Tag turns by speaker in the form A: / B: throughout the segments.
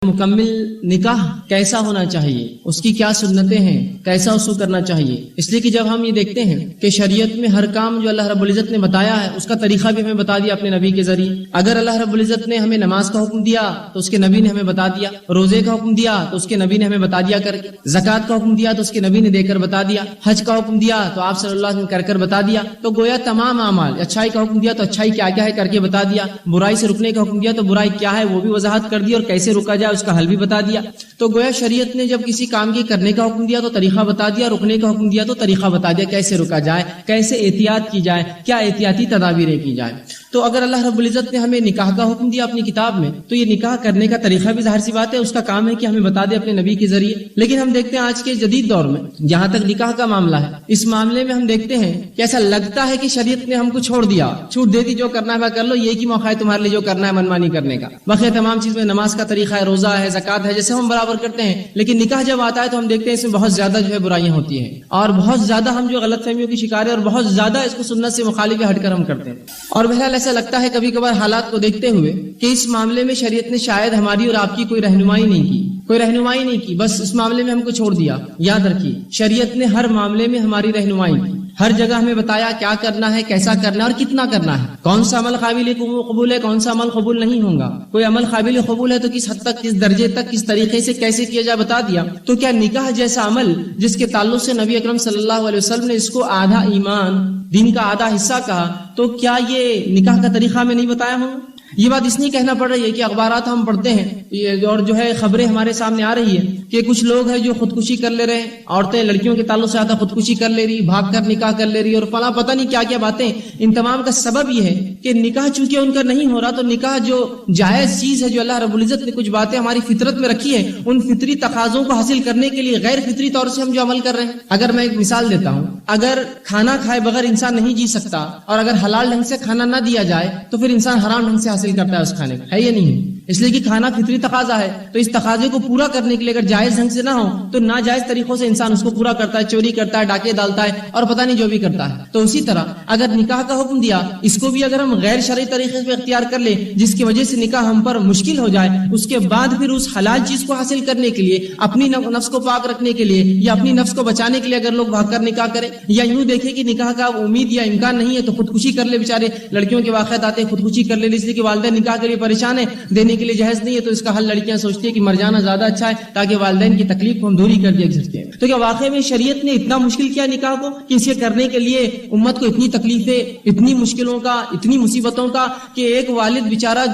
A: مکمل نکاح کیسا ہونا چاہیے، اس کی کیا سنتیں ہیں، کیسا اس کو کرنا چاہیے؟ اس لیے کہ جب ہم یہ دیکھتے ہیں کہ شریعت میں ہر کام جو اللہ رب العزت نے بتایا ہے اس کا طریقہ بھی ہمیں بتا دیا اپنے نبی کے ذریعے۔ اگر اللہ رب العزت نے ہمیں نماز کا حکم دیا تو اس کے نبی نے ہمیں بتا دیا، روزے کا حکم دیا تو اس کے نبی نے ہمیں بتا دیا کر کے، زکوٰۃ کا حکم دیا تو اس کے نبی نے دے کر بتا دیا، حج کا حکم دیا تو آپ صلی اللہ علیہ وسلم کر بتا دیا۔ تو گویا تمام اعمال، اچھائی کا حکم دیا تو اچھائی کیا کیا ہے کر کے بتا دیا، برائی سے رکنے کا حکم دیا تو برائی کیا ہے وہ بھی وضاحت کر دی اور کیسے رکا جائے اس کا حل بھی بتا دیا۔ تو گویا شریعت نے جب کسی کام کے کرنے کا حکم دیا تو طریقہ بتا دیا، رکنے کا حکم دیا تو طریقہ بتا دیا، کیسے رکا جائے، کیسے احتیاط کی جائے، کیا احتیاطی تدابیریں کی جائے۔ تو اگر اللہ رب العزت نے ہمیں نکاح کا حکم دیا اپنی کتاب میں تو یہ نکاح کرنے کا طریقہ بھی ظاہر سی بات ہے اس کا کام ہے کہ ہمیں بتا دے اپنے نبی کے ذریعے۔ لیکن ہم دیکھتے ہیں آج کے جدید دور میں جہاں تک نکاح کا معاملہ ہے، اس معاملے میں ہم دیکھتے ہیں کہ ایسا لگتا ہے کہ شریعت نے ہم کو چھوڑ دیا، چھوٹ دے دی، جو کرنا ہے کر لو، یہ کی موقع ہے تمہارے لیے جو کرنا ہے منمانی کرنے کا۔ باقی تمام چیز میں نماز کا طریقہ ہے، روزہ ہے، زکوٰۃ ہے، جیسے ہم برابر کرتے ہیں، لیکن نکاح جب آتا ہے تو ہم دیکھتے ہیں اس میں بہت زیادہ جو ہے برائیاں ہوتی ہیں اور بہت زیادہ ہم جو غلط فہمیوں کی شکار ہے اور بہت زیادہ اس کو سنت سے مخالف ہٹ کر ہم کرتے ہیں۔ اور بہرحال ایسا لگتا ہے کبھی کبھار حالات کو دیکھتے ہوئے کہ اس معاملے میں شریعت نے شاید ہماری اور آپ کی کوئی رہنمائی نہیں کی، بس اس معاملے میں ہم کو چھوڑ دیا۔ یاد رکھیے شریعت نے ہر معاملے میں ہماری رہنمائی کی، ہر جگہ ہمیں بتایا کیا کرنا ہے، کیسا کرنا ہے اور کتنا کرنا ہے، کون سا عمل قابل قبول ہے، کون سا عمل قبول نہیں ہوگا، کوئی عمل قابل قبول ہے تو کس حد تک، کس درجے تک، کس طریقے سے کیسے کیا جائے بتا دیا۔ تو کیا نکاح جیسا عمل جس کے تعلق سے نبی اکرم صلی اللہ علیہ وسلم نے اس کو آدھا ایمان، دین کا آدھا حصہ کہا، تو کیا یہ نکاح کا طریقہ میں نہیں بتایا ہوں؟ یہ بات اس لیے کہنا پڑ رہی ہے کہ اخبارات ہم پڑھتے ہیں اور جو ہے خبریں ہمارے سامنے آ رہی ہے کہ کچھ لوگ ہیں جو خودکشی کر لے رہے ہیں، عورتیں لڑکیوں کے تعلق سے آتا خودکشی کر لے رہی، بھاگ کر نکاح کر لے رہی اور فلاں پتہ نہیں کیا کیا باتیں۔ ان تمام کا سبب یہ ہے کہ نکاح چونکہ ان کا نہیں ہو رہا، تو نکاح جو جائز چیز ہے، جو اللہ رب العزت نے کچھ باتیں ہماری فطرت میں رکھی ہے، ان فطری تقاضوں کو حاصل کرنے کے لیے غیر فطری طور سے ہم جو عمل کر رہے ہیں۔ اگر میں ایک مثال دیتا ہوں، اگر کھانا کھائے بغیر انسان نہیں جی سکتا اور اگر حلال ڈھنگ سے کھانا نہ دیا جائے تو پھر انسان حرام ڈھنگ سے حاصل کرتا ہے اس کھانے کو، ہے یا نہیں ہے؟ اس لیے کہ کھانا فطری تقاضا ہے، تو اس تقاضے کو پورا کرنے کے لیے اگر جائز ڈھنگ سے نہ ہو تو ناجائز طریقوں سے انسان اس کو پورا کرتا ہے، چوری کرتا ہے، ڈاکے ڈالتا ہے اور پتہ نہیں جو بھی کرتا ہے۔ تو اسی طرح اگر نکاح کا حکم دیا، اس کو بھی اگر ہم غیر شرعی طریقے سے اختیار کر لیں جس کی وجہ سے نکاح ہم پر مشکل ہو جائے، اس کے بعد پھر اس حلال چیز کو حاصل کرنے کے لیے، اپنی نفس کو پاک رکھنے کے لیے یا اپنی نفس کو بچانے کے لیے اگر لوگ بھاگ کر نکاح کریں، یا یوں دیکھیں کہ نکاح کا امید یا امکان نہیں ہے تو خودکشی کر لے، بیچارے لڑکیوں کے واقعات آتے ہیں خودکشی کر لے اس لیے کہ والدین نکاح کے لیے پریشان ہے، دینے کے لیے جہیز نہیں ہے، تو اس کا حل لڑکیاں سوچتی ہیں کہ مر جانا زیادہ اچھا ہے تاکہ والدین کی تکلیف کو ہم دوری کر دیا سکتے ہیں۔ تو کیا واقعی میں شریعت نے اتنا مشکل کیا نکاح کو کہ اسے کرنے کے لیے امت کو اتنی تکلیفیں، اتنی مشکلوں کا، اتنی مصیبتوں کا کہ ایک والد بیچارہ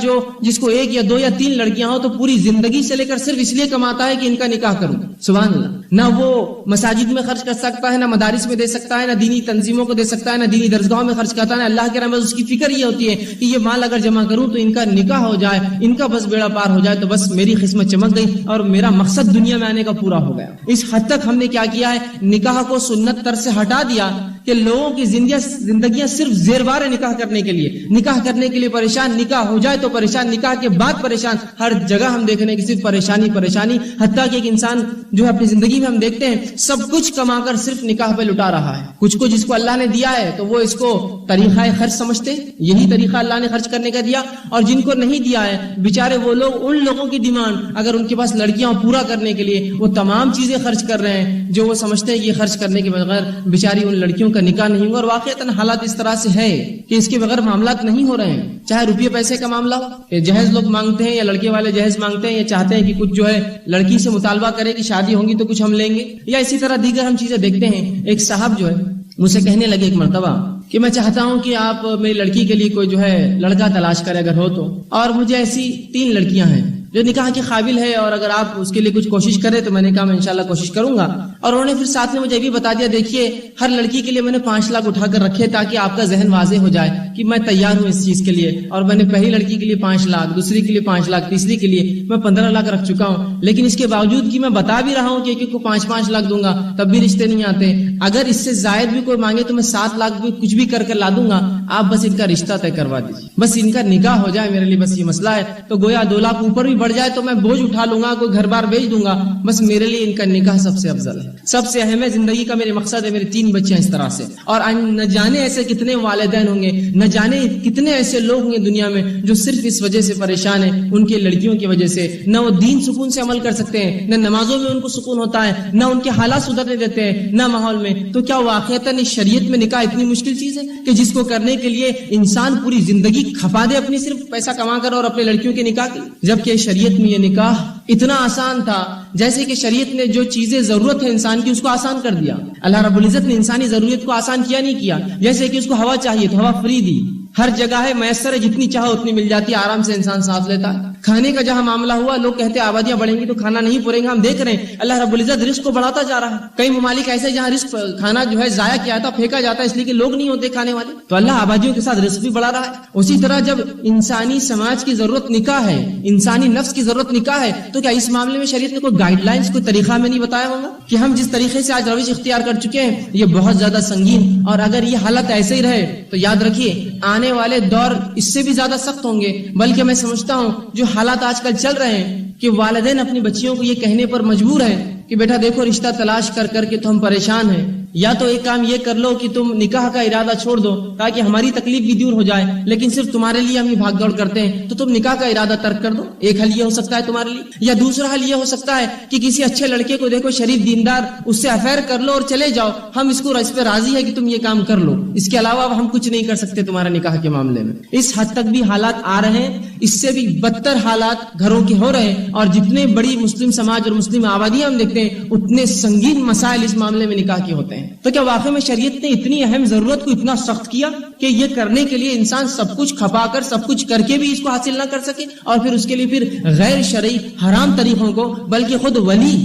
A: جس کو ایک یا دو یا تین لڑکیاں ہوں تو پوری زندگی سے لے کر صرف اس لیے کماتا ہے کہ ان کا نکاح کروں؟ سبحان اللہ۔ نہ وہ مساجد میں خرچ کر سکتا ہے، نہ مدارس میں دے سکتا ہے، نہ دینی تنظیموں کو دے سکتا ہے، نہ دینی درسگاہوں میں خرچ کرتا ہے، نہ اللہ کے رحمت۔ اس کی فکر یہ ہوتی ہے کہ یہ مال اگر جمع کروں تو ان کا نکاح ہو جائے، ان کا بس بیڑا پار ہو جائے تو بس میری قسمت چمک گئی اور میرا مقصد دنیا میں آنے کا پورا ہو گیا۔ اس حد تک ہم نے کیا کیا ہے، نکاح کو سنت تر سے ہٹا دیا کہ لوگوں کی زندگیاں صرف زیربار ہے نکاح کرنے کے لیے پریشان، نکاح ہو جائے تو پریشان، نکاح کے بعد پریشان، ہر جگہ ہم دیکھنے کی صرف پریشانی، حتیٰ کہ ایک انسان جو ہے اپنی زندگی میں ہم دیکھتے ہیں سب کچھ کما کر صرف نکاح پہ لٹا رہا ہے۔ کچھ کو جس کو اللہ نے دیا ہے تو وہ اس کو طریقہ خرچ سمجھتے، یہی طریقہ اللہ نے خرچ کرنے کا دیا، اور جن کو نہیں دیا ہے بیچارے وہ لوگ، ان لوگوں کی ڈیمانڈ اگر ان کے پاس لڑکیاں پورا کرنے کے لیے وہ تمام چیزیں خرچ کر رہے ہیں جو وہ سمجھتے ہیں یہ خرچ کرنے کے بغیر بیچاری ان لڑکیوں کا نکاح نہیں ہوا۔ اور واقعتاً حالات اس طرح سے ہے کہ اس کے بغیر معاملات نہیں ہو رہے ہیں، چاہے روپیے پیسے کا معاملہ ہو کہ جہیز لوگ مانگتے ہیں یا لڑکے والے جہیز مانگتے ہیں یا چاہتے ہیں کہ کچھ جو ہے لڑکی سے مطالبہ کرے کہ شادی ہوگی تو کچھ ہم لیں گے، یا اسی طرح دیگر ہم چیزیں دیکھتے ہیں۔ ایک صاحب جو ہے مجھ سے کہنے لگے ایک مرتبہ کہ میں چاہتا ہوں کہ آپ میری لڑکی کے لیے کوئی جو ہے لڑکا تلاش کرے اگر ہو تو، اور مجھے ایسی 3 لڑکیاں ہیں جو نکاح کے قابل ہے، اور اگر آپ اس کے لیے کچھ کوشش کریں تو میں نے کہا میں انشاءاللہ کوشش کروں گا۔ اور انہوں نے پھر ساتھ میں مجھے بھی بتا دیا، دیکھیے ہر لڑکی کے لیے میں نے 5 لاکھ اٹھا کر رکھے تاکہ آپ کا ذہن واضح ہو جائے کہ میں تیار ہوں اس چیز کے لیے، اور میں نے پہلی لڑکی کے لیے 5 لاکھ، دوسری کے لیے 5 لاکھ، تیسری کے لیے میں 15 لاکھ رکھ چکا ہوں۔ لیکن اس کے باوجود کہ میں بتا بھی رہا ہوں کہ ایک کو 5-5 لاکھ دوں گا تب بھی رشتے نہیں آتے، اگر اس سے زائد بھی کوئی مانگے تو میں 7 لاکھ بھی کچھ بھی کر لا دوں گا، آپ بس ان کا رشتہ طے کروا دیجیے، بس ان کا نکاح ہو جائے، میرے لیے بس یہ مسئلہ ہے۔ تو گویا 2 لاکھ اوپر بھی بڑھ بڑھ جائے تو میں بوجھ اٹھا لوں گا, کوئی گھر بار بیچ دوں گا, بس میرے لیے ان کا نکاح سب سے افضل ہے, سب سے اہم ہے, زندگی کا میرے مقصد ہے, میرے 3 بچے ہیں اس طرح سے. اور نہ جانے ایسے کتنے والدین ہوں گے, نہ جانے کتنے ایسے لوگ ہوں گے دنیا میں جو صرف اس وجہ سے پریشان ہیں, ان کے لڑکیوں کی وجہ سے. نہ وہ دین سکون سے عمل کر سکتے ہیں, نہ نمازوں میں ان کو سکون ہوتا ہے, نہ ان کے حالات سدھرنے دیتے ہیں, نہ ماحول میں. تو کیا واقعتاً اس شریعت میں نکاح اتنی مشکل چیز ہے کہ جس کو کرنے کے لیے انسان پوری زندگی کھپا دے اپنی صرف پیسہ کما کر اور اپنے لڑکیوں کے نکاح کی؟ جبکہ شریعت میں یہ نکاح اتنا آسان تھا, جیسے کہ شریعت نے جو چیزیں ضرورت ہے انسان کی اس کو آسان کر دیا. اللہ رب العزت نے انسانی ضرورت کو آسان کیا نہیں کیا. جیسے کہ اس کو ہوا چاہیے تو ہوا فری دی, ہر جگہ ہے, میسر ہے, جتنی چاہو اتنی مل جاتی ہے, آرام سے انسان سانس لیتا ہے. کھانے کا جہاں معاملہ ہوا, لوگ کہتے ہیں آبادیاں بڑھیں گی تو کھانا نہیں پوریں گا. ہم دیکھ رہے ہیں اللہ رب العزت رزق کو بڑھاتا جا رہا ہے. کئی ممالک ایسے جہاں رزق کھانا جو ہے ضائع کیا جاتا, پھینکا جاتا ہے اس لیے کہ لوگ نہیں ہوتے کھانے والے, تو اللہ آبادیوں کے ساتھ رزق بھی بڑھا رہا ہے. اسی طرح جب انسانی سماج کی ضرورت نکاح ہے, انسانی نفس کی ضرورت نکاح ہے, تو کیا اس معاملے میں شریعت نے کوئی گائیڈ لائنز, کوئی طریقہ میں نہیں بتایا ہوگا کہ ہم جس طریقے سے آج روش اختیار کر چکے ہیں یہ بہت زیادہ سنگین, اور اگر یہ حالت ایسے ہی رہے تو یاد رکھیے آنے والے دور اس سے بھی زیادہ سخت ہوں گے. بلکہ میں سمجھتا ہوں جو حالات آج کل چل رہے ہیں کہ والدین اپنی بچیوں کو یہ کہنے پر مجبور ہیں کہ بیٹا دیکھو رشتہ تلاش کر کر کے تو ہم پریشان ہیں, یا تو ایک کام یہ کر لو کہ تم نکاح کا ارادہ چھوڑ دو تاکہ ہماری تکلیف بھی دور ہو جائے, لیکن صرف تمہارے لیے ہم ہی بھاگ دوڑ کرتے ہیں, تو تم نکاح کا ارادہ ترک کر دو. ایک حل یہ ہو سکتا ہے تمہارے لیے. یا دوسرا حل یہ ہو سکتا ہے کہ کسی اچھے لڑکے کو دیکھو, شریف دیندار, اس سے افیئر کر لو اور چلے جاؤ, ہم اس پہ راضی ہے کہ تم یہ کام کر لو, اس کے علاوہ ہم کچھ نہیں کر سکتے تمہارے نکاح کے معاملے میں. اس حد تک بھی حالات آ رہے ہیں, اس سے بھی بدتر حالات گھروں کے ہو رہے ہیں, اور جتنے بڑی مسلم سماج اور مسلم آبادیاں ہم دیکھتے ہیں اتنے سنگین مسائل اس معاملے میں نکاح کے ہوتے ہیں. تو کیا واقعی میں شریعت نے اتنی اہم ضرورت کو اتنا سخت کیا کہ یہ کرنے کے لیے انسان سب کچھ کھپا کر, سب کچھ کر کے بھی اس کو حاصل نہ کر سکے, اور پھر اس کے لیے پھر غیر شرعی حرام طریقوں کو, بلکہ خود ولی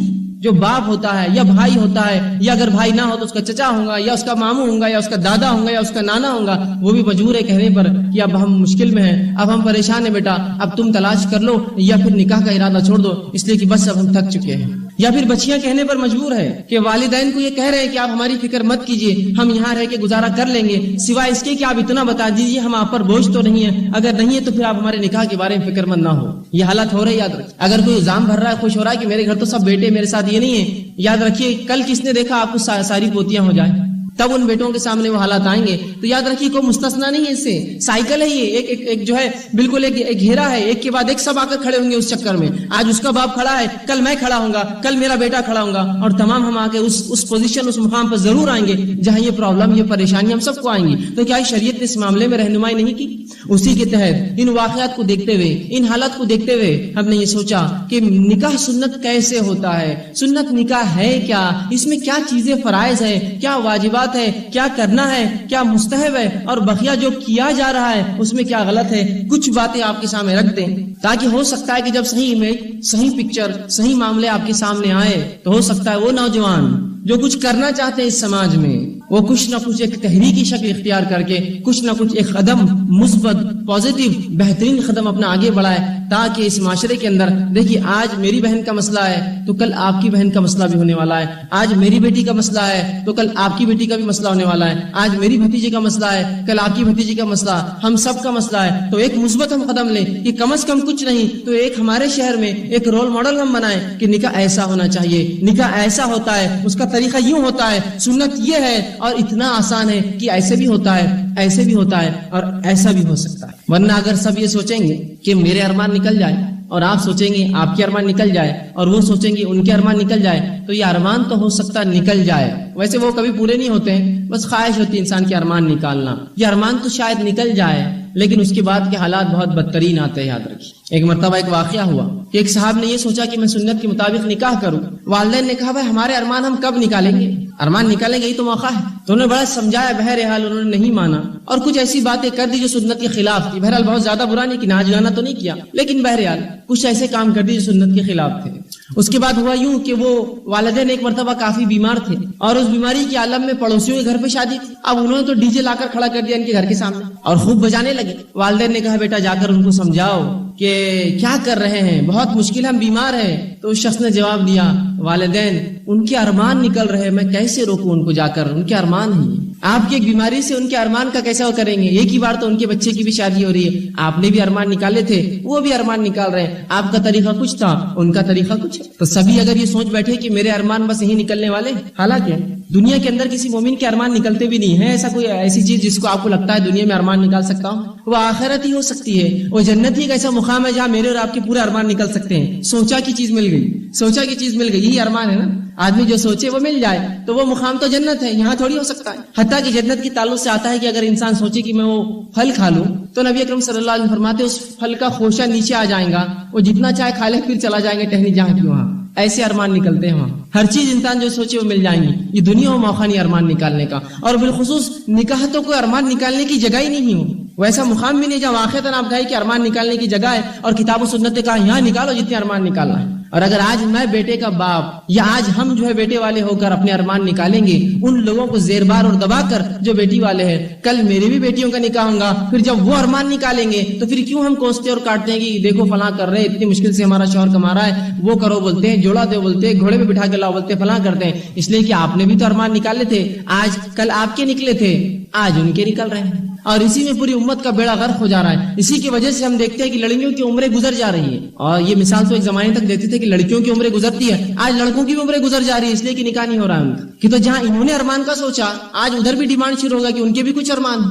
A: جو باپ ہوتا ہے یا بھائی ہوتا ہے, یا اگر بھائی نہ ہو تو اس کا چچا ہوگا, یا اس کا ماموں ہوگا, یا اس کا دادا ہوگا, یا اس کا نانا ہوگا, وہ بھی مجبور ہے کہنے پر کہ اب ہم مشکل میں ہیں, اب ہم پریشان ہیں بیٹا, اب تم تلاش کر لو یا پھر نکاح کا ارادہ چھوڑ دو, اس لیے کہ بس اب ہم تھک چکے ہیں. یا پھر بچیاں کہنے پر مجبور ہے کہ والدین کو یہ کہہ رہے ہیں کہ آپ ہماری فکر مت کیجیے, ہم یہاں رہ کے گزارا کر لیں گے, سوائے اس کے کہ آپ اتنا بتا دیجیے ہم آپ پر بوجھ تو نہیں ہے, اگر نہیں ہے تو پھر آپ ہمارے نکاح کے بارے میں فکر مند نہ ہو. یہ حالت ہو رہی ہے, یاد رکھیں. اگر کوئی الزام بھر رہا ہے, خوش ہو رہا ہے کہ میرے گھر تو سب بیٹے, میرے ساتھ یہ نہیں ہے, یاد رکھیے کل کس نے دیکھا آپ کو ساری پوتیاں ہو جائیں, تب ان بیٹوں کے سامنے وہ حالات آئیں گے. تو یاد رکھیے کوئی مستثنا نہیں ہے اس سے, سائیکل ہے یہ, ایک جو ہے بالکل ایک گھیرا ہے, ایک کے بعد ایک سب آ کر کھڑے ہوں گے اس چکر میں. آج اس کا باپ کھڑا ہے, کل میں کھڑا ہوں گا, کل میرا بیٹا کھڑا ہوگا, اور تمام ہم آ کے اس پوزیشن, اس مقام پر ضرور آئیں گے جہاں یہ پرابلم, یہ پریشانی ہم سب کو آئیں گی. تو کیا شریعت نے اس معاملے میں رہنمائی نہیں کی؟ اسی کے تحت ان واقعات کو دیکھتے ہوئے, ان حالات کو دیکھتے ہوئے ہم نے یہ سوچا کہ نکاح سنت کیسے ہوتا ہے, سنت نکاح ہے کیا, اس میں کیا چیزیں فرائض ہیں, کیا واجبات ہے, کیا کرنا ہے, کیا مستحب ہے, اور بقیہ جو کیا جا رہا ہے اس میں کیا غلط ہے. کچھ باتیں آپ کے سامنے رکھ دیں تاکہ ہو سکتا ہے کہ جب صحیح امیج, صحیح پکچر, صحیح معاملے آپ کے سامنے آئے تو ہو سکتا ہے وہ نوجوان جو کچھ کرنا چاہتے ہیں اس سماج میں, وہ کچھ نہ کچھ ایک تحریکی شکل اختیار کر کے کچھ نہ کچھ ایک قدم مثبت, پازیٹیو, بہترین قدم اپنا آگے بڑھائے, تاکہ اس معاشرے کے اندر دیکھیے آج میری بہن کا مسئلہ ہے تو کل آپ کی بہن کا مسئلہ بھی ہونے والا ہے, آج میری بیٹی کا مسئلہ ہے تو کل آپ کی بیٹی کا بھی مسئلہ ہونے والا ہے, آج میری بھتیجے کا مسئلہ ہے کل آپ کی بھتیجی کا مسئلہ, ہم سب کا مسئلہ ہے. تو ایک مثبت ہم قدم لیں کہ کم از کم کچھ نہیں تو ایک ہمارے شہر میں ایک رول ماڈل ہم بنائیں کہ نکاح ایسا ہونا چاہیے, نکاح ایسا ہوتا ہے, اس کا طریقہ یوں ہوتا ہے, سنت یہ ہے, اور اتنا آسان ہے کہ ایسے بھی ہوتا ہے, ایسے بھی ہوتا ہے, اور ایسا بھی ہو سکتا ہے. ورنہ اگر سب یہ سوچیں گے کہ میرے ارمان نکل جائے, اور آپ سوچیں گے آپ کے ارمان نکل جائے, اور وہ سوچیں گے ان کے ارمان نکل جائے, تو یہ ارمان تو ہو سکتا نکل جائے, ویسے وہ کبھی پورے نہیں ہوتے ہیں, بس خواہش ہوتی ہے انسان کے ارمان نکالنا. یہ ارمان تو شاید نکل جائے لیکن اس کے بعد کے حالات بہت بدترین آتے ہیں. یاد رکھیے ایک مرتبہ ایک واقعہ ہوا کہ ایک صاحب نے یہ سوچا کہ میں سنت کے مطابق نکاح کروں. والدین نے کہا بھائی ہمارے ارمان ہم کب نکالیں گے, ارمان نکالیں گے, یہی تو موقع ہے. تو انہوں نے بڑا سمجھایا, بہرحال انہوں نے نہیں مانا اور کچھ ایسی باتیں کر دی جو سنت کے خلاف تھی. بہرحال بہت زیادہ برا نہیں کہ ناچ گانا تو نہیں کیا, لیکن بہرحال کچھ ایسے کام کر دی جو سنت کے خلاف تھے. اس کے بعد ہوا یوں کہ وہ والدین ایک مرتبہ کافی بیمار تھے اور اس بیماری کے عالم میں پڑوسیوں کے گھر پہ شادی تھی. اب انہوں نے تو ڈی جے لا کر کھڑا کر دیا ان کے گھر کے سامنے اور خوب بجانے لگے. والدین نے کہا بیٹا جا کر ان کو سمجھاؤ کہ کیا کر رہے ہیں, بہت مشکل, ہم بیمار ہیں. تو اس شخص نے جواب دیا والدین ان کے ارمان نکل رہے, میں کیسے روکوں ان کو, جا کر ان کے ارمان ہی. آپ کی ایک بیماری سے ان کے ارمان کا کیسا وہ کریں گے؟ ایک ہی بار تو ان کے بچے کی بھی شادی ہو رہی ہے، آپ نے بھی ارمان نکالے تھے، وہ بھی ارمان نکال رہے ہیں، آپ کا طریقہ کچھ تھا، ان کا طریقہ کچھ ہے، تو سبھی اگر یہ سوچ بیٹھے کہ میرے ارمان بس یہی نکلنے والے، حالانکہ دنیا کے اندر کسی مومن کے ارمان نکلتے بھی نہیں ہے، ایسا کوئی ایسی چیز جس کو آپ کو لگتا ہے دنیا میں ارمان نکال سکتا ہوں، وہ آخرت ہی ہو سکتی ہے، وہ جنت ہی ایک ایسا مقام ہے جہاں میرے اور آپ کے پورے ارمان نکل سکتے ہیں۔ سوچا کی چیز مل گئی، سوچا کی چیز مل گئی، یہی ارمان ہے نا، آدمی جو سوچے وہ مل جائے، تو وہ مقام تو جنت ہے، یہاں تھوڑی ہو سکتا ہے۔ حتیٰ کہ جنت کی تعلق سے آتا ہے کہ اگر انسان سوچے کہ میں وہ پھل کھا لوں تو نبی اکرم صلی اللہ علیہ وسلم فرماتے اس پھل کا خوشہ نیچے آ جائے گا، وہ جتنا چاہے کھا لے پھر چلا جائیں گے ٹہنی جہاں کی وہاں، ایسے ارمان نکلتے ہیں وہاں، ہر چیز انسان جو سوچے وہ مل جائیں گی، یہ دنیا میں موقع نہیں ارمان نکالنے کا، اور بالخصوص نکاح تو کوئی ارمان نکالنے کی جگہ ہی نہیں ہو، ویسا مقام بھی نہیں جہاں واقعتاً آپ کہیں کہ ارمان نکالنے کی جگہ ہے اور کتاب و سنت نے کہا یہاں نکالو جتنے ارمان نکالنا ہے۔ اور اگر آج میں بیٹے کا باپ یا آج ہم جو ہے بیٹے والے ہو کر اپنے ارمان نکالیں گے ان لوگوں کو زیر بار اور دبا کر جو بیٹی والے ہیں، کل میری بھی بیٹیوں کا نکاح ہوگا، پھر جب وہ ارمان نکالیں گے تو پھر کیوں ہم کوستے اور کاٹتے ہیں کہ دیکھو فلاں کر رہے اتنی مشکل سے ہمارا شوہر کما رہا ہے، وہ کرو بولتے ہیں، جوڑا دو بولتے ہیں، گھوڑے پہ بٹھا کے لاؤ بولتے ہیں، فلاں کرتے ہیں، اس لیے کہ آپ نے بھی تو ارمان نکالے تھے، آج کل آپ کے نکلے تھے، آج ان کے نکل رہے ہیں، اور اسی میں پوری امت کا بیڑا غرق ہو جا رہا ہے۔ اسی کی وجہ سے ہم دیکھتے ہیں کہ لڑکیوں کی عمریں گزر جا رہی ہیں، اور یہ مثال تو ایک زمانے تک دیتے تھے کہ لڑکیوں کی عمریں گزرتی ہے، آج لڑکوں کی بھی عمریں گزر جا رہی ہے، اس لیے کہ نکاح نہیں ہو رہا ہے ان کا، کہ تو جہاں انہوں نے ارمان کا سوچا آج ادھر بھی ڈیمانڈ شروع ہوگا کہ ان کے بھی کچھ ارمان،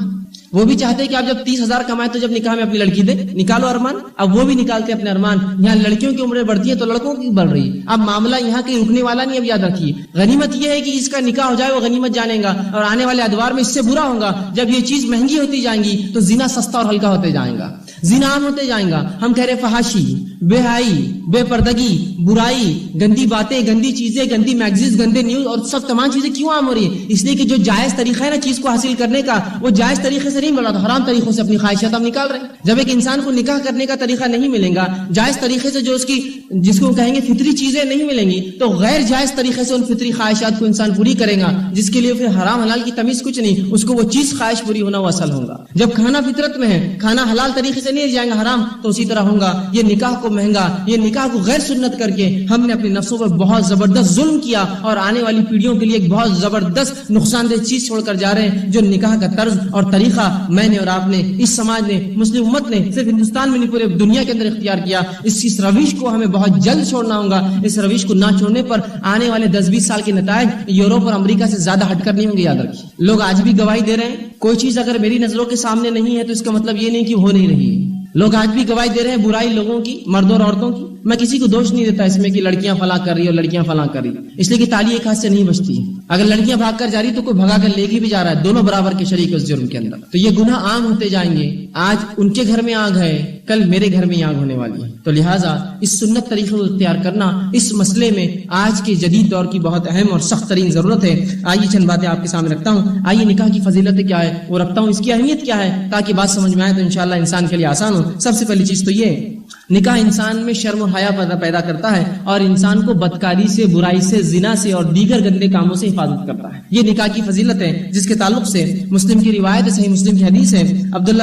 A: وہ بھی چاہتے ہیں کہ آپ جب 30,000 کمائے تو جب نکاح میں اپنی لڑکی دے، نکالو ارمان، اب وہ بھی نکالتے اپنے ارمان۔ یہاں لڑکیوں کی عمریں بڑھتی ہے تو لڑکوں کی بڑھ رہی ہے، اب معاملہ یہاں کہیں رکنے والا نہیں، اب یاد رکھیے غنیمت یہ ہے کہ جس کا نکاح ہو جائے وہ غنیمت جانے گا، اور آنے والے ادوار میں اس سے برا ہوگا جب یہ چیز مہنگی ہوتی جائیں گی تو زنا سستا اور ہلکا ہوتے جائیں گا، زنا عام ہوتے جائیں گا۔ ہم کہہ رہے فحاشی، بے حیائی، بے پردگی، برائی، گندی باتیں، گندی چیزیں، گندی میگزینز، گندے نیوز اور سب تمام چیزیں کیوں عام ہو رہی ہیں؟ اس لیے کہ جو جائز طریقہ ہے نا چیز کو حاصل کرنے کا وہ جائز طریقے سے نہیں مل رہا، تو حرام طریقوں سے اپنی خواہشات ہم نکال رہے ہیں۔ جب ایک انسان کو نکاح کرنے کا طریقہ نہیں ملے گا جائز طریقے سے، جو اس کی جس کو کہیں گے فطری چیزیں نہیں ملیں گی، تو غیر جائز طریقے سے ان فطری خواہشات کو انسان پوری کرے گا، جس کے لیے پھر حرام حلال کی تمیز کچھ نہیں، اس کو وہ چیز خواہش پوری ہونا وہ اصل ہوگا۔ جب کھانا فطرت میں ہے، کھانا حلال طریقے سے نہیں جائے گا حرام، تو اسی طرح ہوگا یہ نکاح کو مہنگا، یہ نکاح کو غیر سنت کر کے ہم نے اپنے نفسوں پر بہت زبردست ظلم کیا، اور آنے والی پیڑھیوں کے لیے ایک بہت زبردست نقصان دہ چیز چھوڑ کر جا رہے ہیں، جو نکاح کا طرز اور طریقہ میں نے اور آپ نے، اس سماج نے، مسلم امت نے صرف ہندوستان میں نہیں پورے دنیا کے اندر اختیار کیا۔ اس روش کو ہمیں بہت جلد چھوڑنا ہوگا، اس روش کو نہ چھوڑنے پر آنے والے 10-20 سال کے نتائج یورپ اور امریکہ سے زیادہ ہٹ کر نہیں ہوں گے، یاد رکھیے۔ لوگ آج بھی گواہی دے رہے ہیں، کوئی چیز اگر میری نظروں کے سامنے نہیں ہے تو اس کا مطلب یہ نہیں کہ ہو نہیں رہی ہے، لوگ آج بھی گواہی دے رہے ہیں برائی لوگوں کی، مردوں اور عورتوں کی۔ میں کسی کو دوش نہیں دیتا اس میں کہ لڑکیاں فلاں کر رہی اور لڑکیاں فلاں کر رہی، اس لیے کہ تالی ایک ہاتھ سے نہیں بجتی ہے، اگر لڑکیاں بھاگ کر جا رہی تو کوئی بھگا کر لے کے بھی جا رہا ہے، دونوں برابر کے شریک اس جرم کے اندر، تو یہ گناہ عام ہوتے جائیں گے۔ آج ان کے گھر میں آگ ہے، کل میرے گھر میں آگ ہونے والی ہے، تو لہٰذا اس سنت طریقے کو اختیار کرنا اس مسئلے میں آج کے جدید دور کی بہت اہم اور سخت ترین ضرورت ہے۔ آئیے چند باتیں آپ کے سامنے رکھتا ہوں، آئیے نکاح کی فضیلت کیا ہے وہ رکھتا ہوں، اس کی اہمیت کیا ہے تاکہ بات سمجھ میں آئے تو انشاءاللہ انسان کے لیے آسان ہو۔ سب سے پہلی چیز تو یہ نکاح انسان میں شرم و حیا پیدا کرتا ہے اور انسان کو بدکاری سے، برائی سے، زنا سے اور دیگر گندے کاموں سے حفاظت کرتا ہے۔ یہ نکاح کی فضیلت ہے جس کے تعلق سے مسلم کی روایت ہے، صحیح مسلم کی حدیث ہے، عبداللہ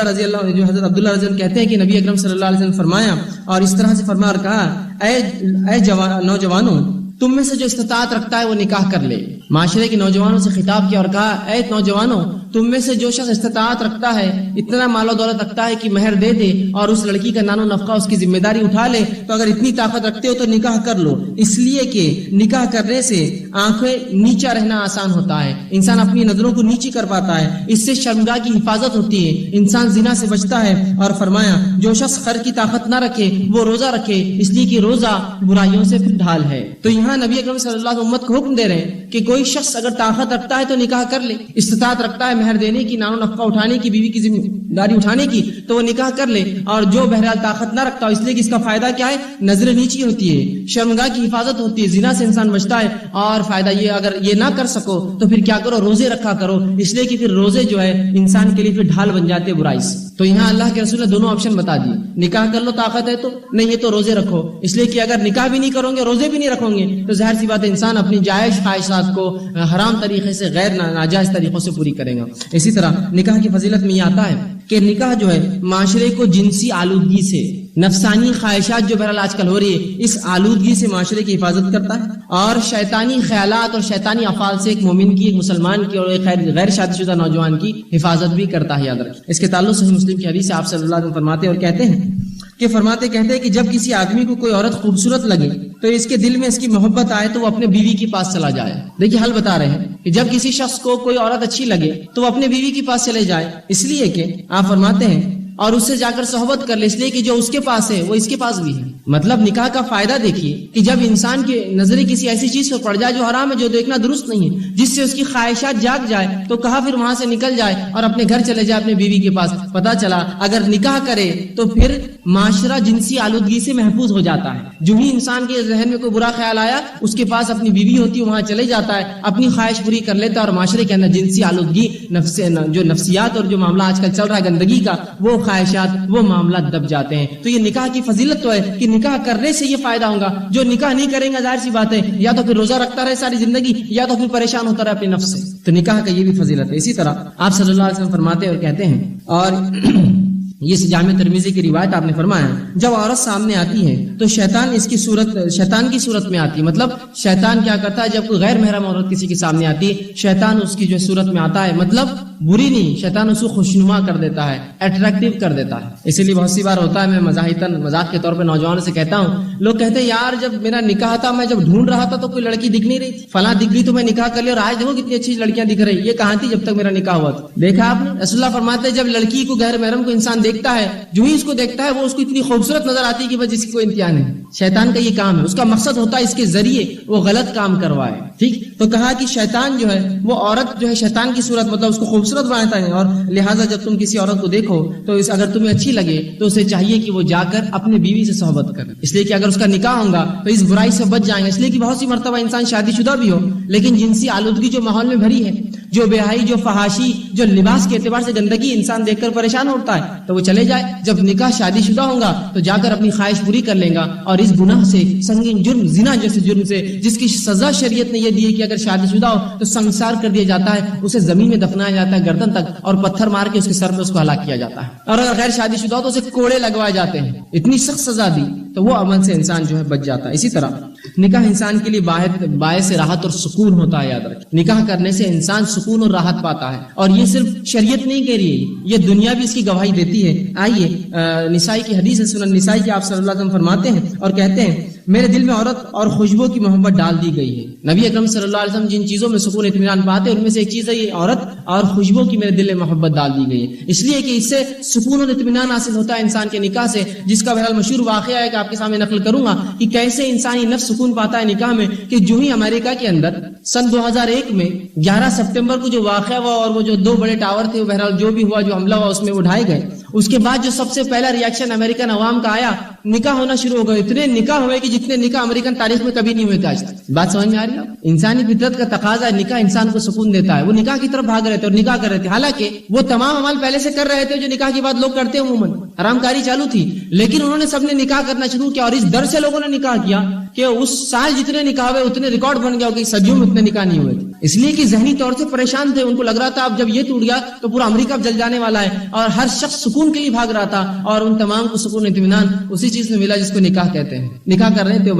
A: رضی اللہ عنہ، جو حضرت عبداللہ رضی اللہ عنہ کہتے ہیں کہ نبی اکرم صلی اللہ علیہ وسلم فرمایا، اور اس طرح سے فرمایا اور کہا، اے نوجوانوں، تم میں سے جو استطاعت رکھتا ہے وہ نکاح کر لے۔ معاشرے کے نوجوانوں سے خطاب کیا اور کہا، اے نوجوانوں، تم میں سے جو شخص استطاعت رکھتا ہے، اتنا مال و دولت رکھتا ہے کہ مہر دے دے اور اس لڑکی کا نان و نفقہ اس کی ذمہ داری اٹھا لے، تو اگر اتنی طاقت رکھتے ہو تو نکاح کر لو، اس لیے کہ نکاح کرنے سے آنکھیں نیچا رہنا آسان ہوتا ہے، انسان اپنی نظروں کو نیچی کر پاتا ہے، اس سے شرمگاہ کی حفاظت ہوتی ہے، انسان زنا سے بچتا ہے۔ اور فرمایا، جو شخص خرچ کی طاقت نہ رکھے وہ روزہ رکھے، اس لیے کہ روزہ برائیوں سے پھر ڈھال ہے۔ تو یہاں نبی اکرم صلی اللہ علیہ وسلم امت کو حکم دے رہے ہیں کہ کوئی شخص اگر طاقت رکھتا ہے تو نکاح کر لے، استطاعت رکھتا ہے مہر دینے کی، نان و نفقہ اٹھانے کی، بیوی کی ذمہ داری اٹھانے کی، تو وہ نکاح کر لے، اور جو بہرحال طاقت نہ رکھتا ہو، اس لیے کہ اس کا فائدہ کیا ہے، نظر نیچی ہوتی ہے، شرمگاہ کی حفاظت ہوتی ہے، زنا سے انسان بچتا ہے، اور فائدہ یہ اگر یہ نہ کر سکو تو پھر کیا کرو، روزے رکھا کرو، اس لیے کہ پھر روزے جو ہے انسان کے لیے پھر ڈھال بن جاتے برائی سے۔ تو یہاں اللہ کے رسول نے دونوں آپشن بتا دیے، نکاح کر لو طاقت ہے تو، نہیں ہے تو روزے رکھو، اس لیے کہ اگر نکاح بھی نہیں کرو گے، روزے بھی نہیں رکھو گے تو ظاہر سی بات ہے انسان اپنی جائز خواہشات کو حرام طریقے سے، غیر ناجائز طریقوں سے پوری کرے گا۔ اسی طرح نکاح کی فضیلت میں یہ آتا ہے کہ نکاح جو ہے معاشرے کو جنسی آلودگی سے نفسانی خواہشات جو بہرحال آج کل ہو رہی ہے، اس آلودگی سے معاشرے کی حفاظت کرتا ہے، اور شیطانی خیالات اور شیطانی افعال سے ایک مومن کی، ایک مسلمان کی اور ایک غیر شادی شدہ نوجوان کی حفاظت بھی کرتا ہے. یاد رکھیں. اس کے تعلق صحیح مسلم کی حدیث سے آپ صلی اللہ علیہ وسلم فرماتے اور کہتے ہیں کہ جب کسی آدمی کو کوئی عورت خوبصورت لگے تو اس کے دل میں اس کی محبت آئے تو وہ اپنے بیوی کے پاس چلا جائے. دیکھیے حل بتا رہے ہیں کہ جب کسی شخص کو کوئی عورت اچھی لگے تو وہ اپنے بیوی کے پاس چلے جائے، اس لیے کہ آپ فرماتے ہیں اور اس سے جا کر صحبت کر لے، اس لیے کہ جو اس کے پاس ہے وہ اس کے پاس بھی ہے. مطلب نکاح کا فائدہ دیکھیے کہ جب انسان کی نظریں کسی ایسی چیز پر پڑ جائے جو حرام ہے، جو دیکھنا درست نہیں ہے، جس سے اس کی خواہشات جاگ جائے، تو کہا پھر وہاں سے نکل جائے اور اپنے گھر چلے جائے اپنے بیوی کے پاس. پتا چلا اگر نکاح کرے تو پھر معاشرہ جنسی آلودگی سے محفوظ ہو جاتا ہے. جو ہی انسان کے ذہن میں کوئی برا خیال آیا، اس کے پاس اپنی بیوی ہوتی ہے، وہاں چلے جاتا ہے، اپنی خواہش پوری کر لیتا ہے، اور معاشرے کے اندر جنسی آلودگی، جو نفسیات اور جو معاملہ آج کل چل رہا ہے گندگی کا، وہ خواہشات، وہ معاملات دب جاتے ہیں. تو یہ نکاح کی فضیلت تو ہے کہ نکاح کرنے سے یہ فائدہ ہوگا. جو نکاح نہیں کریں گے ظاہر سی بات ہے یا تو پھر روزہ رکھتا رہے ساری زندگی، یا تو پھر پریشان ہوتا رہے اپنے نفس سے. تو نکاح کا یہ بھی فضیلت ہے. اسی طرح آپ صلی اللہ علیہ وسلم فرماتے اور کہتے ہیں، اور یہ جامع ترمذی کی روایت آپ نے فرمایا، جب عورت سامنے آتی ہے تو شیطان کی صورت میں آتی ہے. مطلب شیطان کیا کرتا ہے، جب کوئی غیر محرم عورت کسی کے سامنے آتی ہے، شیطان اس کی جو صورت میں آتا ہے، مطلب بری نہیں، شیطان اس کو خوشنما کر دیتا ہے، اٹریکٹیو کر دیتا ہے. اسی لیے بہت سی بار ہوتا ہے، میں مذاق کے طور پہ نوجوانوں سے کہتا ہوں، لوگ کہتے ہیں یار جب میرا نکاح تھا میں جب ڈھونڈ رہا تھا تو کوئی لڑکی دکھ نہیں رہی تھی، فلاں دکھ گئی تو میں نکاح کر لیا، اور آج دیکھو کتنی اچھی لڑکیاں دکھ رہی. یہ کہاں تھی جب تک میرا نکاح ہوا تھا؟ دیکھا آپ نے، رسول اللہ فرماتے ہیں جب لڑکی کو غیر محرم کو انسان دیکھتا ہے، جو ہی اس کو دیکھتا ہے وہ اس کو اتنی خوبصورت نظر آتی ہے کہ بس اس کی کوئی انتہا نہیں. شیطان کا یہ کام ہے، اس کا مقصد ہوتا ہے اس کے ذریعے وہ غلط کام کروائے. ٹھیک، تو کہا کہ شیطان جو ہے وہ عورت جو ہے شیطان کی صورت، مطلب اس کو خوبصورت بناتا ہے، اور لہٰذا جب تم کسی عورت کو دیکھو تو اگر تمہیں اچھی لگے تو اسے چاہیے کہ وہ جا کر اپنے بیوی سے صحبت کرے، اس لیے کہ اگر اس کا نکاح ہوگا تو اس برائی سے بچ جائیں گے. اس لیے کہ بہت سی مرتبہ انسان شادی شدہ بھی ہو لیکن جنسی آلودگی جو ماحول میں بھری ہے، جو بے حیائی، جو فحاشی، جو لباس کے اعتبار سے گندگی انسان دیکھ کر پریشان ہوتا ہے، تو وہ چلے جائے. جب نکاح شادی شدہ ہوگا تو جا کر اپنی خواہش پوری کر لے گا، اور اس گناہ سے، سنگین جرم، زنا جیسے جرم سے، جس کی سزا شریعت نے یہ دی ہے کہ اگر شادی شدہ ہو تو سنسار کر دیا جاتا ہے، اسے زمین میں دفنایا جاتا ہے گردن تک، اور پتھر مار کے اس کے سر پہ اس کو ہلاک کیا جاتا ہے. اور اگر غیر شادی شدہ ہو تو اسے کوڑے لگوائے جاتے ہیں. اتنی سخت سزا دی تو وہ عمل سے انسان جو ہے بچ جاتا ہے. اسی طرح نکاح انسان کے لیے باعث راحت اور سکون ہوتا ہے. یاد رکھیں، نکاح کرنے سے انسان سکون اور راحت پاتا ہے، اور یہ صرف شریعت نہیں کہہ رہی ہے، یہ دنیا بھی اس کی گواہی دیتی ہے. آئیے نسائی کی حدیث ہے، سنن نسائی کی، آپ صلی اللہ علیہ وسلم فرماتے ہیں اور کہتے ہیں، میرے دل میں عورت اور خوشبو کی محبت ڈال دی گئی ہے. نبی اکرم صلی اللہ علیہ وسلم جن چیزوں میں سکون اطمینان پاتے ہیں ان میں سے ایک چیز ہے یہ عورت اور خوشبو کی میرے دل میں محبت ڈال دی گئی ہے. اس لیے کہ اس سے سکون اور اطمینان حاصل ہوتا ہے انسان کے نکاح سے، جس کا بہرحال مشہور واقعہ ہے کہ آپ کے سامنے نقل کروں گا کہ کیسے انسانی نفس سکون پاتا ہے نکاح میں. کہ جو ہی امریکہ کے اندر سن 2001 میں 11 سپتمبر کو جو واقعہ ہوا اور وہ جو 2 بڑے ٹاور تھے، بہرحال جو بھی ہوا، جو حملہ ہوا، اس میں اٹھائے گئے، اس کے بعد جو سب سے پہلا ریاکشن امریکن عوام کا آیا، نکاح ہونا شروع ہو گئے. اتنے نکاح ہوئے کہ جتنے نکاح امریکن تاریخ میں کبھی نہیں ہوئے تھے آج تک. بات سمجھ میں آ رہی ہے؟ انسانی فطرت کا تقاضا ہے، نکاح انسان کو سکون دیتا ہے. وہ نکاح کی طرف بھاگ رہے تھے اور نکاح کر رہے تھے، حالانکہ وہ تمام عمل پہلے سے کر رہے تھے جو نکاح کے بعد لوگ کرتے ہیں. عموماً حرام کاری چالو تھی، لیکن انہوں نے سب نے نکاح کرنا شروع کیا، اور اس ڈر سے لوگوں نے نکاح کیا کہ اس سال جتنے نکاح ہوئے اتنے ریکارڈ بن گیا کہ صدیوں میں اتنے نکاح نہیں ہوئے تھے. اس لیے کہ ذہنی طور سے پریشان تھے، ان کو لگ رہا تھا اب جب یہ ٹوٹ گیا تو پورا امریکہ جل جانے والا ہے، اور ہر شخص سکون کے لیے بھاگ رہا تھا، اور ان تمام کو سکون اطمینان اسی چیز میں ملا جس کو نکاح کہتے ہیں. نکاح کر رہے تھے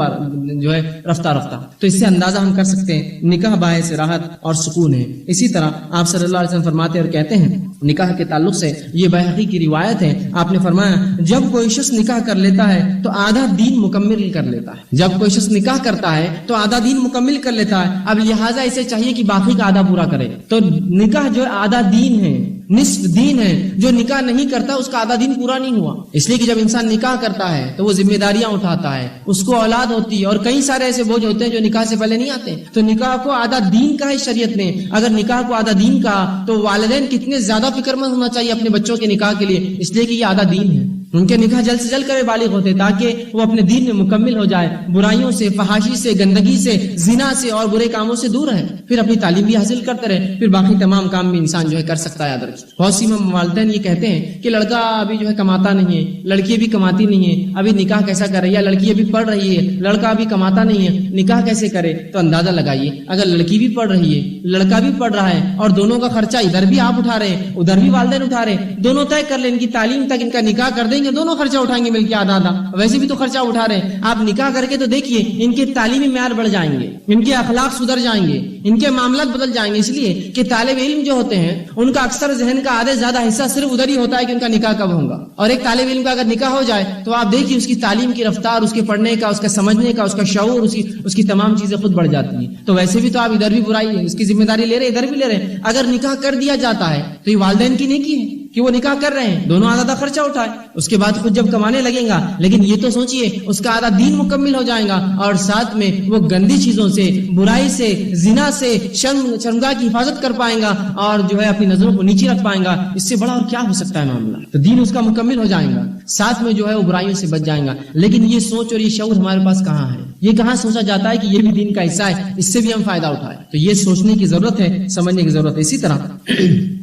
A: جو ہے رفتہ رفتہ. تو اس سے اندازہ ہم کر سکتے ہیں نکاح باعث راحت اور سکون ہے. اسی طرح آپ صلی اللہ علیہ وسلم فرماتے اور کہتے ہیں نکاح کے تعلق سے، یہ بیہقی کی روایت ہے، آپ نے فرمایا جب کوئی شخص نکاح کر لیتا ہے تو آدھا دین مکمل کر لیتا ہے. جب کوئی شخص نکاح کرتا ہے تو آدھا دین مکمل کر لیتا ہے. اب لہٰذا اسے چاہیے کہ باقی کا آدھا پورا کرے. تو نکاح جو آدھا دین ہے، نصف دین ہے. جو نکاح نہیں کرتا اس کا آدھا دین پورا نہیں ہوا. اس لیے کہ جب انسان نکاح کرتا ہے تو وہ ذمہ داریاں اٹھاتا ہے، اس کو اولاد ہوتی ہے، اور کئی سارے ایسے بوجھ ہوتے ہیں جو نکاح سے پہلے نہیں آتے. تو نکاح کو آدھا دین کا ہے شریعت نے. اگر نکاح کو آدھا دین کا تو والدین کتنے زیادہ فکر مند ہونا چاہیے اپنے بچوں کے نکاح کے لیے، اس لیے کہ یہ آدھا دین ہے. ان کے نکاح جلد سے جلد کرے بالغ ہوتے تاکہ وہ اپنے دین میں مکمل ہو جائے، برائیوں سے، فحاشی سے، گندگی سے، زنا سے اور برے کاموں سے دور رہے، پھر اپنی تعلیم بھی حاصل کرتے رہے، پھر باقی تمام کام بھی انسان جو ہے کر سکتا ہے. یاد رکھیں بہت سی والدین یہ کہتے ہیں کہ لڑکا ابھی جو ہے کماتا نہیں ہے، لڑکی بھی کماتی نہیں ہے، ابھی نکاح کیسا کرے، یا لڑکی ابھی پڑھ رہی ہے، لڑکا ابھی کماتا نہیں ہے، نکاح کیسے کرے. تو اندازہ لگائیے اگر لڑکی بھی پڑھ رہی ہے، لڑکا بھی پڑھ رہا ہے، اور دونوں کا خرچہ ادھر بھی آپ اٹھا رہے ہیں ادھر بھی والدین اٹھا رہے ہیں، دونوں طے کر لیں ان کی تعلیم تک ان کا نکاح کر دیں نہیں کہ دونوں خرچہ اٹھائیں گے مل کے آدھا آدھا, ویسے بھی تو خرچہ اٹھا رہے ہیں. آپ نکاح کر کے تو دیکھیے ان کے تعلیمی معیار بڑھ جائیں گے, ان کے اخلاق سدھر جائیں گے, ان کے معاملات بدل جائیں گے, اس لیے کہ طالب علم جو ہوتے ہیں ان کا اکثر ذہن کا آدھے زیادہ حصہ صرف ادھر ہی ہوتا ہے کہ ان کا نکاح کب ہوگا. اور ایک طالب علم کا اگر نکاح ہو جائے تو آپ دیکھیے اس کی تعلیم کی رفتار, اس کے پڑھنے کا, اس کا سمجھنے کا, اس کا شعور, اس کی تمام چیزیں خود بڑھ جاتی ہیں. تو ویسے بھی تو آپ ادھر بھی برائی ہے, اس کی ذمہ داری لے رہے, ادھر بھی لے رہے. اگر نکاح کر دیا جاتا ہے تو یہ والدین کی نیکی ہے کہ وہ نکاح کر رہے ہیں, دونوں آدھا خرچہ اٹھائے, اس کے بعد خود جب کمانے لگیں گا. لیکن یہ تو سوچئے اس کا آدھا دین مکمل ہو جائے گا اور ساتھ میں وہ گندی چیزوں سے, برائی سے, زنا سے, شرمگاہ کی حفاظت کر پائیں گا اور جو ہے اپنی نظروں کو نیچے رکھ پائیں گا. اس سے بڑا اور کیا ہو سکتا ہے معاملہ. تو دین اس کا مکمل ہو جائے گا, ساتھ میں جو ہے وہ برائیوں سے بچ جائیں گا. لیکن یہ سوچ اور یہ شعور ہمارے پاس کہاں ہے؟ یہ کہاں سوچا جاتا ہے کہ یہ بھی دین کا حصہ ہے, اس سے بھی ہم فائدہ اٹھائیں. تو یہ سوچنے کی ضرورت ہے, سمجھنے کی ضرورت ہے. اسی طرح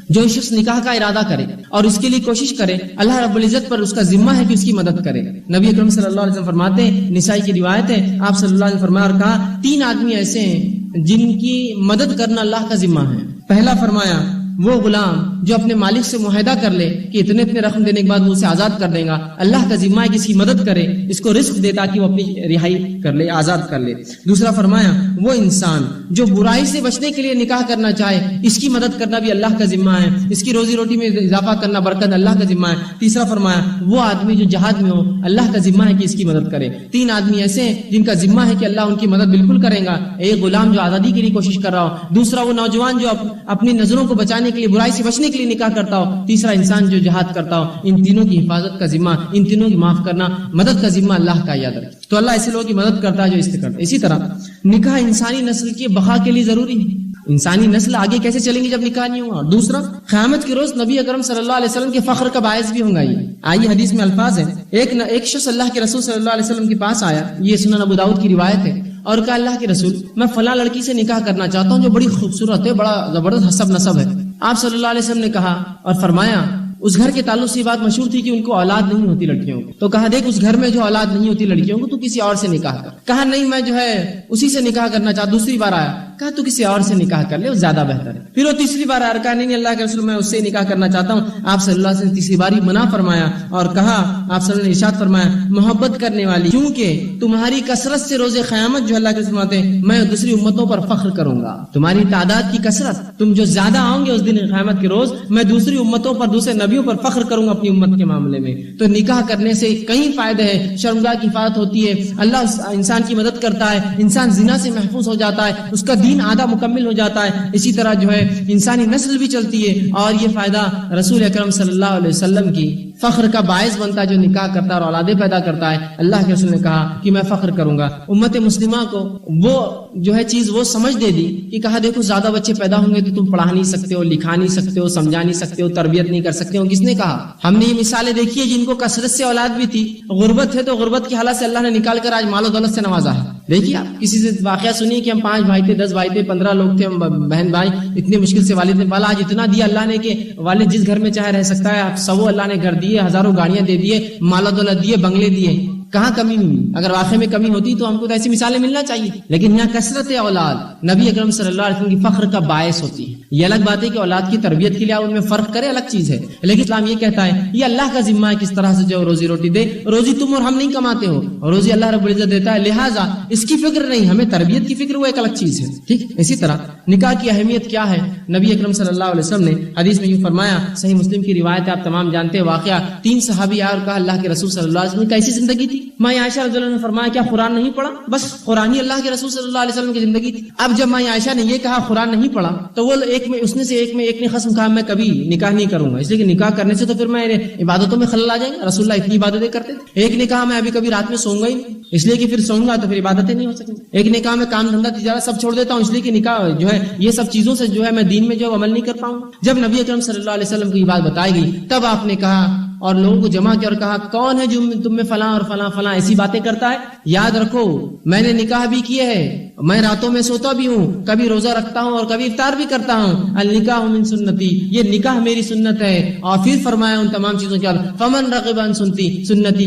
A: جو شخص نکاح کا ارادہ کرے اور اس کے لیے کوشش کرے, اللہ رب العزت پر اس کا ذمہ ہے کہ اس کی مدد کرے. نبی اکرم صلی اللہ علیہ وسلم فرماتے ہیں, نسائی کی روایت ہے, آپ صلی اللہ علیہ وسلم فرمایا اور کہا 3 آدمی ایسے ہیں جن کی مدد کرنا اللہ کا ذمہ ہے. پہلا فرمایا وہ غلام جو اپنے مالک سے معاہدہ کر لے کہ اتنے رقم دینے کے بعد وہ اسے آزاد کر دے گا, اللہ کا ذمہ ہے کہ اس کی مدد کرے, اس کو رزق دے تاکہ وہ اپنی رہائی کر لے, آزاد کر لے. دوسرا فرمایا وہ انسان جو برائی سے بچنے کے لیے نکاح کرنا چاہے, اس کی مدد کرنا بھی اللہ کا ذمہ ہے, اس کی روزی روٹی میں اضافہ کرنا, برکت اللہ کا ذمہ ہے. تیسرا فرمایا وہ آدمی جو جہاد میں ہو, اللہ کا ذمہ ہے کہ اس کی مدد کرے. 3 آدمی ایسے ہیں جن کا ذمہ ہے کہ اللہ ان کی مدد بالکل کرے گا. ایک غلام جو آزادی کے لیے کوشش کر رہا ہو, دوسرا وہ نوجوان جو اپنی نظروں کو بچانے کے لیے, برائی سے بچنے کے لیے نکاح کرتا ہو, تیسرا انسان جو جہاد کرتا ہو. ان تینوں کی حفاظت کا ذمہ, ان تینوں کی معاف کرنا, مدد کا ذمہ اللہ کا یاد رکھے. تو اللہ ایسے لوگوں کی مدد کرتا ہے جو اس سے کرتا ہے. اسی طرح نکاح انسانی نسل کی بقا کے لیے ضروری ہے. انسانی نسل آگے کیسے چلیں گی جب نکاح نہیں ہوگا. دوسرا, قیامت کے روز نبی اکرم صلی اللہ علیہ وسلم کے فخر کا باعث بھی ہوگا. یہ آئیے حدیث میں الفاظ ہیں, ایک شخص اللہ کے رسول صلی اللہ علیہ وسلم کے پاس آیا, یہ سنن ابو داؤد کی روایت ہے, اور کہا اللہ کے رسول میں فلاں لڑکی سے نکاح کرنا چاہتا ہوں جو بڑی خوبصورت ہے, بڑا زبردست حسب نسب ہے. آپ صلی اللہ علیہ وسلم نے کہا اور فرمایا, اس گھر کے تعلق سے یہ بات مشہور تھی کہ ان کو اولاد نہیں ہوتی لڑکیوں کو. تو کہا دیکھ اس گھر میں جو اولاد نہیں ہوتی لڑکیوں کو, تو کسی اور سے نکاح کر. کہا نہیں میں جو ہے اسی سے نکاح کرنا چاہتا. دوسری بار آیا, کہا تو کسی اور سے نکاح کر لے, وہ زیادہ بہتر ہے. پھر وہ تیسری بار آیا, کہا نہیں اللہ کے رسول میں اس سے نکاح کرنا چاہتا ہوں. آپ صلی اللہ علیہ وسلم تیسری بار منع فرمایا اور کہا, آپ صلی اللہ علیہ وسلم نے ارشاد فرمایا, محبت کرنے والی, کیونکہ تمہاری کثرت سے روز قیامت جو اللہ کے رسول فرماتے ہیں میں دوسری امتوں پر فخر کروں گا. تمہاری تعداد کی کثرت, تم جو زیادہ آؤ گے اس دن قیامت کے روز, میں دوسری امتوں پر, دوسرے نبیوں پر فخر کروں گا اپنی امت کے معاملے میں. تو نکاح کرنے سے کئی فائدے ہیں. شرمگاہ کی حفاظت ہوتی ہے, اللہ انسان کی مدد کرتا ہے, انسان زنا سے محفوظ ہو جاتا ہے, اس کا دین آدھا مکمل ہو جاتا ہے. اسی طرح جو ہے انسانی نسل بھی چلتی ہے, اور یہ فائدہ رسول اکرم صلی اللہ علیہ وسلم کی فخر کا باعث بنتا ہے جو نکاح کرتا ہے اور اولادیں پیدا کرتا ہے. اللہ کے رسول نے کہا کہ میں فخر کروں گا. امت مسلمہ کو وہ جو ہے چیز وہ سمجھ دے دی کہ کہا دیکھو زیادہ بچے پیدا ہوں گے تو تم پڑھا نہیں سکتے ہو, لکھا نہیں سکتے ہو, سمجھا نہیں سکتے ہو, تربیت نہیں کر سکتے ہو. کس نے کہا؟ ہم نے یہ مثالیں دیکھی ہے جن کو کثرت سے اولاد بھی تھی, غربت ہے تو غربت کی حالت سے اللہ نے نکال کر آج مال و دولت سے نوازا ہے. دیکھیے آپ کسی سے واقعہ سنیے کہ ہم 5 بھائی تھے, 10 بھائی تھے, 15 لوگ تھے, ہم بہن بھائی, اتنی مشکل سے والد نے پالا, آج اتنا دیا اللہ نے کہ والد جس گھر میں چاہے رہ سکتا ہے. آپ سب اللہ نے گھر دیے, ہزاروں گاڑیاں دے دیے, مال و دولت دیے, بنگلے دیے. کہاں کمی ہوئی؟ اگر واقعی میں کمی ہوتی تو ہم کو تو ایسی مثالیں ملنا چاہیے. لیکن یہاں کثرت اولاد نبی اکرم صلی اللہ علیہ وسلم کی فخر کا باعث ہوتی ہے. یہ الگ بات ہے کہ اولاد کی تربیت کے لیے ان میں فرق کرے, الگ چیز ہے. لیکن اسلام یہ کہتا ہے یہ اللہ کا ذمہ ہے کس طرح سے جو روزی روٹی دے. روزی تم اور ہم نہیں کماتے ہو, روزی اللہ رب العزت دیتا ہے, لہٰذا اس کی فکر نہیں, ہمیں تربیت کی فکر, وہ ایک الگ چیز ہے. ٹھیک. اسی طرح نکاح کی اہمیت کیا ہے, نبی اکرم صلی اللہ علیہ وسلم نے حدیث میں یوں فرمایا, صحیح مسلم کی روایت ہے, آپ تمام جانتے ہیں واقعہ. 3 صحابی آئے اور کہا اللہ کے رسول صلی اللہ علیہ وسلم کیسی زندگی تھی. ماں عائشہ رضی اللہ عنہا نے فرمایا کیا قرآن نہیں پڑھا؟ بس قرآن ہی اللہ کے رسول صلی اللہ علیہ وسلم کی زندگی تھی. اب جب ماں عائشہ نے یہ کہا قرآن نہیں پڑھا تو وہ ایک نے قسم کہا میں کبھی نکاح نہیں کروں گا, اس لیے کہ نکاح کرنے سے تو پھر میں عبادتوں میں خلل آ جائیں گے. رسول اللہ اتنی عبادتیں کرتے تھے. ایک نے کہا میں ابھی کبھی رات میں سوؤں گا ہی نہیں, اس لیے کہ پھر سوؤں گا تو پھر عبادتیں نہیں ہو سکیں. ایک نے کہا میں کام دھندا تجارت سب چھوڑ دیتا ہوں, اس لیے کہ نکاح جو ہے یہ سب چیزوں سے جو ہے میں دین میں جو عمل نہیں کر پاؤں. جب نبی اکرم صلی اللہ علیہ وسلم کی بات بتائی گئی تب آپ نے کہا اور لوگوں کو جمع کیا اور کہا کون ہے جو تم میں فلاں اور فلاں فلاں ایسی باتیں کرتا ہے؟ یاد رکھو میں نے نکاح بھی کیا ہے, میں راتوں میں سوتا بھی ہوں, کبھی روزہ رکھتا ہوں اور کبھی افطار بھی کرتا ہوں. النکاح من سنتی, یہ نکاح میری سنت ہے. اور پھر فرمایا ان تمام چیزوں کے بعد فمن رغب عن سنتی,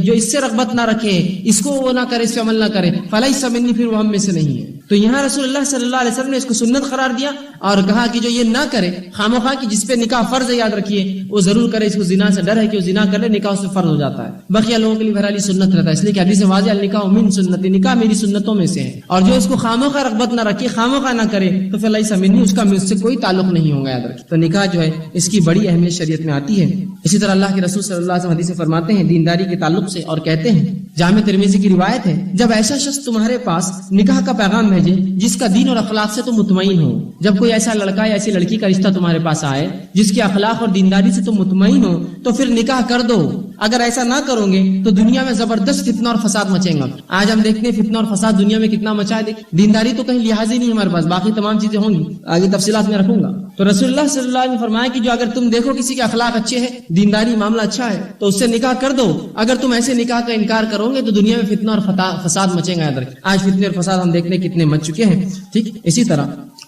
A: جو اس سے رغبت نہ رکھے, اس کو وہ نہ کرے, اس سے عمل نہ کرے, فلیس منی, پھر وہ ہم میں سے نہیں ہے. تو یہاں رسول اللہ صلی اللہ علیہ وسلم نے اس کو سنت قرار دیا اور کہا کہ جو یہ نہ کرے خامخواہ کی جس پہ نکاح فرض ہے یاد رکھیے وہ ضرور کرے، اس کو زنا سے ڈر ہے کہ وہ زنا کر لے نکاح اس پہ فرض ہو جاتا ہے، بقیہ لوگوں کے لیے بہرحال سنت رہتا ہے، اس لیے کہ حدیث واضح النکاح من سنتی، نکاح میری سنتوں میں سے ہے، اور جو اس کو خامخواہ رغبت نہ رکھے خامخواہ نہ کرے تو پھر لیس منی، اس کا مجھ سے کوئی تعلق نہیں ہوگا یاد رکھیے۔ تو نکاح جو ہے اس کی بڑی اہمیت شریعت میں آتی ہے۔ اسی طرح اللہ کے رسول صلی اللہ علیہ وسلم حدیث فرماتے ہیں دینداری کے تعلق سے اور کہتے ہیں، جامع ترمذی کی روایت ہے، جب ایسا شخص تمہارے پاس نکاح کا پیغام بھیجے جس کا دین اور اخلاق سے تم مطمئن ہو، جب کوئی ایسا لڑکا یا ایسی لڑکی کا رشتہ تمہارے پاس آئے جس کے اخلاق اور دینداری سے تم مطمئن ہو تو پھر نکاح کر دو، اگر ایسا نہ کرو گے تو دنیا میں زبردست فتنہ اور فساد مچیں گا۔ آج ہم دیکھتے ہیں فتنہ اور فساد دنیا میں کتنا مچا ہے، دیکھیں دینداری تو کہیں لحاظ ہی نہیں ہمارے پاس، باقی تمام چیزیں ہوں گی، آگے تفصیلات میں رکھوں گا۔ تو رسول اللہ صلی اللہ علیہ وسلم نے فرمایا کہ جو اگر تم دیکھو کسی کے اخلاق اچھے ہیں، دینداری معاملہ اچھا ہے تو اس سے نکاح کر دو، اگر تم ایسے نکاح کا انکار کرو گے تو دنیا میں فتنہ اور فساد مچیں گا۔ یاد رکھیں آج فتنے اور فساد ہم دیکھنے کتنے مچ چکے ہیں، ٹھیک۔ اسی طرح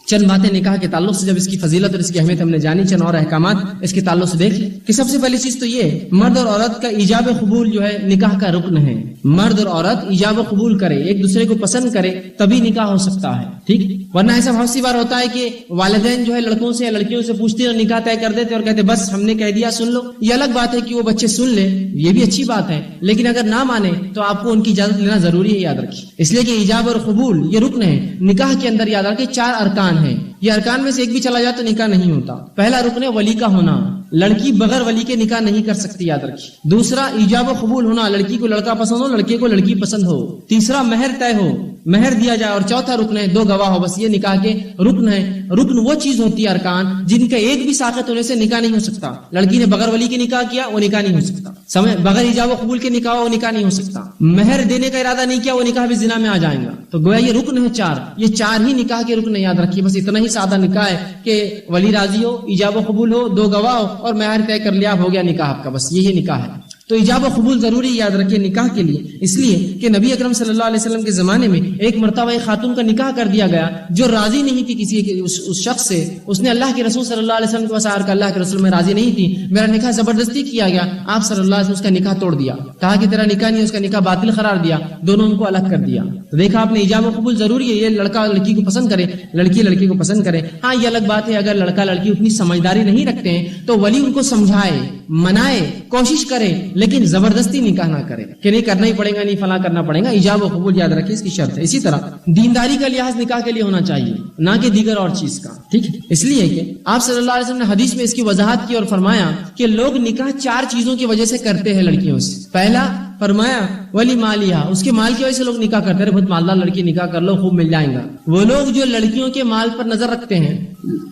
A: چند باتیں نکاح کے تعلق سے، جب اس کی فضیلت اور اس کی اہمیت ہم نے جانی، چند اور احکامات اس کے تعلق سے دیکھ لیں کہ سب سے پہلی چیز تو یہ مرد اور عورت کا ایجاب قبول جو ہے نکاح کا رکن ہے۔ مرد اور عورت ایجاب و قبول کرے، ایک دوسرے کو پسند کرے تبھی نکاح ہو سکتا ہے، ٹھیک۔ ورنہ ایسا بہت سی بار ہوتا ہے کہ والدین جو ہے لڑکوں سے یا لڑکیوں سے پوچھتے اور نکاح طے کر دیتے اور کہتے بس ہم نے کہہ دیا سن لو۔ یہ الگ بات ہے کہ وہ بچے سن لے، یہ بھی اچھی بات ہے، لیکن اگر نہ مانے تو آپ کو ان کی اجازت لینا ضروری ہے، یاد رکھیے۔ اس لیے کہ ایجاب اور قبول یہ رکن ہے نکاح کے اندر، یاد رکھیے 4 ارکان ہیں، یہ ارکان میں سے ایک بھی چلا جائے تو نکاح نہیں ہوتا۔ پہلا رکن ہے ولی کا ہونا، لڑکی بغیر ولی کے نکاح نہیں کر سکتی، یاد رکھیے۔ دوسرا ایجاب و قبول ہونا، لڑکی کو لڑکا پسند ہو، لڑکے کو لڑکی پسند ہو۔ تیسرا مہر طے ہو، مہر دیا جائے، اور چوتھا رکن ہے 2 گواہ ہو، بس یہ نکاح کے رکن ہے۔ رکن وہ چیز ہوتی ہے ارکان جن کا ایک بھی ساقط ہونے سے نکاح نہیں ہو سکتا۔ لڑکی نے بغیر ولی کے نکاح کیا وہ نکاح نہیں ہو سکتا، بغیر ایجاب و قبول کے نکاح وہ نکاح نہیں ہو سکتا، مہر دینے کا ارادہ نہیں کیا وہ نکاح بھی زنا میں آ جائے گا۔ تو گویا یہ رکن ہے 4، یہ 4 ہی نکاح کے رکن، یاد رکھیے۔ بس اتنا ہی سادہ نکاح ہے کہ ولی راضی ہو، ایجاب و قبول ہو، 2 گواہ ہو اور مہر طے کر لیا، ہو گیا نکاح آپ کا، بس یہی نکاح ہے۔ تو ایجاب و قبول ضروری یاد رکھیے نکاح کے لیے، اس لیے کہ نبی اکرم صلی اللہ علیہ وسلم کے زمانے میں ایک مرتبہ ایک خاتون کا نکاح کر دیا گیا جو راضی نہیں تھی کسی اس شخص سے، اس نے اللہ کے رسول صلی اللہ علیہ وسلم کے پاس آ کر اللہ کے رسول میں راضی نہیں تھی، میرا نکاح زبردستی کیا گیا۔ آپ صلی اللہ علیہ وسلم اس کا نکاح توڑ دیا، کہا کہ تیرا نکاح نہیں، اس کا نکاح باطل قرار دیا، دونوں ان کو الگ کر دیا۔ تو دیکھا آپ نے ایجاب و قبول ضروری ہے، یہ لڑکا لڑکی کو پسند کرے، لڑکی لڑکی کو پسند کرے۔ ہاں یہ الگ بات ہے اگر لڑکا لڑکی اتنی سمجھداری نہیں رکھتے ہیں تو ولی ان کو سمجھائے، منائے، کوشش کرے، لیکن زبردستی نکاح نہ کرے کہ نہیں کرنا ہی پڑے گا، نہیں فلاں کرنا پڑے گا۔ ایجاب و قبول یاد رکھیں اس کی شرط ہے۔ اسی طرح دینداری کا لحاظ نکاح کے لیے ہونا چاہیے، نہ کہ دیگر اور چیز کا، ٹھیک ہے۔ اس لیے کہ آپ صلی اللہ علیہ وسلم نے حدیث میں اس کی وضاحت کی اور فرمایا کہ لوگ نکاح 4 چیزوں کی وجہ سے کرتے ہیں لڑکیوں سے۔ پہلا فرمایا ولی مالیہ، اس کے مال کی وجہ سے لوگ نکاح کرتے ہیں، بہت مالدار لڑکی نکاح کر لو خوب مل جائیں گا۔ وہ لوگ جو لڑکیوں کے مال پر نظر رکھتے ہیں،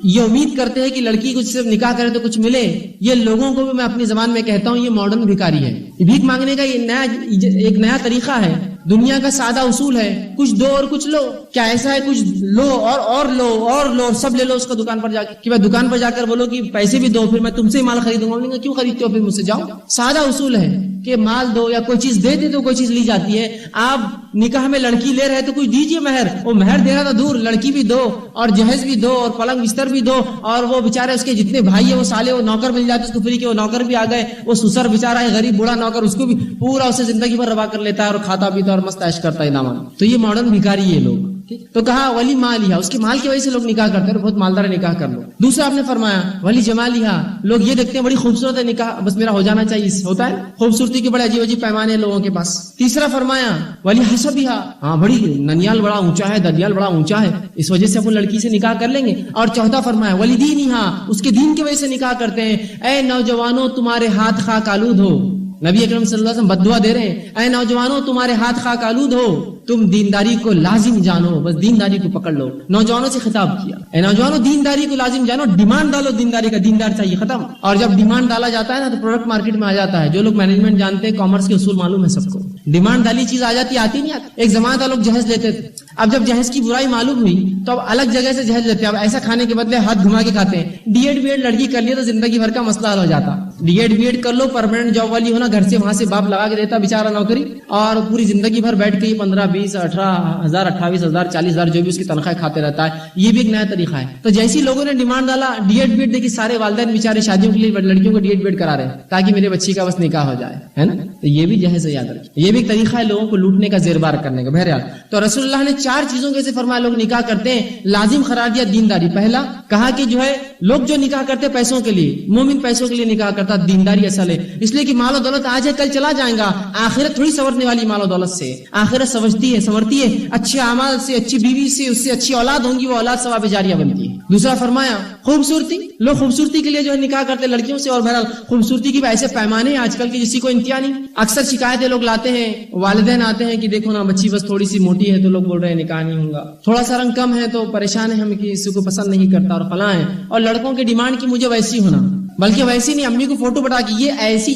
A: یہ امید کرتے ہیں کہ لڑکی کو صرف نکاح کرے تو کچھ ملے، یہ لوگوں کو بھی میں اپنی زبان میں کہتا ہوں یہ ماڈرن بھکاری ہے۔ بھیک مانگنے کا یہ ایک نیا طریقہ ہے، دنیا کا سادہ اصول ہے، کچھ دو اور کچھ لو۔ کیا ایسا ہے کچھ لو اور لو اور لو، سب لے لو اس کو دکان پر جا کے، کہ میں دکان پر جا کر بولو کہ پیسے بھی دو پھر میں تم سے ہی مال خریدوں گا، کیوں خریدتے ہو پھر مجھ سے، جاؤ۔ سادہ اصول ہے کہ مال دو یا کوئی چیز دے دے تو کوئی چیز لی جاتی ہے۔ آپ نکاح میں لڑکی لے رہے تو کچھ دیجیے مہر، وہ مہر دے رہا تو دور، لڑکی بھی دو اور جہیز بھی دو اور پلنگ بستر بھی دو، اور وہ بےچارے اس کے جتنے بھائی ہیں وہ سالے وہ نوکر مل جاتے اس کو فری کے، وہ نوکر بھی آ گئے، وہ سسر بےچارا ہے غریب بوڑھا نوکر، اس کو بھی پورا اسے زندگی بھر روا کر لیتا ہے اور کھاتا پیتا اور مست عیش کرتا ہے دامن۔ تو یہ ماڈرن بھکاری ہے لوگ۔ تو کہا ولی مالیہ، اس کے مال کی وجہ سے لوگ نکاح کرتے ہیں، بہت مالدار نکاح کر لو۔ دوسرا آپ نے فرمایا ولی جمالیہ، لوگ یہ دیکھتے ہیں بڑی خوبصورت ہے نکاح، بس میرا ہو جانا چاہیے، ہوتا ہے خوبصورتی کے بڑے عجیب عجیب پیمانے لوگوں کے پاس۔ تیسرا فرمایا ولی حسبیہ، ہاں بڑی ننیال بڑا اونچا ہے، ددیال بڑا اونچا ہے، اس وجہ سے اپن لڑکی سے نکاح کر لیں گے۔ اور چوتھا فرمایا ولی دینہا، اس کے دین کی وجہ سے نکاح کرتے ہیں۔ اے نوجوانوں تمہارے ہاتھ خاک آلود ہو، نبی اکرم صلی اللہ علیہ وسلم بددعا دے رہے ہیں، اے نوجوانوں تمہارے ہاتھ خاک آلود ہو، تم دینداری کو لازم جانو، بس دینداری کو پکڑ لو۔ نوجوانوں سے خطاب کیا، اے نوجوانوں دینداری کو لازم جانو، ڈیمانڈ ڈالو دینداری کا، دیندار چاہیے، ختم۔ اور جب ڈیمانڈ ڈالا جاتا ہے نا تو پروڈکٹ مارکیٹ میں آ جاتا ہے۔ جو لوگ مینجمنٹ جانتے ہیں، کامرس کے اصول معلوم ہے سب کو، ڈیمانڈ ڈالی چیز آ جاتی، آتی نہیں آتی۔ ایک زمانہ تھا لوگ جہیز لیتے تھے، اب جب جہیز کی برائی معلوم ہوئی تو اب الگ جگہ سے جہیز لیتے ہیں، اب ایسا کھانے کے بدلے ہاتھ گھما کے کھاتے ہیں۔ ڈی ایڈ بی ایڈ لڑکی کر لیا تو زندگی بھر کا مسئلہ حل ہو جاتا۔ ڈی ایڈ بی ایڈ کر لو، پرماننٹ جاب والی ہونا، گھر سے وہاں سے باپ لگا کے دیتا بیچارہ نوکری، اور پوری زندگی بھر بیٹھ کے 15 20, 18,000, 28,000, 40,000 جو بھی اس کی تنخواہ کھاتے رہتا ہے. یہ بھی ایک نیا طریقہ ہے. تو جیسی لوگوں نے ڈیمانڈ ڈالا ڈی ایڈ بی ایڈ، دیکھیے سارے والدین بیچارے شادیوں کے لیے لڑکیوں کو ڈی ایڈ بی ایڈ کرا رہے ہیں تاکہ میرے بچی کا بس نکاح ہو جائے، ہے نا. تو یہ بھی جہیز ہے، یاد رکھیے. یہ بھی ایک طریقہ ہے لوگوں کو لوٹنے کا، زیر بار کرنے کا. بہرحال تو رسول اللہ نے 4 چیزوں کے سے فرمایا لوگ نکاح کرتے ہیں، لازم قرار دیا دینداری. پہلا کہا کہ جو ہے لوگ جو نکاح کرتے پیسوں کے لیے، مومن پیسوں کے لیے نکاح کرتا، دینداری اصل ہے. اس لیے کہ مال و دولت آج ہے کل چلا جائے گا، آخرت تھوڑی سنورنے والی مال و دولت سے. آخرت سمجھتی ہے، سنورتی ہے اچھے اعمال سے، اچھی بیوی سے، اس سے اچھی اولاد ہوں گی، وہ اولاد ثواب جاریہ بنتی ہے. دوسرا فرمایا خوبصورتی. لوگ خوبصورتی کے لیے جو ہے نکاح کرتے لڑکیوں سے، اور بہرحال خوبصورتی کی بھی ایسے پیمانے ہیں آج کل کی جس کی کوئی انتہا نہیں. اکثر شکایتیں لوگ لاتے ہیں، والدین آتے ہیں کہ دیکھو نا بچی بس تھوڑی سی موٹی ہے تو لوگ بول رہے ہیں نکاح نہیں ہوگا، تھوڑا سا رنگ کم ہے تو پریشان ہے، ہم کسی کو پسند نہیں کرتا اور فلاں ہے. اور لڑکوں کی ڈیمانڈ کی مجھے ویسی ہونا، بلکہ ویسی نہیں، امی کو فوٹو بتا کے یہ ایسی.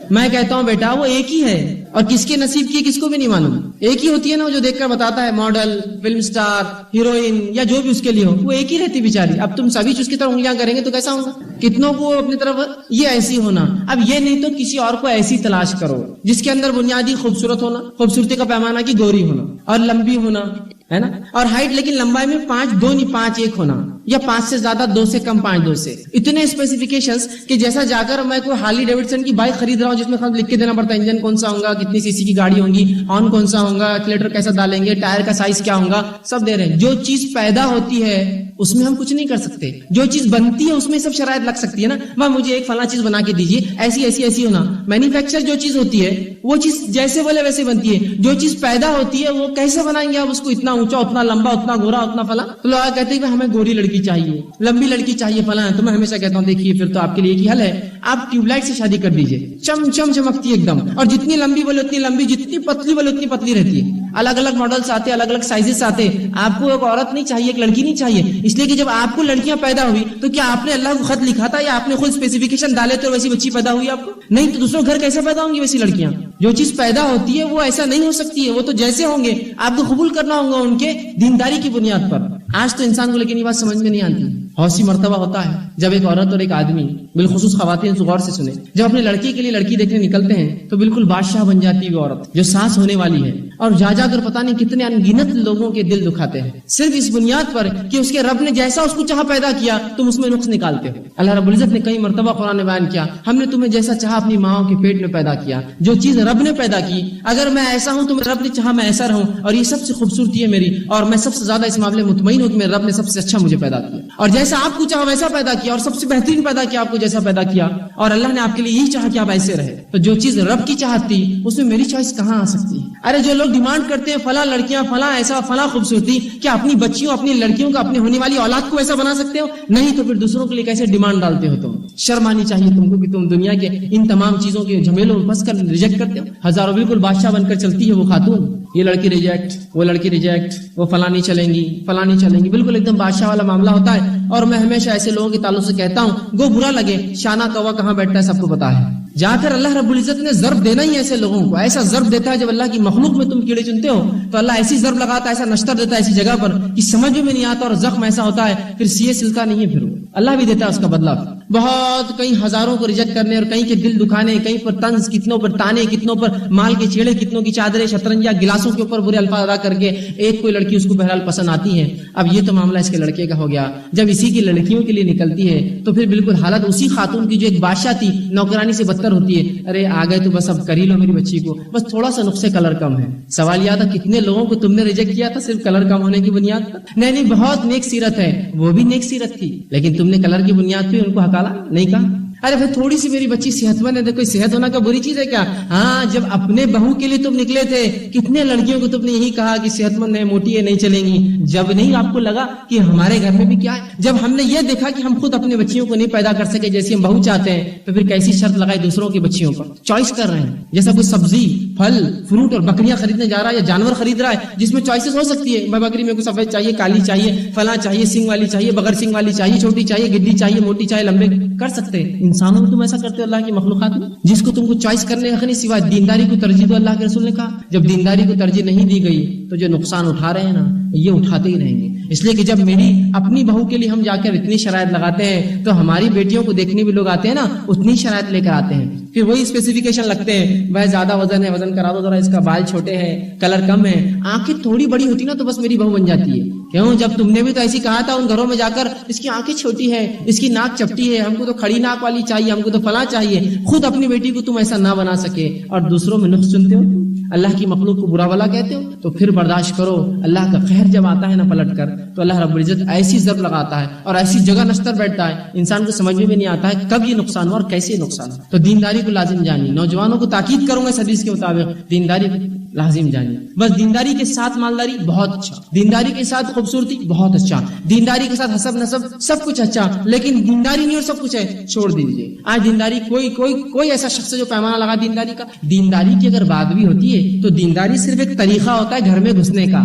A: میں کہتا ہوں بیٹا وہ ایک ہی ہے، اور کس کے نصیب کی کس کو بھی نہیں معلوم. ایک ہی ہوتی ہے نا جو دیکھ کر بتاتا ہے، ماڈل، فلم سٹار، ہیروئن یا جو بھی اس کے لیے ہو، وہ ایک ہی رہتی بیچاری. اب تم سبھی اس کی طرف انگلیاں کریں گے تو کیسا ہوگا؟ کتنوں کو اپنی طرف یہ ایسی ہونا. اب یہ نہیں تو کسی اور کو ایسی تلاش کرو جس کے اندر بنیادی خوبصورت ہونا، خوبصورتی کا پیمانہ کی گوری ہونا، اور لمبی ہونا، ہے نا. اور ہائٹ لیکن لمبائی میں 5'2" نہیں 5'1" ہونا، یا 5 سے زیادہ 2 سے کم 5'2" سے. اتنے اسپیسیفکیشنز کہ جیسا جا کر میں کوئی ہارلی ڈیوڈسن کی بائک خرید رہا ہوں جس میں خود لکھ کے دینا پڑتا ہے انجن کون سا ہوگا، کتنی سی سی کی گاڑی ہوگی، ہارن کون سا ہوگا، ایکسیلیٹر کیسا ڈالیں گے، ٹائر کا سائز کیا ہوگا، سب دے رہے ہیں. جو چیز پیدا ہوتی ہے اس میں ہم کچھ نہیں کر سکتے، جو چیز بنتی ہے اس میں سب شرائط لگ سکتی ہے نا. وہ مجھے ایک فلاں چیز بنا کے دیجیے، ایسی ایسی ایسی ہونا. مینوفیکچر جو چیز ہوتی ہے وہ چیز جیسے بولے ویسے بنتی ہے. جو چیز پیدا ہوتی ہے وہ کیسے بنائیں گے آپ اس کو، اتنا اونچا، اتنا لمبا، اتنا گورا، اتنا فلاں. تو لوگ کہتے ہیں کہ ہمیں گوری لڑکی چاہیے، لمبی لڑکی چاہیے، فلاں. تو میں ہمیشہ کہتا ہوں دیکھیے پھر تو آپ کے لیے ایک حل ہے، آپ ٹیوب لائٹ سے شادی کر دیجیے، چم چم چمکتی ہے ایک دم. اور جتنی لمبی بولے اتنی لمبی، جتنی پتلی بولے اتنی پتلی رہتی ہے. الگ الگ ماڈلس آتے، الگ الگ سائزز آتے. آپ کو ایک عورت نہیں چاہیے، ایک لڑکی نہیں چاہیے، اس لیے کہ جب آپ کو لڑکیاں پیدا ہوئی تو کیا آپ نے اللہ کو خط لکھا تھا یا آپ نے خود اسپیسیفکیشن ڈالے تو ویسی بچی پیدا ہوئی آپ کو؟ نہیں. تو دوسروں گھر کیسے پیدا ہوں گی ویسی لڑکیاں؟ جو چیز پیدا ہوتی ہے وہ ایسا نہیں ہو سکتی ہے، وہ تو جیسے ہوں گے آپ کو قبول کرنا ہوگا ان کے دینداری کی بنیاد پر. آج تو انسان کو لیکن یہ بات سمجھ میں نہیں آتی. حوثی مرتبہ ہوتا ہے جب ایک عورت اور ایک آدمی، بالخصوص خواتین غور سے سنیں، جب اپنے لڑکی کے لیے لڑکی دیکھنے نکلتے ہیں تو بالکل بادشاہ بن جاتی ہے وہ عورت جو سانس ہونے والی ہے، اور جا جا کر پتہ نہیں کتنے انگنت لوگوں کے دل دکھاتے ہیں صرف اس بنیاد پر کہ اس کے رب نے جیسا اس کو چاہا پیدا کیا تم اس میں نقص نکالتے ہو. اللہ رب العزت نے کئی مرتبہ قرآن میں بیان کیا، ہم نے تمہیں جیسا چاہا اپنی ماؤں کے پیٹ میں پیدا کیا. جو چیز رب نے پیدا کی، اگر میں ایسا ہوں تو رب نے چاہا میں ایسا رہوں، اور یہ سب سے خوبصورتی ہے میری، اور میں سب سے زیادہ اس معاملے میں مطمئن ہوں کہ میرے رب نے سب سے اچھا مجھے پیدا کیا، اور جیسا آپ کو چاہا ویسا پیدا کیا، اور سب سے بہترین پیدا کیا آپ کو جیسا پیدا کیا. اور اللہ نے آپ کے لیے یہی چاہا کہ آپ ایسے رہے. تو جو چیز رب کی چاہت تھی اس میں میری چوائس کہاں آ سکتی ہے؟ ارے جو لوگ ڈیمانڈ کرتے ہیں فلاں لڑکیاں، فلاں ایسا، فلاں خوبصورتی، کیا اپنی بچیوں، اپنی لڑکیوں کو، اپنی ہونے والی اولاد کو ایسا بنا سکتے ہو؟ نہیں. تو پھر دوسروں کے لیے کیسے ڈیمانڈ ڈالتے ہو؟ تم شرم آنی چاہیے تم کو کہ تم دنیا کے ان تمام چیزوں کے جھمیلوں میں پھنس کر ریجیکٹ کرتے ہو. ہزاروں بالکل بادشاہ بن کر چلتی ہے وہ خاتون، یہ لڑکی ریجیکٹ، وہ لڑکی ریجیکٹ، وہ فلاں نہیں چلیں گی، فلاں نہیں چلیں گی، بالکل ایک دم بادشاہ والا معاملہ ہوتا ہے. اور میں ہمیشہ ایسے لوگوں کے تعلق سے کہتا ہوں، گو برا لگے، شانہ کوا کہاں بیٹھتا ہے سب کو پتا ہے. جا کر اللہ رب العزت نے ضرب دینا ہی ایسے لوگوں کو، ایسا ضرب دیتا ہے جب اللہ کی مخلوق میں تم کیڑے چنتے ہو تو اللہ ایسی ضرب لگاتا ہے، ایسا نشتر دیتا ہے ایسی جگہ پر کہ سمجھ میں نہیں آتا، اور زخم ایسا ہوتا ہے پھر سیے سلتا نہیں ہے، پھر اللہ بھی دیتا ہے اس کا بدلہ. بہت کئی ہزاروں کو ریجیکٹ کرنے، اور کہیں کے دل دکھانے، کہیں پر طنز، کتنوں پر تانے، کتنوں پر مال کے چیڑے، کتنوں کی چادریں، شطرنج یا گلاسوں کے اوپر برے الفاظ ادا کر کے ایک کوئی لڑکی اس کو بہرحال پسند آتی ہے. اب یہ تو معاملہ اس کے لڑکے کا ہو گیا. جب اسی کی لڑکیوں کے لیے نکلتی ہے تو پھر بالکل حالت اسی خاتون کی جو ایک بادشاہ تھی نوکرانی سے بدتر ہوتی ہے. ارے آ گئے تو بس اب کر ہی لو میری بچی کو، بس تھوڑا سا نقصے کلر کم ہے. سوال یاد ہے کتنے لوگوں کو تم نے ریجیکٹ کیا تھا صرف کلر کم ہونے کی بنیاد پر؟ نہیں، بہت نیک سیرت ہے، وہ بھی نیک سیرت تھی، لیکن تم نے کلر کی بنیاد پہ ان کو ہکالا نہیں کہا. ارے پھر تھوڑی سی میری بچی صحت مند ہے، کوئی صحت ہونا کا بری چیز ہے کیا؟ ہاں، جب اپنے بہو کے لیے تم نکلے تھے کتنے لڑکیوں کو تم نے یہی کہا کہ صحت مند ہے، موٹی ہے، نہیں چلیں گی. جب نہیں آپ کو لگا کہ ہمارے گھر میں بھی کیا ہے، جب ہم نے یہ دیکھا کہ ہم خود اپنے بچیوں کو نہیں پیدا کر سکے جیسی ہم بہو چاہتے ہیں، تو پھر کیسی شرط لگائی دوسروں کی بچیوں پر؟ چوائس کر رہے ہیں، جیسا کوئی سبزی، پھل، فروٹ اور بکریاں خریدنے جا رہا ہے یا جانور خرید رہا ہے جس میں چوائسز ہو سکتی ہے. بکری میں کو سفید چاہیے، کالی چاہیے، فلاں چاہیے، سنگ والی چاہیے، بغیر سنگ والی چاہیے، چھوٹی چاہیے، گڈی چاہیے، موٹی چاہیے، لمبے. کر سکتے ہیں انسانوں میں تم ایسا کرتے ہو اللہ کی مخلوقات میں جس کو تم کو چوائس کرنے کا نہیں، سوائے دینداری کو ترجیح دو. اللہ کے رسول نے کہا جب دینداری کو ترجیح نہیں دی گئی تو جو نقصان اٹھا رہے ہیں نا یہ اٹھاتے ہی رہیں گے. اس لیے کہ جب میری اپنی بہو کے لیے ہم جا کر اتنی شرائط لگاتے ہیں تو ہماری بیٹیوں کو دیکھنے بھی لوگ آتے ہیں نا اتنی شرائط لے کر آتے ہیں. پھر وہی اسپیسیفکیشن لگتے ہیں, بھائی زیادہ وزن ہے وزن کرا دو ذرا, اس کا بال چھوٹے ہیں, کلر کم ہے, آنکھیں تھوڑی بڑی ہوتی نا تو بس میری بہو بن جاتی ہے. کیوں؟ جب تم نے بھی تو ایسی کہا تھا ان گھروں میں جا کر, اس کی آنکھیں چھوٹی ہے, اس کی ناک چپٹی ہے, ہم کو تو کھڑی ناک والی چاہیے, ہم کو تو فلاں چاہیے. خود اپنی بیٹی کو تم ایسا نہ بنا سکے اور دوسروں میں نقص چنتے ہو, اللہ کی مخلوق کو برا بھلا کہتے ہو, تو پھر برداشت کرو. اللہ کا قہر جب آتا ہے نا پلٹ کر, تو اللہ رب العزت ایسی ضرب لگاتا ہے اور ایسی جگہ نشتر بیٹھتا ہے, انسان کو سمجھ میں بھی نہیں آتا ہے کب یہ نقصان ہوا اور کیسے نقصان ہوا. تو دینداری کو لازم جانیے. نوجوانوں کو تاکید کروں گا اس حدیث کے مطابق, دینداری لازم جانیے. بس دینداری کے ساتھ مالداری بہت اچھا, دینداری کے ساتھ خوبصورتی بہت اچھا, دینداری کے ساتھ حسب نسب سب کچھ اچھا, لیکن دینداری نہیں اور سب کچھ ہے چھوڑ دیجیے. آج دینداری کوئی ایسا شخص ہے جو پیمانہ لگا دینداری کا. دینداری کی اگر بات بھی ہوتی ہے تو دینداری صرف ایک طریقہ ہوتا ہے گھر میں گھسنے کا.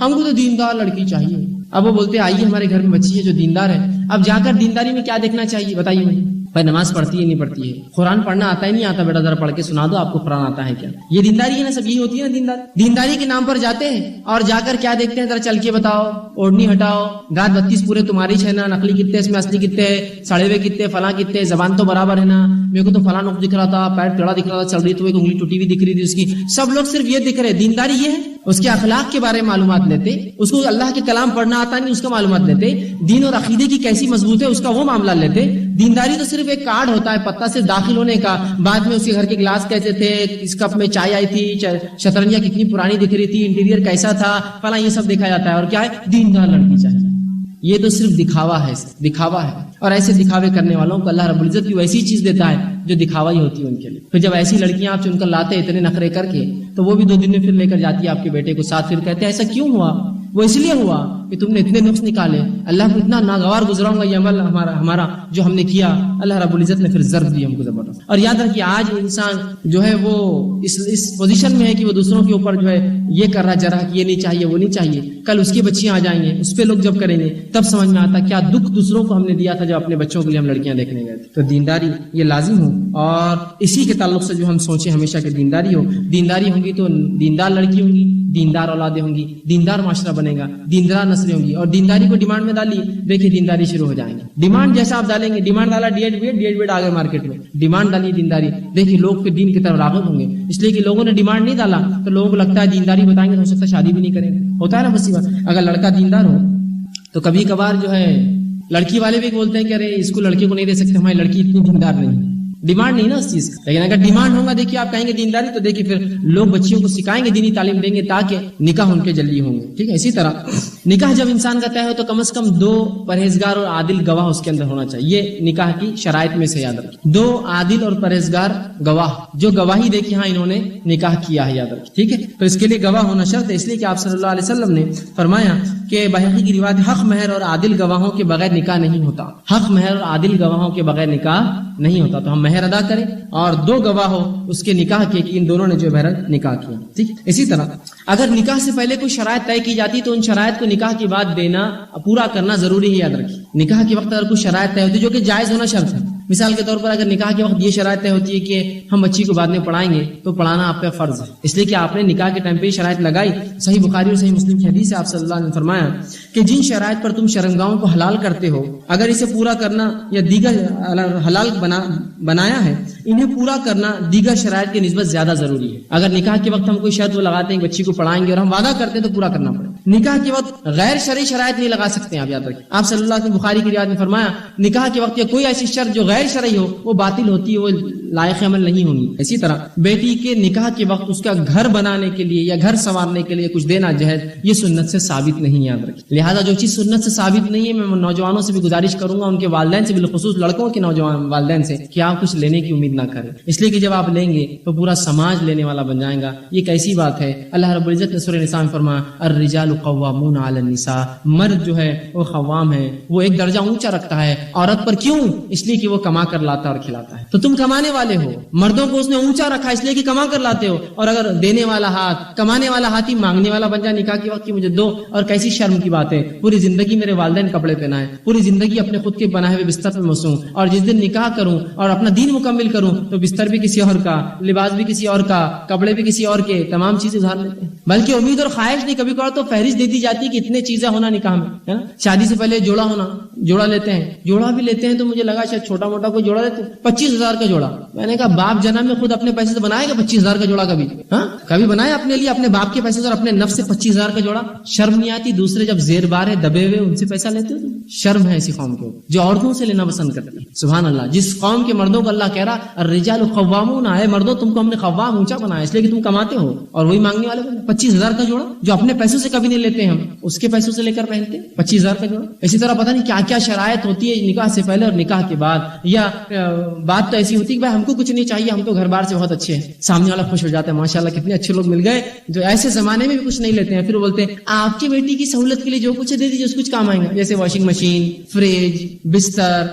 A: ہم کو تو دیندار لڑکی چاہیے. اب وہ بولتے ہیں آئیے ہمارے گھر میں بچی ہے جو دیندار ہے. اب جا کر دینداری میں کیا دیکھنا چاہیے بتائیے مجھے. بھائی نماز پڑھتی ہے نہیں پڑھتی ہے, قرآن پڑھنا آتا ہے نہیں آتا, بیٹا ذرا پڑھ کے سنا دو آپ کو قرآن آتا ہے کیا. یہ دینداری ہے نا, سب یہی ہوتی ہے نا دینداری. دینداری کے نام پر جاتے ہیں اور جا کر کیا دیکھتے ہیں, ذرا چل کے بتاؤ, اوڑھنی ہٹاؤ, گات 32 پورے تمہاری ہے نا, نقلی کتنے اس میں اصلی کتنے ہے, سڑے ہوئے کتنے, فلاں کتنے, زبان تو برابر ہے نا, میرے کو تو فلاں نقص دکھ رہا تھا, پیر ٹیڑھا دکھ رہا تھا, چل رہی تو ایک انگلی ٹوٹی ہوئی دکھ رہی تھی اس کی. سب لوگ صرف یہ دکھ رہے. دینداری یہ ہے, اس کے اخلاق کے بارے میں معلومات لیتے, اس کو اللہ کے کلام پڑھنا آتا نہیں اس کا معلومات لیتے, دین اور عقیدے کی کیسی مضبوط ہے اس کا وہ معاملہ لیتے. دینداری تو صرف ایک کارڈ ہوتا ہے پتہ سے داخل ہونے کا, بعد میں اس کے گھر کے گلاس کیسے تھے, اس کپ میں چائے آئی تھی, شطرنجیاں کتنی پرانی دکھ رہی تھی, انٹیریئر کیسا تھا, فلاں یہ سب دیکھا جاتا ہے. اور کیا ہے, دیندار لڑکی چاہیے. یہ تو صرف دکھاوا ہے, دکھاوا ہے. اور ایسے دکھاوے کرنے والوں کو اللہ رب العزت کی ویسی چیز دیتا ہے جو دکھاوا ہی ہوتی ہے ان کے لیے. پھر جب ایسی لڑکیاں آپ چن کر لاتے اتنے نخرے کر کے, تو وہ بھی 2 دن میں پھر لے کر جاتی ہے آپ کے بیٹے کو ساتھ, پھر کہتے ہیں ایسا کیوں ہوا. وہ اس لیے ہوا کہ تم نے اتنے نقص نکالے, اللہ کو اتنا ناگوار گزراؤں گا یہ عمل ہمارا جو ہم نے کیا. اللہ رب العزت نے پھر ضرب دی ہم کو زبردست. اور یاد رکھیے آج انسان جو ہے وہ اس پوزیشن میں ہے کہ وہ دوسروں کے اوپر جو ہے یہ کر رہا جرا کہ یہ نہیں چاہیے وہ نہیں چاہیے. کل اس کی بچیاں آ جائیں گے, اس پہ لوگ جب کریں گے تب سمجھ میں آتا کیا دکھ دوسروں کو ہم نے دیا تھا جب اپنے بچوں کے لیے ہم لڑکیاں دیکھنے گئے تھے. تو دینداری یہ لازم ہو, اور اسی کے تعلق سے جو ہم سوچیں ہمیشہ کہ دینداری ہو. دینداری ہوگی تو دیندار لڑکی ہوں گی, دیندار اولادیں ہوں گی, دیندار معاشرہ بنے گا, دیندار نسلیں ہوں گی. اور دینداری کو ڈیمانڈ میں ڈالیے, دیکھیے دینداری شروع ہو جائیں گے. ڈیمانڈ جیسا آپ ڈالیں گے, ڈیمانڈ ڈالا ڈی ایڈ بیڈ آ گئے مارکیٹ میں, ڈیمانڈ ڈالیے دینداری, دیکھیے لوگ پھر دین کی طرف راغب ہوں گے. اس لیے کہ لوگوں نے ڈیمانڈ نہیں ڈالا تو لوگوں کو لگتا ہے دینداری بتائیں گے تو ہو سکتا ہے شادی بھی نہیں کریں گے. ہوتا ہے نا بس بات. اگر لڑکا دیندار ہو تو کبھی کبھار جو ہے لڑکی والے بھی بولتے ہیں کہ ارے اس کو لڑکی کو نہیں دے سکتے, ہماری لڑکی اتنی دیندار نہیں. ڈیمانڈ نہیں نا اس چیز کا. لیکن اگر ڈیمانڈ ہوگا, دیکھیے آپ کہیں گے دینداری, تو دیکھیے پھر لوگ بچیوں کو سکھائیں گے, دینی تعلیم دیں گے تاکہ نکاح ان کے جلدی ہوں گے. ٹھیک ہے. اسی طرح نکاح جب انسان کا طے ہو تو کم از کم 2 پرہیزگار اور عادل گواہ اس کے اندر ہونا چاہیے. یہ نکاح کی شرائط میں سے یاد رکھیں, 2 عادل اور پرہیزگار گواہ جو گواہی دے کہ ہاں انہوں نے نکاح کیا ہے, یاد رکھیں. ٹھیک ہے. تو اس کے لیے گواہ ہونا شرط ہے, اس لیے کہ آپ صلی اللہ علیہ وسلم نے فرمایا کہ بحقی کی روایت حق مہر اور عادل گواہوں کے بغیر نکاح نہیں ہوتا. حق مہر اور عادل گواہوں کے بغیر نکاح نہیں ہوتا. تو ہم مہر ادا کریں اور 2 گواہ ہو اس کے نکاح کے کہ ان دونوں نے جو بہرحال نکاح کیا. ٹھیک. اسی طرح اگر نکاح سے پہلے کوئی شرائط طے کی جاتی تو ان شرائط کو نکاح کے بعد دینا پورا کرنا ضروری ہے. یاد رکھیے نکاح کے وقت اگر کوئی شرائط طے ہوتی ہے جو کہ جائز ہونا شرط ہے. مثال کے طور پر اگر نکاح کے وقت یہ شرائط طے ہوتی ہے کہ ہم بچی کو بعد میں پڑھائیں گے تو پڑھانا آپ پہ فرض ہے, اس لیے کہ آپ نے نکاح کے ٹائم پہ شرائط لگائی. صحیح بخاری اور صحیح مسلم کی حدیث ہے, آپ صلی اللہ علیہ وسلم نے فرمایا کہ جن شرائط پر تم شرمگاہوں کو حلال کرتے ہو اگر اسے پورا کرنا یا دیگر حلال بنایا ہے انہیں پورا کرنا دیگر شرائط کی نسبت زیادہ ضروری ہے. اگر نکاح کے وقت ہم کوئی شرط وہ لگاتے ہیں کہ بچی کو پڑھائیں گے اور ہم وعدہ کرتے ہیں تو پورا کرنا پڑے. نکاح کے وقت غیر شرعی شرائط نہیں لگا سکتے ہیں, آپ یاد رکھیں. آپ صلی اللہ علیہ وسلم بخاری کی روایت میں فرمایا نکاح کے وقت کوئی ایسی شرط جو غیر شرعی ہو وہ باطل ہوتی ہے, وہ لائق عمل نہیں ہوں گی. اسی طرح بیٹی کے نکاح کے وقت اس کا گھر بنانے کے لیے یا گھر سنوارنے کے لیے کچھ دینا جہیز, یہ سنت سے ثابت نہیں, یاد رکھیں. لہٰذا جو چیز سنت سے ثابت نہیں ہے میں نوجوانوں سے بھی گزارش کروں گا, ان کے والدین سے, بالخصوص لڑکوں کے نوجوان والدین سے, کہ آپ کچھ لینے کی امید نہ کریں. اس لیے کہ جب آپ لیں گے تو پورا سماج لینے والا بن جائے گا. یہ کیسی بات ہے. اللہ رب العزت نے سورہ نساء میں فرمایا الرجال الرجال قوامون علی النساء، مرد جو ہے وہ قوام ہے، وہ ایک درجہ اونچا رکھتا ہے عورت پر. کیوں؟ اس لیے کہ وہ کما کر لاتا اور کھلاتا ہے. تو تم کمانے والے ہو، مردوں کو اس نے اونچا رکھا اس لیے کہ کما کر لاتے ہو. اور اگر دینے والا ہاتھ، کمانے والا ہاتھ ہی مانگنے والا بن جائے نکاح کے وقت کی مجھے دو، اور کیسی شرم کی بات ہے. پوری زندگی میرے والدین کپڑے پہنائے، پوری زندگی اپنے خود کے بنائے ہوئے بستر پہ مسوں، اور جس دن نکاح کروں اور اپنا دین مکمل کروں تو بستر بھی کسی اور کا، لباس بھی کسی اور کا، کپڑے بھی کسی اور کے، تمام چیزیں ادھار لیتے ہیں. بلکہ امید اور خواہش نہیں، کبھی کبھار تو فہرست دے دی جاتی ہے کہ اتنے چیزیں ہونا نکاح میں، ہے نا. شادی سے پہلے جوڑا ہونا، جوڑا لیتے ہیں، جوڑا بھی لیتے ہیں تو مجھے لگا شاید چھوٹا موٹا کوئی جوڑا لیتے ہیں. 25,000 کا جوڑا. میں نے کہا باپ جنم میں خود اپنے پیسے سے بنائے گا 25,000 کا جوڑا؟ کبھی کبھی بنایا اپنے لیے اپنے باپ کے پیسے سے اور اپنے نفس سے 25,000 کا جوڑا؟ شرم نہیں آتی؟ دوسرے جب زیر بار ہے، دبے ہوئے، ان سے پیسہ لیتے ہو. شرم ہے ایسی قوم کو جو عورتوں سے لینا پسند کرتی ہے. سبحان اللہ. جس قوم کے مردوں کو اللہ کہہ رہا الرجال قوامون، آئے مردوں تم کو ہم نے قوام اونچا بنایا اس لیے کہ تم کماتے ہو، اور وہی مانگنے والے 25,000 کا جوڑا جو اپنے پیسوں سے کبھی نہیں لیتے، ہم اس کے پیسوں سے لے کر پہنتے 25,000 کا جوڑا. اسی طرح پتہ نہیں کیا کیا شرائط ہوتی ہے نکاح سے پہلے اور نکاح کے بعد. یا بات تو ایسی ہوتی ہے کہ بھائی ہم کو کچھ نہیں چاہیے، ہم تو گھر بار سے بہت اچھے ہیں. سامنے والا خوش ہو جاتا ہے، ماشاءاللہ کتنے اچھے لوگ مل گئے جو ایسے زمانے میں بھی کچھ نہیں لیتے ہیں. پھر وہ بولتے ہیں آپ کی بیٹی کی سہولت کے لیے جو کچھ دے دیجیے، اس کچھ کام آئے گا، جیسے واشنگ مشین، فریج، بستر.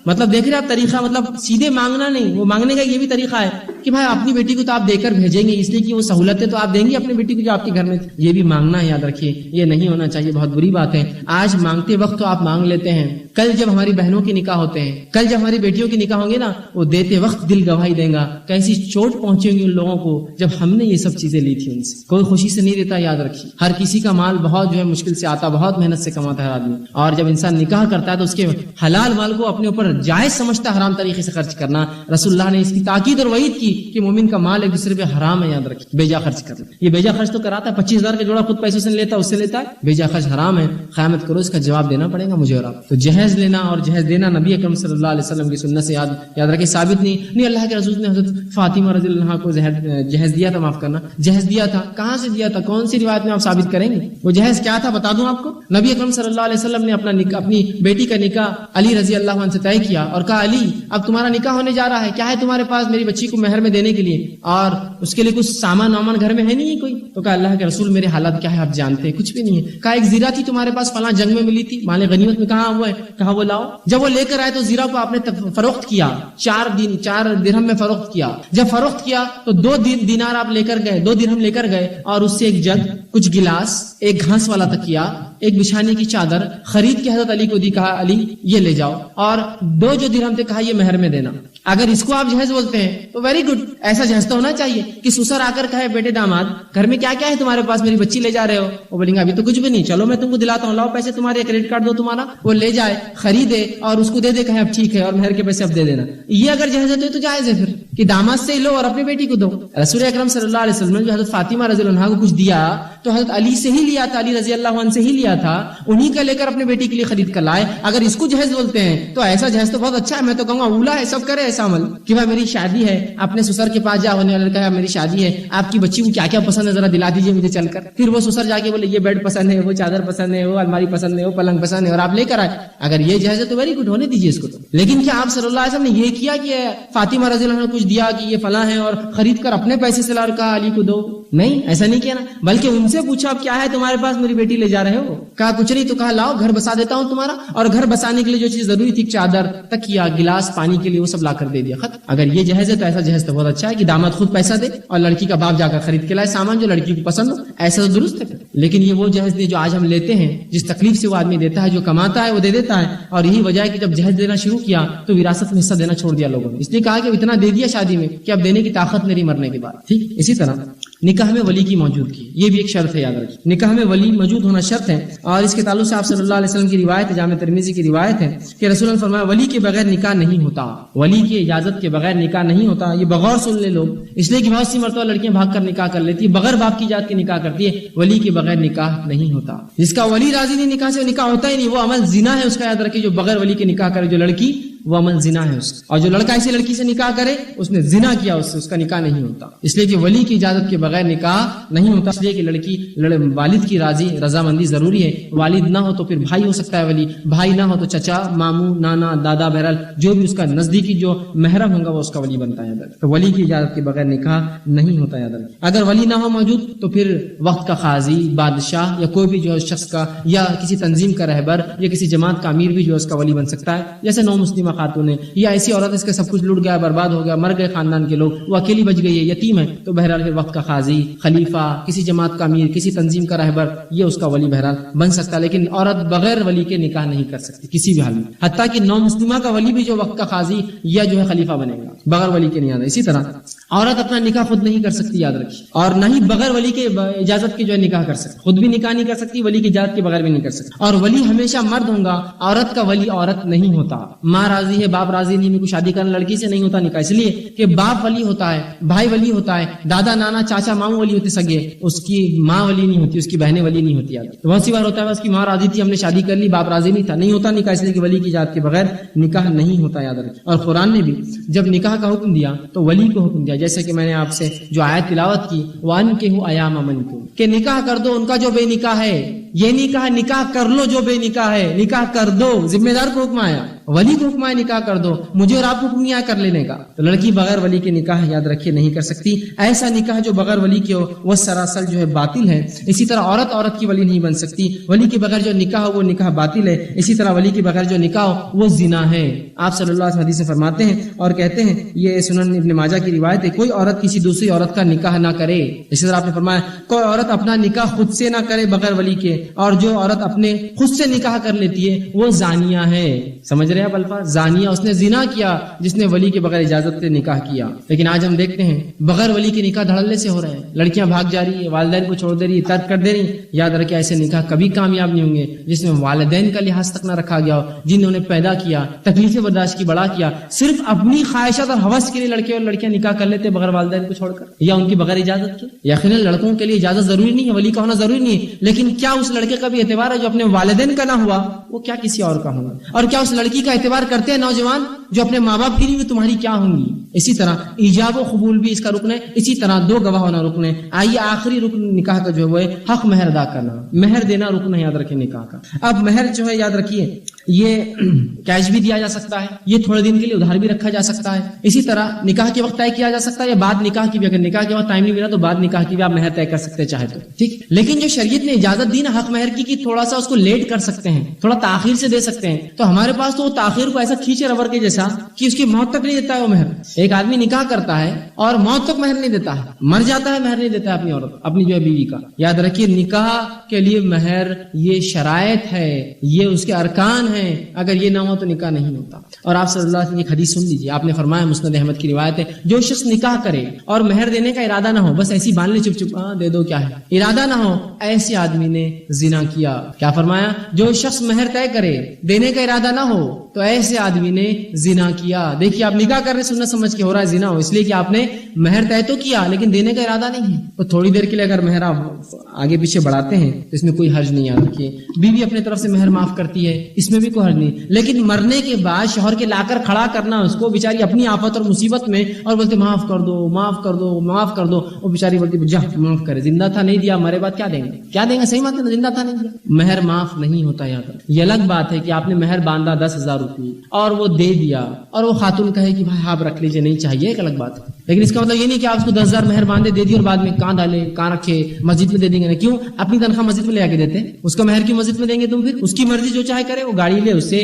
A: مطلب دیکھ رہے آپ طریقہ، مطلب سیدھے مانگنا نہیں، وہ مانگنے کا یہ بھی طریقہ ہے کہ بھائی اپنی بیٹی کو تو آپ دے کر بھیجیں گے اس لیے کہ وہ سہولتیں تو آپ دیں گے اپنی بیٹی کو جو آپ کے گھر میں. یہ بھی مانگنا ہے، یاد رکھیے یہ نہیں ہونا چاہیے، بہت بری بات ہے. آج مانگتے وقت تو آپ مانگ لیتے ہیں، کل جب ہماری بہنوں کے نکاح ہوتے ہیں، کل جب ہماری بیٹیوں کے نکاح ہوں گے نا، وہ دیتے وقت دل گواہی دیں گا کیسی چوٹ پہنچے گی ان لوگوں کو جب ہم نے یہ سب چیزیں لی تھی ان سے. کوئی خوشی سے نہیں دیتا، یاد رکھیے. ہر کسی کا مال بہت جو ہے مشکل سے آتا، بہت محنت سے کماتا ہے آدمی. اور جب انسان نکاح کرتا ہے تو اس کے حلال مال کو اپنے اوپر جائز سمجھتا ہے، حرام طریقے سے خرچ کرنا. رسول اللہ نے اس کی تاکید اور وعید کی کہ مومن کا مال ایک دوسرے پہ حرام ہے، یاد رکھیے. بیجا خرچ کرنا، یہ بیجا خرچ تو کراتا ہے. 25,000 کا جوڑا خود پیسوں سے لیتا، اس سے لیتا ہے. بیجا خرچ حرام ہے، قیامت کرو اس کا جواب دینا پڑے گا مجھے اور آپ. تو جہیز لینا اور جہیز دینا نبی اکرم صلی اللہ علیہ وسلم کی سنت سے یاد رکھے ثابت نہیں. اللہ کے رسول نے حضرت فاطمہ رضی اللہ عنہا کو جہیز دیا تھا، معاف کرنا، جہیز دیا تھا. کہاں سے دیا تھا؟ کون سی روایت میں آپ ثابت کریں گے؟ وہ جہیز کیا تھا بتا دوں آپ کو. نبی اکرم صلی اللہ علیہ وسلم نے اپنی بیٹی کا نکاح علی رضی اللہ عنہ سے طے کیا اور کہا علی اب تمہارا نکاح ہونے جا رہا ہے، کیا ہے تمہارے پاس میری بچی کو مہر میں دینے کے لیے؟ اور اس کے لیے کچھ سامان وامان گھر میں ہے نہیں کوئی؟ تو کہا اللہ کے رسول میرے حالات کیا ہے آپ جانتے ہیں، کچھ بھی نہیں ہے. کہا ایک زیرہ تھی تمہارے پاس، فلاں جنگ میں ملی تھی، مال غنیمت میں. کہاں ہوا ہے؟ کہا وہ لاؤ. جب وہ لے کر آئے تو زیرہ کو آپ نے فروخت کیا، 4 درہم میں فروخت کیا. جب فروخت کیا تو 2 دینار آپ لے کر گئے، 2 درہم لے کر گئے، اور اس سے ایک جگ، کچھ گلاس، ایک گھاس والا تکیا، ایک بچھانے کی چادر خرید کے حضرت علی کو دی. کہا علی یہ لے جاؤ، اور 2 جو درہم تھے کہا یہ مہر میں دینا. اگر اس کو آپ جہیز بولتے ہیں تو ویری گڈ، ایسا جہیز تو ہونا چاہیے کہ سسر آ کر کہے بیٹے داماد گھر میں کیا کیا ہے تمہارے پاس، میری بچی لے جا رہے ہو. وہ بولیں گے ابھی تو کچھ بھی نہیں، چلو میں تم کو دلاتا ہوں، لاؤ پیسے تمہارے، کریڈٹ کارڈ دو تمہارا. وہ لے جائے، خریدے اور اس کو دے دے، کہے اب ٹھیک ہے اور مہر کے پیسے اب دے دینا. یہ اگر جہیز ہے تو جائز ہے پھر کہ داماد سے لو اور اپنی بیٹی کو دو. رسول اکرم صلی اللہ علیہ وسلم نے جو حضرت فاطمہ رضی اللہ عنہا کو کچھ دیا تو حضرت علی سے ہی لیا تھا، علی رضی اللہ عنہ سے ہی لیا تھا، انہی کا لے کر اپنے بیٹی کے لیے خرید کر لائے. اگر اس کو جہیز بولتے ہیں تو ایسا جہیز تو بہت اچھا ہے. میں تو کہوں گا اولا ہے، سب کرے ایسا عمل کہ بھائی میری شادی ہے، اپنے سسر کے پاس جا، ہونے والے کہا میری شادی ہے، آپ کی بچی کو کیا کیا پسند ہے ذرا دلا دیجیے مجھے چل کر. پھر وہ سسر جا کے بولے یہ بیڈ پسند ہے، وہ چادر پسند ہے، وہ الماری پسند ہے، وہ پلنگ پسند ہے، اور آپ لے کر آئے. اگر یہ جہیز ہے تو ویری گڈ، ہونے دیجیے اس کو تو. لیکن کیا آپ صلی اللہ علیہ وسلم نے یہ کیا کہ فاطمہ رضی اللہ عنہ کچھ دیا کہ یہ فلاں ہے اور خرید کر اپنے پیسے سے لا اور کہا علی کو دو؟ نہیں، ایسا نہیں کیا نا. بلکہ ان سے پوچھا اب کیا ہے تمہارے پاس، میری بیٹی لے جا رہے ہو؟ کہا کچھ نہیں. تو کہا لاؤ گھر بسا دیتا ہوں تمہارا. اور گھر بسانے کے لیے جو چیز ضروری تھی، چادر، تکیا، گلاس، پانی کے لیے، وہ سب لا کر دے دیا. خط. اگر یہ جہیز ہے تو ایسا جہیز تو بہت اچھا ہے کہ داماد خود پیسہ دے اور لڑکی کا باپ جا کر خرید کے لائے سامان جو لڑکی کو پسند ہو، ایسا تو درست ہے. لیکن یہ وہ جہیز نہیں جو آج ہم لیتے ہیں، جس تکلیف سے وہ آدمی دیتا ہے، جو کماتا ہے وہ دے دیتا ہے. اور یہی وجہ ہے کہ جب جہیز دینا شروع کیا تو وراثت میں حصہ دینا چھوڑ دیا لوگوں نے. اس لیے کہا کہ اتنا دے دیا شادی میں کہ اب دینے کی طاقت میری مرنے کے بعد. ٹھیک. اسی طرح نکاح میں ولی کی موجودگی، یہ بھی ایک شرط ہے، یاد رکھیے. نکاح میں ولی موجود ہونا شرط ہے. اور اس کے تعلق سے آپ صلی اللہ علیہ وسلم کی روایت ہے، جامع ترمذی کی روایت ہے کہ رسول اللہ نے فرمایا ولی کے بغیر نکاح نہیں ہوتا، ولی کی اجازت کے بغیر نکاح نہیں ہوتا. یہ بغور سن لے لوگ، اس لیے کہ بہت سی مرتبہ لڑکیاں بھاگ کر نکاح کر لیتی ہے، بغیر باپ کی اجازت کے نکاح کرتی ہے. ولی کے بغیر نکاح نہیں ہوتا. جس کا ولی راضی نہیں نکاح سے، نکاح ہوتا ہی نہیں. وہ عمل زنا ہے اس کا، یاد رکھیے. جو بغیر ولی کے نکاح کرے، جو لڑکی وہ عمل زنا ہے اس کا. اور جو لڑکا ایسی لڑکی سے نکاح کرے اس نے زنا کیا، اس سے اس کا نکاح نہیں ہوتا، اس لیے کہ ولی کی اجازت کے بغیر نکاح نہیں ہوتا. اس لیے کہ لڑکی والد کی رضامندی ضروری ہے. والد نہ ہو تو پھر بھائی ہو سکتا ہے ولی، بھائی نہ ہو تو چچا، ماموں، نانا، دادا، بہرحال جو بھی اس کا نزدیکی جو محرم ہوگا وہ اس کا ولی بنتا ہے. تو ولی کی اجازت کے بغیر نکاح نہیں ہوتا. اگر ولی نہ ہو موجود تو پھر وقت کا قاضی، بادشاہ یا کوئی بھی جو شخص کا یا کسی تنظیم کا رہبر یا کسی جماعت کا امیر بھی جو اس کا ولی بن سکتا ہے. جیسے نو مسلمہ خاتون ہے یا ایسی عورت اس کا سب کچھ لوٹ گیا، برباد ہو گیا، مر گئے خاندان کے لوگ، وہ اکیلی بچ گئی ہے، یتیم ہے، تو بہرحال پھر وقت کا قاضی، خلیفہ، کسی جماعت کا امیر، کسی تنظیم کا رہبر، یہ اس کا ولی بہرحال بن سکتا ہے. لیکن عورت بغیر ولی کے نکاح نہیں کر سکتی کسی بھی حال میں. حتیٰ کہ نو مسلمہ کا ولی بھی جو وقت کا قاضی یا جو ہے خلیفہ بنے گا بغیر ولی کے نہیں آتا. اسی طرح عورت اپنا نکاح خود نہیں کر سکتی، یاد رکھیے، اور نہ ہی بغیر ولی کے اجازت کے جو ہے نکاح کر سکتی. خود بھی نکاح نہیں کر سکتی، ولی کی اجازت کے بغیر بھی نہیں کر سکتی. اور ولی ہمیشہ مرد ہوگا، عورت کا ولی عورت نہیں ہوتا. ماں راضی ہے، باپ راضی نہیں، کو شادی کرنا لڑکی سے نہیں ہوتا نکاح، اس لیے کہ باپ ولی ہوتا ہے، بھائی ولی ہوتا ہے، دادا، نانا، چاچا، ماموں ولی ہوتے سگے، اس کی ماں ولی نہیں ہوتی، اس کی بہنیں ولی نہیں ہوتی. بہت سی بار ہوتا ہے اس کی ماں راضی تھی، ہم نے شادی کر لی، باپ راضی نہیں تھا، نہیں ہوتا نکاح، اس لیے کہ ولی کی اجازت کے بغیر نکاح نہیں ہوتا. یاد رکھیں. اور قرآن نے بھی جب نکاح کا حکم دیا تو ولی کو حکم دیا، جیسے کہ میں نے آپ سے جو آیت تلاوت کی، وَأَنكِحُوا أَيَامَ مِنكُمْ، کہ نکاح کر دو ان کا جو بے نکاح ہے. یہ نہیں کہا نکاح کر لو جو بے نکاح ہے، نکاح کر دو. ذمہ دار کو حکم آیا، ولی کو حکم آیا نکاح کر دو، مجھے اور آپ کو حکم نہیں آیا کر لینے کا. تو لڑکی بغیر ولی کے نکاح یاد رکھیے نہیں کر سکتی. ایسا نکاح جو بغیر ولی کے ہو وہ سراسر جو ہے باطل ہے. اسی طرح عورت کی ولی نہیں بن سکتی، ولی کے بغیر جو نکاح ہو وہ نکاح باطل ہے. اسی طرح ولی کے بغیر جو نکاح ہو وہ زنا ہے. آپ صلی اللہ علیہ وسلم حدیث سے فرماتے ہیں اور کہتے ہیں، یہ سنن ابن ماجہ کی روایت ہے، کوئی عورت کسی دوسری عورت کا نکاح نہ کرے. اسی طرح آپ نے فرمایا کوئی عورت اپنا نکاح خود سے نہ کرے بغیر ولی کے، اور جو عورت اپنے خود سے نکاح کر لیتی ہے وہ زانیہ ہے. سمجھ رہے ہیں آپ الفاظ؟ زانیہ اس نے زنا کیا جس نے ولی کے بغیر اجازت سے نکاح کیا. لیکن آج ہم دیکھتے ہیں بغیر ولی کے نکاح دھڑلے سے ہو رہے ہیں. لڑکیاں بھاگ جا رہی ہے، والدین کو چھوڑ دے رہی ہے، ترک کر دے رہی ہیں. یاد رکھیں ایسے نکاح کبھی کامیاب نہیں ہوں گے جس میں والدین کا لحاظ تک نہ رکھا گیا ہو، جنہوں نے پیدا کیا، تکلیفیں برداشت کی، بڑا کیا. صرف اپنی خواہشات اور ہوس کے لیے لڑکے اور لڑکیاں نکاح کر لیتے بغیر والدین کو چھوڑ کر یا ان کی بغیر اجازت کے. یقیناً لڑکوں کے لیے اجازت ضروری نہیں ہے، ولی کا ہونا ضروری نہیں ہے، لیکن کیا اس لڑکے کا بھی اعتبار ہے جو اپنے والدین کا نہ ہوا وہ کیا کسی اور کا ہوگا؟ اور کیا اس لڑکی کا اعتبار کرتے ہیں نوجوان جو اپنے ماں باپ کی نہیں ہوئی تمہاری کیا ہوں گی؟ اسی طرح ایجاب و قبول بھی اس کا رکن ہے. اسی طرح دو گواہ ہونا رکن ہے. آئیے آخری رکن نکاح کا جو ہے وہ ہے حق مہر ادا کرنا. مہر دینا رکن ہے، یاد رکھیں نکاح کا. اب مہر جو ہے یاد رکھیے یہ کیش بھی دیا جا سکتا ہے، یہ تھوڑے دن کے لیے ادھار بھی رکھا جا سکتا ہے. اسی طرح نکاح کے وقت طے کیا جا سکتا ہے یا بعد نکاح کی بھی، اگر نکاح کے وقت ٹائم نہیں ملا تو بعد نکاح کی بھی آپ مہر طے کر سکتے چاہے تو. ٹھیک، لیکن جو شریعت نے اجازت دی نا حق مہر کی کہ تھوڑا سا اس کو لیٹ کر سکتے ہیں، تھوڑا تاخیر سے دے سکتے ہیں، تو ہمارے پاس تو وہ تاخیر کو ایسا کھینچے ربر کے جیسا کہ اس کی موت تک نہیں دیتا ہے وہ مہر. ایک آدمی نکاح کرتا ہے اور موت تک مہر نہیں دیتا ہے، مر جاتا ہے مہر نہیں دیتا ہے اپنی عورت، اپنی جو ہے بیوی کا. یاد رکھیے نکاح کے لیے مہر یہ شرائط ہے، یہ اس کے ارکان ہیں، اگر یہ نہ ہو تو نکاح نہیں ہوتا. اور آپ صلی اللہ علیہ وسلم کی حدیث سن لیجیے، آپ نے فرمایا مسند احمد کی روایت ہے، جو شخص نکاح کرے اور مہر دینے کا ارادہ نہ ہو، بس ایسی باندھ لے چپ چپ دے دو کیا ہے، ارادہ نہ ہو، ایسے آدمی نے زنا کیا. کیا فرمایا؟ جو شخص مہر طے کرے دینے کا ارادہ نہ ہو تو ایسے آدمی نے زنا کیا. دیکھیے آپ نکاح کر رہے سنت سمجھ کے ہو رہا ہے زنا ہو، اس لیے کہ آپ نے مہر طے تو کیا لیکن دینے کا ارادہ نہیں ہے. تو تھوڑی دیر کے لیے اگر مہر آپ آگے پیچھے بڑھاتے ہیں تو اس میں کوئی حرج نہیں. یاد رکھیے بیوی اپنے طرف سے مہر معاف کرتی ہے، اس میں بھی کوئی حرج نہیں، لیکن مرنے کے بعد شوہر کے لا کر کھڑا کرنا اس کو بیچاری اپنی آفت اور مصیبت میں اور بولتے معاف کر دو معاف کر دو معاف کر دو، وہ بیچاری بولتی جا معاف کرے، زندہ تھا نہیں دیا، مرے بعد کیا دیں گے، کیا دیں گے؟ صحیح بات ہے نا، زندہ تھا نہیں دیا. مہر معاف نہیں ہوتا. یاد رکھیں یہ الگ بات ہے کہ آپ نے مہر باندھا 10,000 روپے اور وہ دے دیا اور وہ خاتون کہے کہ بھائی آپ رکھ لیجیے، نہیں چاہیے، ایک الگ بات ہے. لیکن اس کا مطلب یہ نہیں کہ آپ اس کو 10,000 مہر باندھے دے دی اور بعد میں کہاں ڈالے کہاں رکھے، مسجد میں دے دیں گے. کیوں؟ اپنی تنخواہ مسجد میں لے کے دیتے، اس کا مہر کی مسجد میں دیں گے تم؟ پھر اس کی مرضی جو چاہے کرے، وہ گاڑی لے، اس سے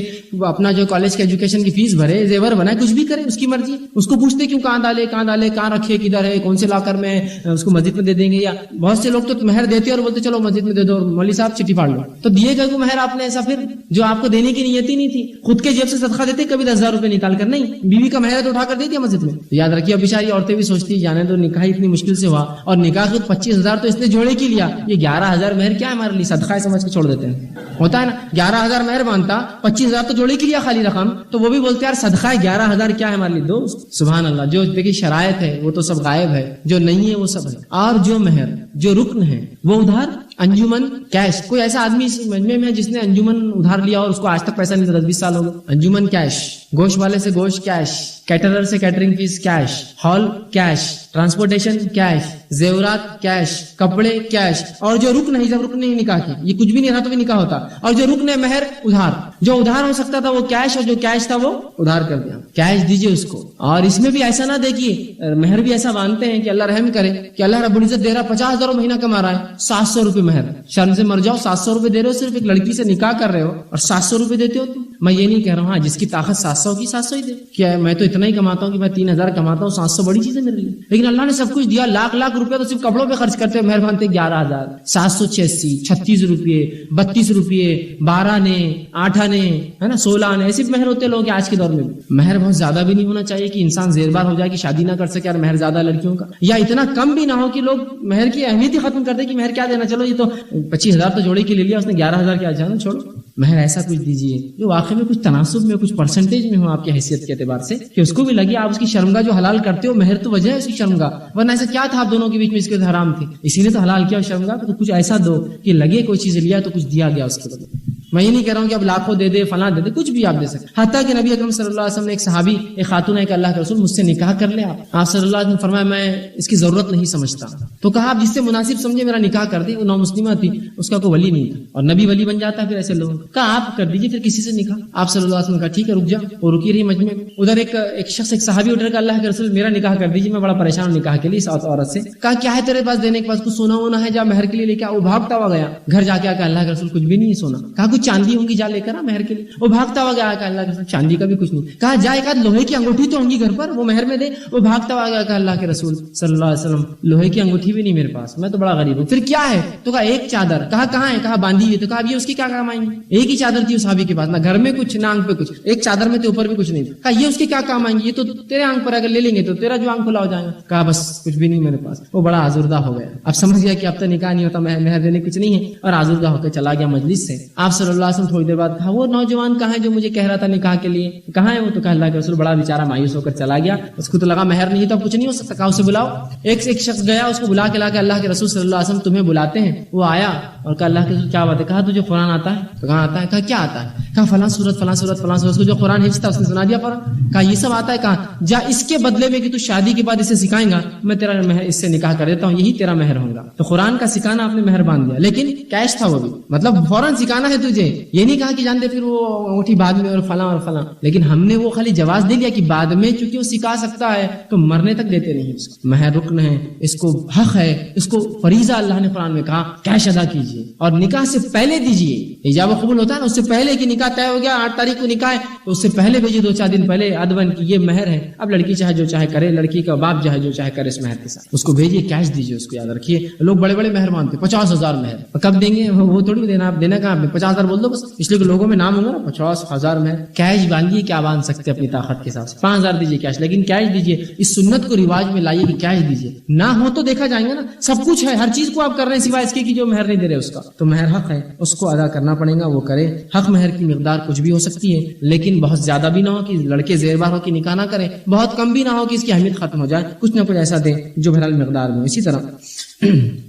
A: اپنا جو کالج کے ایجوکیشن کی فیس بھرے، زیور بنائے، کچھ بھی کرے، اس کی مرضی. اس کو پوچھتے کیوں کہاں ڈالے کہاں رکھے، کدھر ہے، کون سے لاکر میں، اس کو مسجد میں دے دیں گے. یا بہت سے لوگ تو مہر دیتے اور بولتے چلو مسجد میں دے دو، مولوی صاحب چٹھی پھاڑ لو. تو دیے گئے کو مہر آپ نے ایسا پھر جو آپ کو دینے کی نیت ہی نہیں تھی، خود کے جیب سے صدقہ دیتے، کبھی 10,000 روپے نکال کر نہیں، بیوی کا مہر تو اٹھا کر دے دیا مسجد میں. یاد رکھیے اب بیچاری عورتیں بھی سوچتی جانے تو نکاح اتنی مشکل سے ہوا اور نکاح خود 25,000 تو اس نے جوڑے کی لیا، یہ 11,000 مہر کیا ہے ہمارے لیے، صدقہ سمجھ کے چھوڑ دیتے ہیں. ہوتا ہے نا 11,000 مہر مانتا، 25,000 تو جوڑے کی لیا خالی رقم، تو وہ بھی بولتے ہیں یار صدقہ 11,000 کیا ہے ہمارے لیے دو. سبحان اللہ. جو دیکھیے شرائط ہے وہ تو سب غائب ہے، جو نہیں ہے وہ سب ہے. اور جو مہر جو رکن ہے وہ ادھار انجمن کیش. کوئی ایسا آدمی اس مجمع میں ہے جس نے انجمن ادھار لیا اور اس کو آج تک پیسہ نہیں تھا، 10-20 سال ہو گئے، انجمن کیش گوشت والے سے گوشت کیش، کیٹرر سے catering fees cash, hall cash, transportation cash, زیورات کیش، کپڑے کیش، اور جو رکن ہے، جب رکن نہیں نکاح کی، یہ کچھ بھی نہیں رہا تو بھی نکاح ہوتا، اور جو رکن ہے مہر ادھار، جو ادھار ہو سکتا تھا وہ کیش، اور جو کیش تھا وہ ادھار کر دیا، کیش دیجیے اس کو۔ اور اس میں بھی ایسا نہ دیکھیے، مہر بھی ایسا مانتے ہیں کہ اللہ رحم کرے کہ اللہ رب العزت دے رہا 50,000 مہینہ کما رہا ہے، 700 روپے مہر، شرم سے مر جاؤ، 700 روپے دے رہے ہو، صرف ایک لڑکی سے نکاح کر رہے ہو اور 700 روپے دیتے ہو تم۔ میں یہ نہیں کہہ رہا ہوں، ہاں جس کی طاقت 700 کی 700 ہی دے، کیا میں تو اتنا ہی کماتا ہوں کہ میں 3,000 کماتا ہوں، 700 بڑی چیز ہے میرے لیے، لیکن اللہ نے سب کچھ دیا، لاکھ روپے تو صرف کپڑوں پہ خرچ کرتے مہر مانتے 11,000، 786، 36 روپے، 32 روپے، 12 نے، 8 نے، ہے نا، 16 نے، ایسے مہر ہوتے لوگ آج کے دور میں۔ مہر بہت زیادہ بھی نہیں ہونا چاہیے کہ انسان زیر بار ہو جائے کہ شادی نہ کر سکے، اور مہر زیادہ لڑکیوں کا، یا اتنا کم بھی نہ ہو کہ لوگ مہر کی اہمیت ہی ختم کر دے کہ مہر کیا دینا، چلو یہ تو 25,000 تو جوڑے کی لے لیا اس نے، 11,000 کیا جانا، چھوڑو۔ مہر ایسا کچھ دیجیے جو واقعی میں کچھ تناسب میں، کچھ پرسنٹیج میں ہو آپ کی حیثیت کے اعتبار سے، کہ اس کو بھی لگے آپ اس کی شرمگاہ جو حلال کرتے ہو، مہر تو وجہ ہے اس کی شرمگاہ، ورنہ ایسا کیا تھا آپ دونوں کے بیچ میں، اس کے حرام تھی، اسی نے تو حلال کیا شرمگاہ، تو کچھ ایسا دو کہ لگے کوئی چیز لیا تو کچھ دیا گیا اس کے بدلے۔ میں یہ نہیں کہہ رہا ہوں کہ اب لاکھوں دے دے، فلاں دے دے، کچھ بھی آپ دے سکتے، حتیٰ کہ نبی اکرم صلی اللہ علیہ وسلم نے ایک صحابی، ایک خاتون ہے کہ اللہ کے رسول مجھ سے نکاح کر لے آپ صلی اللہ علیہ وسلم فرمایا میں اس کی ضرورت نہیں سمجھتا، تو کہا آپ جس سے مناسب سمجھے میرا نکاح کر دیں، وہ نامسلمہ تھی، اس کا کوئی ولی نہیں تھا، اور نبی ولی بن جاتا ہے پھر ایسے لوگوں کا، کہا آپ کر دیجیے پھر کسی سے نکاح، آپ صلی اللہ علیہ وسلم نے کہا ٹھیک ہے رک جا، وہ رکی رہی مجمع میں، ادھر ایک شخص، ایک صحابی اٹھ کر اللہ کے رسول میرا نکاح کر دیجیے، میں بڑا پریشان ہوں نکاح کے لیے اس عورت سے، کہا کیا ہے تیرے پاس دینے کے پاس، کچھ سونا ہونا ہے جا مہر کے لیے لے کے، وہ بھاگتا ہوا گیا گھر جا کے، کہا اللہ کے رسول کچھ بھی نہیں ہے سونا، کہا کچھ چاندی ہوں گی جا لے کر مہر کے لیے، وہ بھاگتا ہوا گیا، کہا اللہ کے رسول چاندی کا بھی کچھ نہیں، کہا جا ایک آدھ لوہے کی انگوٹھی تو ہوں گی گھر پر، وہ مہر میں دے، وہ بھاگتا ہوا گیا، کہا اللہ کے رسول صلی اللہ علیہ وسلم لوہے کی انگوٹھی بھی نہیں میرے پاس، میں تو بڑا غریب ہوں، پھر کیا ہے، تو کہا ایک چادر، کہا کہاں ہے، کہا باندھی ہوئی، تو کہا یہ اس کی کیا کام آئیں گی، ایک ہی چادر تھی اس صحابی کے پاس، نہ گھر میں کچھ نہ آنکھ پہ کچھ، ایک چادر میں تو اوپر بھی کچھ نہیں تھا، کہا یہ اس کے کیا کام آئیں گی، یہ تو تیرے آنکھ پر اگر لے لیں گے تو تیرا جو آنکھ کھلا ہو جائے گا، کہا بس کچھ بھی نہیں میرے پاس، وہ بڑا آزردہ ہو گیا، اب سمجھ گیا کہ اب تو نکاح نہیں ہوتا، مہر دینے کچھ نہیں ہے، اور آزردہ ہو کے چلا گیا مجلس سے۔ آپ صلی اللہ علیہ وسلم تھوڑی دیر بعد کہا وہ نوجوان کہاں ہے جو مجھے کہہ رہا تھا نکاح کے لیے، کہاں ہے وہ، تو کہا اللہ کے رسول بڑا بیچارہ مایوس ہو کر چلا گیا، اس کو تو لگا مہر نہیں تو کچھ نہیں ہو سکتا، کہا اسے بلاؤ، ایک شخص گیا، اس کو بلا کے لا کے اللہ کے رسول صلی اللہ علیہ وسلم تمہیں بلاتے ہیں، وہ آیا اور کہا اللہ کے رسول کیا بات ہے، کہا تجھے قرآن آتا ہے، تو کہاں آتا ہے، کہا کیا آتا ہے، کہا فلاں سورت فلاں سورت فلاں سورت، اس کو جو قرآن حفظ تھا اس نے سنا دیا فوراً، کہا یہ سب آتا ہے، کہا جا اس کے بدلے میں کہ تو شادی کے بعد اسے سکھائیں گا میں تیرا مہر اس سے نکاح کر دیتا ہوں، یہی تیرا مہر ہوگا، تو قرآن کا سکھانا آپ نے مہر باندھ دیا، لیکن کیش تھا وہ بھی، مطلب فوراً سکھانا ہے تجھے، یہ نہیں کہا کہ جانتے پھر وہ انگوٹھی بعد میں اور فلاں، لیکن ہم نے وہ خالی جواز دے دیا کہ بعد میں چونکہ وہ سکھا سکتا ہے تو مرنے تک دیتے نہیں، اس کو مہر رکن ہے، اس کو حق ہے، اس کو فریضہ اللہ نے قرآن میں کہا کیش ادا کیجیے، اور نکاح سے پہلے دیجیے، ایجاب و قبول ہوتا ہے نا، اس سے پہلے کہ نکاح طے ہو گیا 8 تاریخ کو نکاح ہے تو اس سے پہلے بھیجیے 2-4 دن پہلے ادون کی یہ مہر ہے، اب لڑکی چاہے جو چاہے کرے، لڑکی کا باپ چاہے جو چاہے کرے اس مہر کے ساتھ، اس کو بھیجیے، کیش دیجیے، اس کو یاد رکھیے، لوگ بڑے بڑے مہر مانتے 50,000 مہر، کب دیں گے وہ تھوڑی دینا، آپ دینا کہاں، 50,000 بول دو بس، اس لیے کہ لوگوں میں نام ہوگا نا 50,000 مہر، کیش باندھیے، کیا باندھ سکتے اپنی طاقت کے ساتھ، 5,000 دیجیے کیش، لیکن کیش دیجیے، اس سنت کو رواج میں لائیے کہ کیش دیجیے، نہ ہو تو دیکھا جائیں گا نا، سب کچھ ہے، ہر چیز کو آپ کر رہے ہیں سوائے اس کے کہ جو مہر نہیں دے رہے اس کا، تو مہر حق ہے، اس کو ادا کرنا پڑے گا، وہ کرے، حق مہر کی مقدار کچھ بھی ہو سکتی ہے، لیکن بہت زیادہ بھی نہ ہو کہ لڑکے زیر بار ہو کہ نکاح نہ کرے، بہت کم بھی نہ ہو کہ اس کی اہمیت ختم ہو جائے، کچھ نہ کچھ ایسا دے جو بہرحال مقدار میں۔ اسی طرح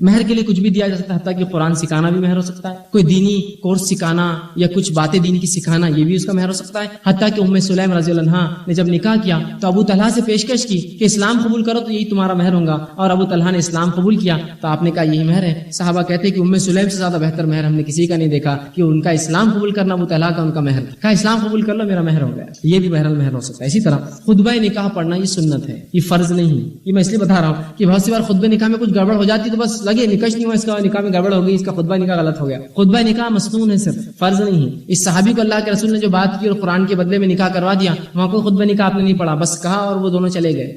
A: مہر کے لیے کچھ بھی دیا جا سکتا ہے، حتیٰ کہ قرآن سکھانا بھی مہر ہو سکتا ہے، کوئی دینی کورس سکھانا یا کچھ باتیں دین کی سکھانا یہ بھی اس کا مہر ہو سکتا ہے، حتیٰ کہ ام سلیم رضی اللہ عنہا نے جب نکاح کیا تو ابو طلحہ سے پیشکش کی کہ اسلام قبول کرو تو یہی تمہارا مہر ہوگا، اور ابو طلحہ نے اسلام قبول کیا تو آپ نے کہا یہی مہر ہے۔ صحابہ کہتے ہیں کہ ام سلیم سے زیادہ بہتر مہر ہم نے کسی کا نہیں دیکھا کہ ان کا اسلام قبول کرنا ابو طلحہ کا ان کا مہر، کہا اسلام قبول کر لو میرا مہر ہو گیا، یہ بھی بہرحال مہر ہو سکتا ہے۔ اسی طرح خطبہ نکاح پڑھنا یہ سنت ہے، یہ فرض نہیں، یہ میں اس لیے بتا رہا ہوں کہ بہت سی بار خطبہ نکاح میں کچھ گڑبڑ ہو جاتی تو بس لگے نکاح نہیں ہوا، اس کا نکاح میں گڑبڑ ہو گئی، اس کا خطبہ نکاح غلط ہو گیا، خطبہ نکاح مسنون ہے، صرف فرض نہیں ہے۔ اس صحابی کو اللہ کے رسول نے جو بات کی اور قرآن کے بدلے میں نکاح کروا دیا، وہاں کوئی خطبہ نکاح آپ نے نہیں پڑھا، بس کہا اور وہ دونوں چلے گئے،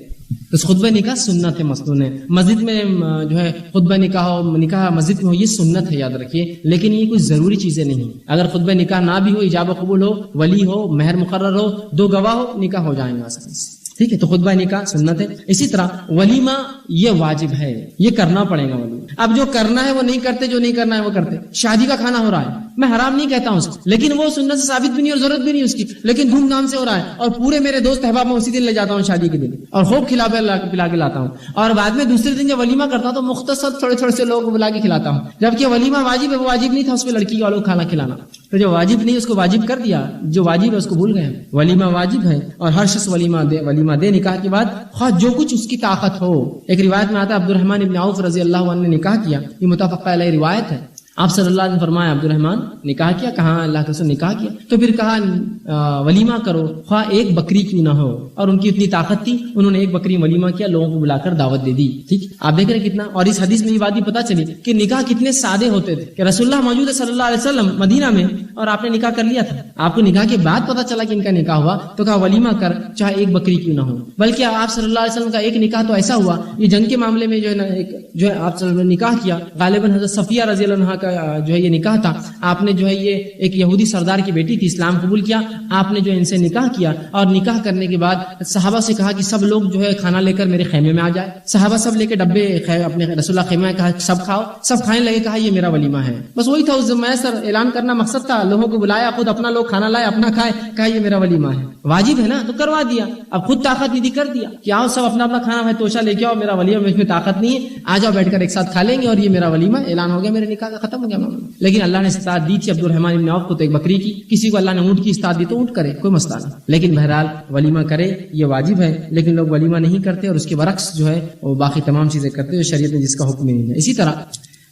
A: تو خطبہ نکاح سنت ہے، مسنون ہے۔ مسجد میں جو ہے خطبہ نکاح ہو، نکاح مسجد میں ہو، یہ سنت ہے، یاد رکھیے، لیکن یہ کوئی ضروری چیزیں نہیں۔ اگر خطبہ نکاح نہ بھی ہو، ایجاب و قبول ہو، ولی ہو، مہر مقرر ہو، 2 گواہ ہو، نکاح ہو جائیں گا آسانی سے، ٹھیک ہے۔ تو خطبہ نکاح سنت ہے۔ اسی طرح ولیمہ یہ واجب ہے، یہ کرنا پڑے گا ولیمہ۔ اب جو کرنا ہے وہ نہیں کرتے، جو نہیں کرنا ہے وہ کرتے۔ شادی کا کھانا ہو رہا ہے، میں حرام نہیں کہتا ہوں اس کو، لیکن وہ سنت سے ثابت بھی نہیں اور ضرورت بھی نہیں اس کی، لیکن دھوم دھام سے ہو رہا ہے، اور پورے میرے دوست احباب میں اسی دن لے جاتا ہوں شادی کے دن، اور خوب کھلا پلا کے لاتا ہوں، اور بعد میں دوسرے دن جب ولیمہ کرتا ہوں تو مختصر تھوڑے تھوڑے سے لوگ بلا کے کھلاتا ہوں، جبکہ ولیمہ واجب ہے، وہ واجب نہیں تھا اس میں لڑکی والوں کو کھانا کھلانا۔ تو جو واجب نہیں اس کو واجب کر دیا، جو واجب ہے اس کو بھول گئے. ولیمہ واجب ہے اور ہر شخص ولیمہ دے نکاح کے بعد، خواہ جو کچھ اس کی طاقت ہو. ایک روایت میں آتا ہے عبد الرحمن ابن عوف رضی اللہ عنہ نے نکاح کیا، یہ متفق علیہ روایت ہے. آپ صلی اللہ علیہ وسلم فرمایا عبد الرحمن نکاح کیا؟ کہاں اللہ کے رسول نکاح کیا. تو پھر کہا ولیمہ کرو خواہ ایک بکری کیوں نہ ہو. اور ان کی اتنی طاقت تھی، انہوں نے ایک بکری ولیمہ کیا، لوگوں کو بلا کر دعوت دے دی. ٹھیک، آپ دیکھ رہے ہیں کتنا. اور اس حدیث میں یہ بات بھی پتہ چلی کہ نکاح کتنے سادے ہوتے تھے کہ رسول اللہ موجود ہے صلی اللہ علیہ وسلم مدینہ میں اور آپ نے نکاح کر لیا تھا. آپ کو نکاح کے بعد پتہ چلا کہ ان کا نکاح ہوا تو کہا ولیمہ کر چاہے ایک بکری کیوں نہ ہو. بلکہ آپ صلی اللہ علیہ وسلم کا ایک نکاح تو ایسا ہوا، یہ جنگ کے معاملے میں جو ہے نا جو ہے آپ صلی اللہ علیہ وسلم نے نکاح کیا. غالباً حضرت صفیہ رضی اللہ عنہا کا جو ہے یہ نکاح تھا. آپ نے جو ہے یہ ایک یہودی سردار کی بیٹی تھی، اسلام قبول کیا. آپ نے جو ان سے نکاح کیا اور نکاح کرنے کے بعد صحابہ سے کہا کہ سب لوگ جو ہے کھانا لے کر میرے خیمے میں آ جائے. صحابہ سب لے کے ڈبے اپنے رسول اللہ خیمے میں کہا سب کھاؤ، سب کھانے لگے. کہا یہ میرا ولیمہ ہے. بس وہی تھا اس میں سر اعلان کرنا مقصد تھا. لوگوں کو بلایا، خود اپنا لوگ کھانا لائے، اپنا کھائے، کہا یہ میرا ولیمہ ہے. واجب ہے نا تو کروا دیا. اب خود طاقت نہیں کر دیا کہ آؤ سب اپنا اپنا کھانا ہے توشہ لے کے آؤ، میرا ولیمہ میں طاقت نہیں ہے، آ جاؤ بیٹھ کر ایک ساتھ کھا لیں گے اور یہ میرا ولیمہ اعلان ہو گیا، میرے نکاح کا ختم ہو گیا معاملہ. لیکن اللہ نے استطاعت دی تھی عبد الرحمن ابن عوف کو تو ایک بکری کی، کسی کو اللہ نے اونٹ کی استطاعت دی تو اونٹ کرے، کوئی مسئلہ نہیں. لیکن بہرحال ولیمہ کرے یہ واجب ہے. لیکن لوگ ولیمہ نہیں کرتے اور اس کے برعکس جو ہے وہ باقی تمام چیزیں کرتے جو شریعت نے جس کا حکم نہیں ہے. اسی طرح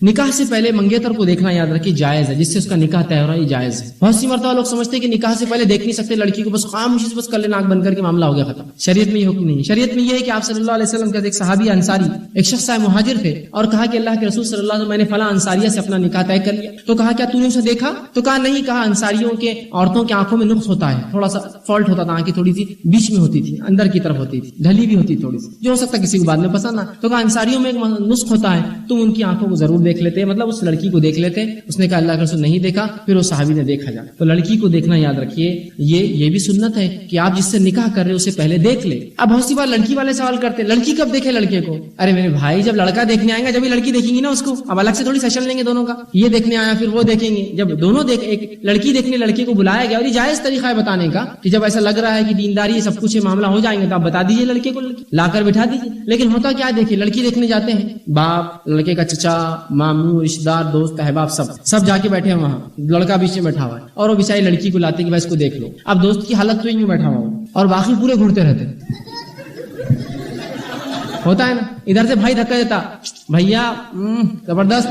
A: نکاح سے پہلے منگیتر کو دیکھنا یاد رکھیے جائز ہے، جس سے اس کا نکاح طے ہو رہا ہے، یہ جائز ہے. بہت سی مرتبہ لوگ سمجھتے ہیں کہ نکاح سے پہلے دیکھ نہیں سکتے لڑکی کو، بس خاموشی سے بس کلے ناک بند کر کے معاملہ ہو گیا ختم. شریعت میں یہ حکم نہیں ہے. شریعت میں یہ ہے کہ آپ صلی اللہ علیہ وسلم کے ایک صحابی انصاری ایک شخص مہاجر تھے اور کہا کہ اللہ کے رسول صلی اللہ علیہ وسلم میں نے فلاں انصاریہ سے اپنا نکاح طے کر لیا. تو کہا کیا تو نے اسے دیکھا؟ تو کہا نہیں. کہا انصاریوں کے عورتوں کی آنکھوں میں نقص ہوتا ہے، تھوڑا سا فالٹ ہوتا تھا، آنکھیں تھوڑی سی بیچ میں ہوتی تھی، اندر کی طرف ہوتی تھی، ڈھلی بھی ہوتی تھوڑی سی، جو ہو سکتا کسی کو بعد میں پسند نہ. تو کہا انصاریوں میں ایک نسخ ہوتا ہے، تم ان کی آنکھوں کو ضرور دیکھ لیتے، مطلب اس لڑکی کو دیکھ لیتے. اس نے کہا اللہ کے رسول نہیں دیکھا. پھر وہ صحابی نے دیکھا جا. تو لڑکی کو دیکھنا یاد رکھیے، یہ بھی سنت ہے کہ آپ جس سے نکاح کر رہے اسے پہلے دیکھ لے. اب بہت سی بار لڑکی والے سوال کرتے لڑکی کب دیکھے لڑکے کو؟ ارے میرے بھائی جب لڑکا دیکھنے آئیں گا جب لڑکی دیکھیں گی نا اس کو. اب الگ سے تھوڑی سیشن لیں گے دونوں کا، یہ دیکھنے آیا پھر وہ دیکھیں گے. جب دونوں ایک لڑکی دیکھنے لڑکے کو بلایا گیا اور یہ جائز طریقہ ہے بتانے کا کہ جب ایسا لگ رہا ہے کہ دینداری سب کچھ معاملہ ہو جائیں گے تو آپ بتا دیجیے لڑکے کو، لا کر بٹھا دیجیے. لیکن ہوتا کیا دیکھیے لڑکی دیکھنے جاتے ہیں، باپ، لڑکے کا چچا، ماموں، رشتہ دار، دوست، احباب سب جا کے بیٹھے ہیں وہاں، لڑکا بیچ میں بیٹھا ہوا ہے اور وہ بیچاری لڑکی کو لاتے کہ بھائی اس کو دیکھ لو. اب دوست کی حالت تو یوں بیٹھا ہوا اور باقی پورے گھومتے رہتے. ہوتا ہے نا، ادھر سے بھائی دھکا دیتا، بھیا زبردست،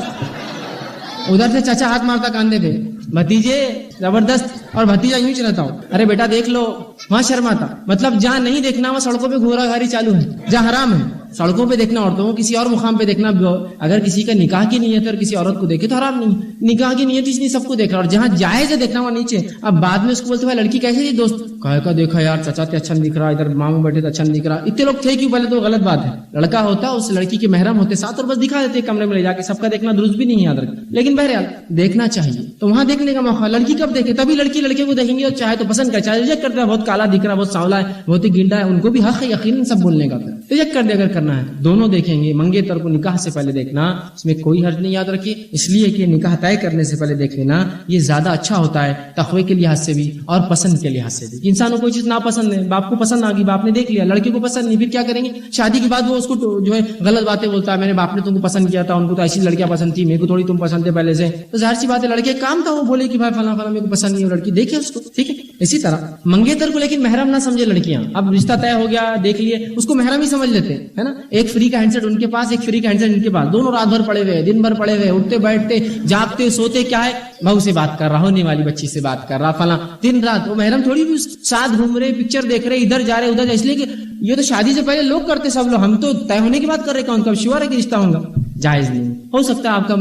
A: ادھر سے چچا ہاتھ مارتا کاندھے پہ، بھتیجے زبردست، اور بھتیجا یوں چلاتا ہوں، ارے بیٹا دیکھ لو. وہاں شرماتا. مطلب جہاں نہیں دیکھنا وہاں سڑکوں پہ گھورا گھاری چالو ہے، جہاں حرام ہے سڑکوں پہ دیکھنا عورتوں کو، کسی اور مقام پہ دیکھنا. اگر کسی کا نکاح کی نیت ہے اور کسی عورت کو دیکھے تو حرام نہیں. نکاح کی نیت اس لیے سب کو دیکھ رہا، اور جہاں جائز ہے دیکھنا وہاں نیچے. اب بعد میں اس کو بولتے بھائی لڑکی کیسے ہے دوست، کہے کا دیکھا یار چچا تے اچھا نہیں دکھ رہا، ادھر ماموں بیٹھے تو اچھا نہیں دکھ رہا. اتنے لوگ تھے کیوں پہلے؟ تو غلط بات ہے. لڑکا ہوتا اس لڑکی کے محرم ہوتے ساتھ اور بس دکھا دیتے کمرے میں لے جا کے. سب کا دیکھنا درست بھی نہیں یاد رکھنا، لیکن بہرحال دیکھنا چاہیے. تو وہاں دیکھنے کا موقع. لڑکی کب دیکھے؟ تبھی لڑکی لڑکے کو دیکھیں گے اور چاہے تو پسند کرے، چاہے ریجیکٹ کرتا ہے، بہت کالا دکھ رہا، بہت سانولا ہے، بہت ہی گنڈا ہے، ان کو بھی حق ہے یقیناً سب بولنے کا، ریجیکٹ کر دے اگر کرنا ہے. دونوں دیکھیں گے. منگیتر کو نکاح سے پہلے دیکھنا اس میں کوئی حرج نہیں. یاد رکھیے اس لیے کہ نکاح طے کرنے سے پہلے دیکھ لینا یہ زیادہ اچھا ہوتا ہے، تقوی کے لحاظ سے بھی اور پسند کے لحاظ سے بھی. انسانوں کو کوئی چیز ناپسند ہے، باپ کو پسند آ گئی، باپ نے دیکھ لیا، لڑکے کو پسند نہیں، پھر کیا کریں گے؟ شادی کے بعد وہ اس کو جو ہے غلط باتیں بولتا ہے، میرے باپ نے تم کو پسند کیا تھا، ان کو تو ایسی لڑکیاں پسند تھی، میرے کو تھوڑی تم پسند تھے پہلے سے. تو ظاہر سی بات ہے لڑکے کام تھا وہ بولے کہ بھائی فلاں فلاں میرے کو پسند نہیں ہے، لڑکی دیکھے اس کو، ٹھیک ہے. اسی طرح منگیتر کو لیکن محرم نہ سمجھے لڑکیاں. اب رشتہ طے ہو گیا، دیکھ لیے، اس کو محرم ہی سمجھ لیتے ہیں نا. ایک فری کا ہینڈ سیٹ ان کے پاس، ایک فری کا ہینڈ سیٹ ان کے پاس، دونوں رات بھر پڑے ہوئے، دن بھر پڑے ہوئے، اٹھتے بیٹھتے جاگتے سوتے. کیا ہے؟ بہو سے بات کر رہا، ہونے والی بچی سے بات کر رہا، فلاں دن رات. وہ محرم تھوڑی بھی ساتھ گھوم رہے، پکچر دیکھ رہے، ادھر جا رہے ادھر جا. اس لیے کہ یہ تو شادی سے پہلے لوگ کرتے سب لوگ، ہم تو طے ہونے کی بات کر رہے. کون کب شیور ہے کہ رشتہ ہوگا؟ جائز نہیں. ہو سکتا ہے آپ کا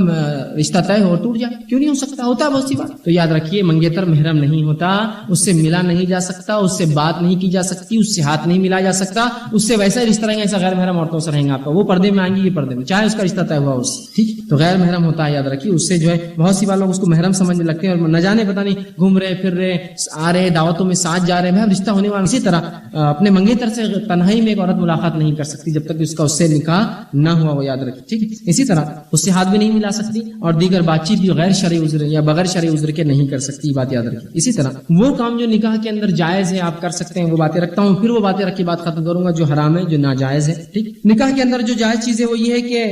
A: رشتہ طے ہو ٹوٹ جائے، کیوں نہیں ہو سکتا؟ ہوتا ہے بہت سی بات. تو یاد رکھیے منگیتر محرم نہیں ہوتا، اس سے ملا نہیں جا سکتا، اس سے بات نہیں کی جا سکتی، اس سے ہاتھ نہیں ملا جا سکتا، اس سے ویسا رشتہ رہیں گا ایسا غیر محرم عورتوں سے رہیں گا آپ کا. وہ پردے میں آئیں گی، یہ پردے میں، چاہے اس کا رشتہ طے ہوا اس سے، ٹھیک. تو غیر محرم ہوتا ہے، یاد رکھیے. اس سے جو ہے بہت سی بار لوگ اس کو محرم سمجھنے لگتے ہیں اور نہ جانے پتہ نہیں گھوم رہے پھر رہے، آ رہے دعوتوں میں ساتھ جا رہے ہیں، رشتہ ہونے والا. اسی طرح اپنے منگیتر سے تنہائی میں ایک عورت ملاقات نہیں کر سکتی جب تک اس کا اس سے نکاح نہ ہوا، وہ یاد رکھیے، ٹھیک. اسی طرح اس سے ہاتھ بھی نہیں ملا سکتی اور دیگر بات چیت بھی غیر شرعی عذر یا بغیر شرعی عذر کے نہیں کر سکتی، یہ بات یاد رکھیے. اسی طرح وہ کام جو نکاح کے اندر جائز ہے آپ کر سکتے ہیں، وہ باتیں رکھتا ہوں، پھر وہ باتیں رکھ کے بات ختم کروں گا جو حرام ہے، جو ناجائز ہے، ٹھیک. نکاح کے اندر جو جائز چیز ہے وہ یہ ہے کہ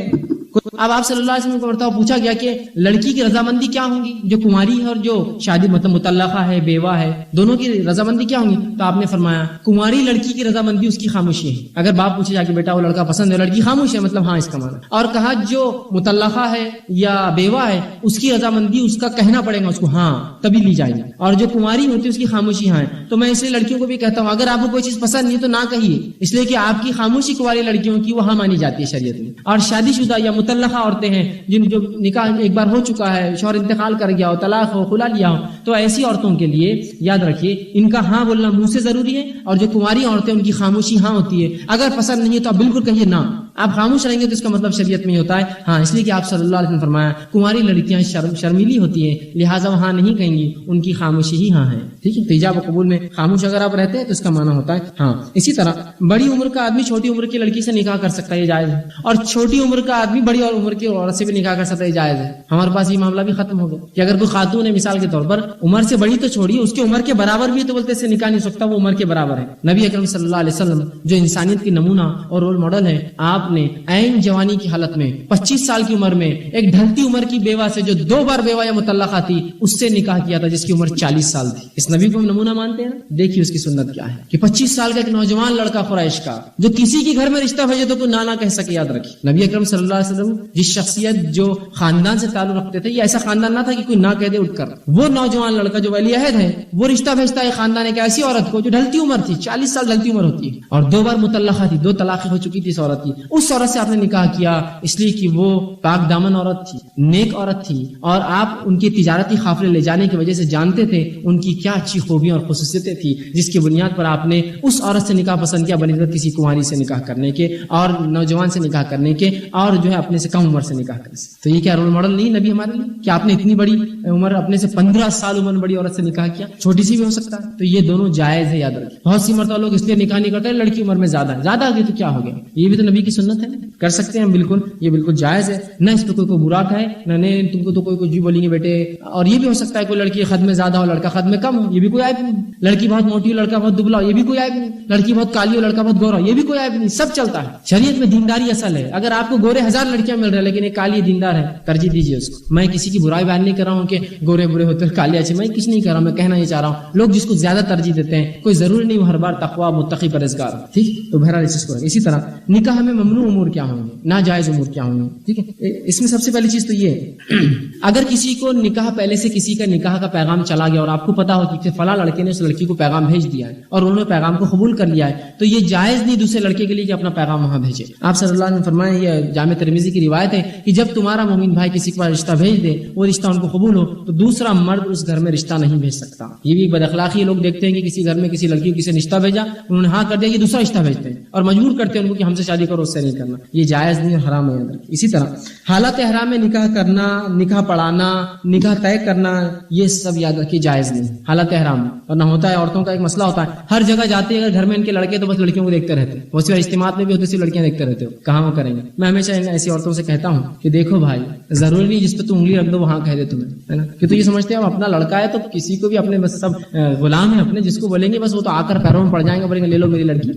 A: اب آپ صلی اللہ علیہ وسلم کو مرتبہ پوچھا گیا کہ لڑکی کی رضامندی کیا ہوں گی، جو کماری ہے اور جو شادی مطلب مطلقہ ہے، بیوہ ہے، دونوں کی رضامندی کیا ہوں گی؟ تو آپ نے فرمایا کماری لڑکی کی رضامندی اس کی خاموشی ہے۔ اگر باپ پوچھے جا کہ بیٹا وہ لڑکا پسند ہے، لڑکی خاموش ہے، مطلب ہاں اس کا معنی۔ اور کہا جو مطلقہ ہے یا بیوہ ہے اس کی رضامندی، اس کا کہنا پڑے گا اس کو ہاں تبھی لی جائے گی، اور جو کماری ہوتی ہے اس کی خاموشی ہاں ہے۔ تو میں اس لیے لڑکیوں کو بھی کہتا ہوں اگر آپ کو کوئی چیز پسند نہیں تو نہ کہیے، اس لیے کہ آپ کی خاموشی کماری لڑکیوں کی وہ ہاں مانی جاتی ہے شریعت میں۔ اور شادی شدہ یا مطلقہ عورتیں ہیں جن جو نکاح ایک بار ہو چکا ہے، شوہر انتقال کر گیا ہو، طلاق ہو، خلا لیا ہو، تو ایسی عورتوں کے لیے یاد رکھیے ان کا ہاں بولنا منہ سے ضروری ہے، اور جو کماری عورتیں ان کی خاموشی ہاں ہوتی ہے۔ اگر پسند نہیں ہے تو آپ بالکل کہیے نہ، آپ خاموش رہیں گے تو اس کا مطلب شریعت میں ہی ہوتا ہے ہاں، اس لیے کہ آپ صلی اللہ علیہ وسلم نے فرمایا کماری لڑکیاں شرمیلی ہوتی ہیں، لہٰذا وہ ہاں نہیں کہیں گی، ان کی خاموشی ہی ہاں ہے، ٹھیک ہے۔ تو ایجاب و قبول میں خاموش اگر آپ رہتے ہیں تو اس کا معنی ہوتا ہے ہاں۔ اسی طرح بڑی عمر کا آدمی چھوٹی عمر کی لڑکی سے نکاح کر سکتا ہے، یہ جائز ہے، اور چھوٹی عمر کا آدمی بڑی اور عمر کی عورت سے بھی نکاح کر سکتا ہے، یہ جائز ہے۔ ہمارے پاس یہ معاملہ بھی ختم ہو گیا کہ اگر کوئی خاتون ہے مثال کے طور پر عمر سے بڑی تو چھوڑیے، اس کی عمر کے برابر بھی تو بولتے سے نکاح نہیں سکتا، وہ عمر کے برابر ہے۔ نبی اکرم صلی اللہ علیہ وسلم جو انسانیت کی نمونہ اور رول ماڈل ہے، آپ نے عین جوانی کی حالت میں 25 سال کی عمر میں ایک ڈھلتی عمر کی بیوہ سے جو 2 بار بیوہ یا مطلقہ تھی اس سے نکاح کیا تھا جس کی عمر 40 سال تھی۔ اس نبی کو ہم نمونہ مانتے ہیں، دیکھیے اس کی سنت کیا ہے کہ 25 سال کا ایک نوجوان لڑکا قریش کا جو کسی کے گھر میں رشتہ بھیجے تو کوئی نہ کہہ سکے، یاد رکھیے نبی اکرم صلی اللہ علیہ وسلم جس شخصیت جو خاندان سے تعلق رکھتے تھے، یہ ایسا خاندان نہ تھا کہ کوئی نہ کہہ دے اٹھ کر، وہ نوجوان لڑکا جو ولی عہد ہے وہ رشتہ بھیجتا ہے خاندان ایک ایسی عورت کو جو ڈھلتی عمر تھی، 40 سال ڈھلتی عمر ہوتی ہے، اور 2 بار مطلقہ تھی، 2 طلاقیں ہو چکی تھی اس عورت کی، اس عورت سے آپ نے نکاح کیا اس لیے کہ وہ پاک دامن عورت تھی، نیک عورت تھی، اور آپ ان کے تجارتی قافلے لے جانے کی وجہ سے جانتے تھے ان کی کیا اچھی خوبیاں اور خصوصیتیں تھی، جس کی بنیاد پر آپ نے اس عورت سے نکاح پسند کیا بنسبت کسی کماری سے نکاح کرنے کے اور نوجوان سے نکاح کرنے کے اور جو ہے اپنے سے کم عمر سے نکاح کرنے سے۔ تو یہ کیا رول ماڈل نہیں نبی ہمارے لیے کہ آپ نے اتنی بڑی عمر اپنے سے 15 سال عمر بڑی عورت سے نکاح کیا، چھوٹی سی بھی ہو سکتا ہے۔ تو یہ دونوں جائز ہے، یاد رکھیں۔ بہت سی مرتبہ لوگ اس لیے نکاح نہیں کرتے لڑکی عمر میں زیادہ ہے، زیادہ آگے تو کیا ہو گیا، یہ بھی تو نبی کی سنت ہے، کر سکتے ہیں بالکل، یہ بالکل جائز ہے، نہ اس پہ کوئی برا ہے، نہ تم کو تو کوئی کچھ بھی بولیں گے بیٹے۔ اور یہ بھی ہو سکتا ہے کوئی لڑکی خد میں زیادہ ہو لڑکا خد میں کم ہو، یہ بھی کوئی عیب نہیں، لڑکی بہت موٹی ہو لڑکا بہت دبلا ہو، یہ بھی کوئی عیب نہیں، لڑکی بہت کالی ہو لڑکا بہت گورا ہو، یہ بھی کوئی عیب نہیں، سب چلتا ہے۔ شریعت میں دینداری اصل ہے، اگر آپ کو گورے 1000 لڑکیاں مل رہی ہیں لیکن ایک کالی دیندار ہے، ترجیح دیجیے اس کو۔ میں کسی کی برائی بیان نہیں کر رہا ہوں کہ گورے برے ہوتے ہیں کالے اچھے، میں کچھ نہیں کر رہا ہوں، میں کہنا یہ چاہ رہا ہوں لوگ جس کو زیادہ ترجیح دیتے ہیں کوئی ضروری نہیں وہ ہر بار تقوی متقی پرہیزگار، ٹھیک۔ تو بہرحال اس کو اسی طرح نکاح میں ممنوع امور کیا ہوں گے، ناجائز امور کیا ہوں گے، ٹھیک ہے۔ اس میں سب سے پہلی چیز تو یہ ہے اگر کسی کو نکاح پہلے سے کسی کا نکاح کا پیغام چلا گیا اور آپ کو پتا ہو کہ فلاں لڑکے نے اس لڑکی کو پیغام بھیج دیا ہے اور انہوں نے پیغام کو قبول کر لیا ہے، تو یہ جائز نہیں دوسرے لڑکے کے لیے کہ اپنا پیغام وہاں بھیجے۔ آپ صلی اللہ علیہ وسلم فرمائے، یہ جامع ترمذی کی روایت ہے کہ جب تمہارا مومن بھائی کسی کا رشتہ بھیج دے، وہ رشتہ ان کو قبول ہو، تو دوسرا مرد اس گھر میں رشتہ نہیں بھیج سکتا۔ یہ بھی بد اخلاقی لوگ دیکھتے ہیں کہ کسی گھر میں کسی لڑکی کو کسی نے رشتہ بھیجا، انہوں نے ہاں کر دیا، یہ دوسرا رشتہ بھیجتے ہیں اور مجبور کرتے ہیں ان کو کہ ہم سے شادی کرو، اس سے نہیں کرنا، یہ جائز نہیں اور حرام ہے۔ اسی طرح حالت احرام میں نکاح کرنا، نکاح پڑھانا، نکاح طے کرنا، یہ سب یاد رکھیے جائز نہیں حالت احرام میں۔ ورنہ ہوتا ہے عورتوں کا ایک مسئلہ ہوتا ہے، ہر جگہ جاتے ہیں اگر گھر میں ان کے لڑکے تو بس لڑکیوں کو دیکھتے رہتے ہیں، بہت سی اجتماعات میں بھی ہوتے صرف لڑکیاں دیکھتے رہتے ہو، کہاں وہ کریں گے۔ میں ہمیشہ ایسی عورتوں سے کہتا ہوں کہ دیکھو بھائی، ضروری نہیں جس پہ تم انگلی رکھ دو وہاں کہہ دے تمہیں، ہے نا، کہ تو یہ سمجھتے ہیں اپنا لڑکا ہے تو کسی کو بھی اپنے بس سب غلام ہے اپنے، جس کو بولیں گے بس وہ تو آ کر پیروں میں پڑ جائیں گے، بولیں گے لے لو میری لڑکی۔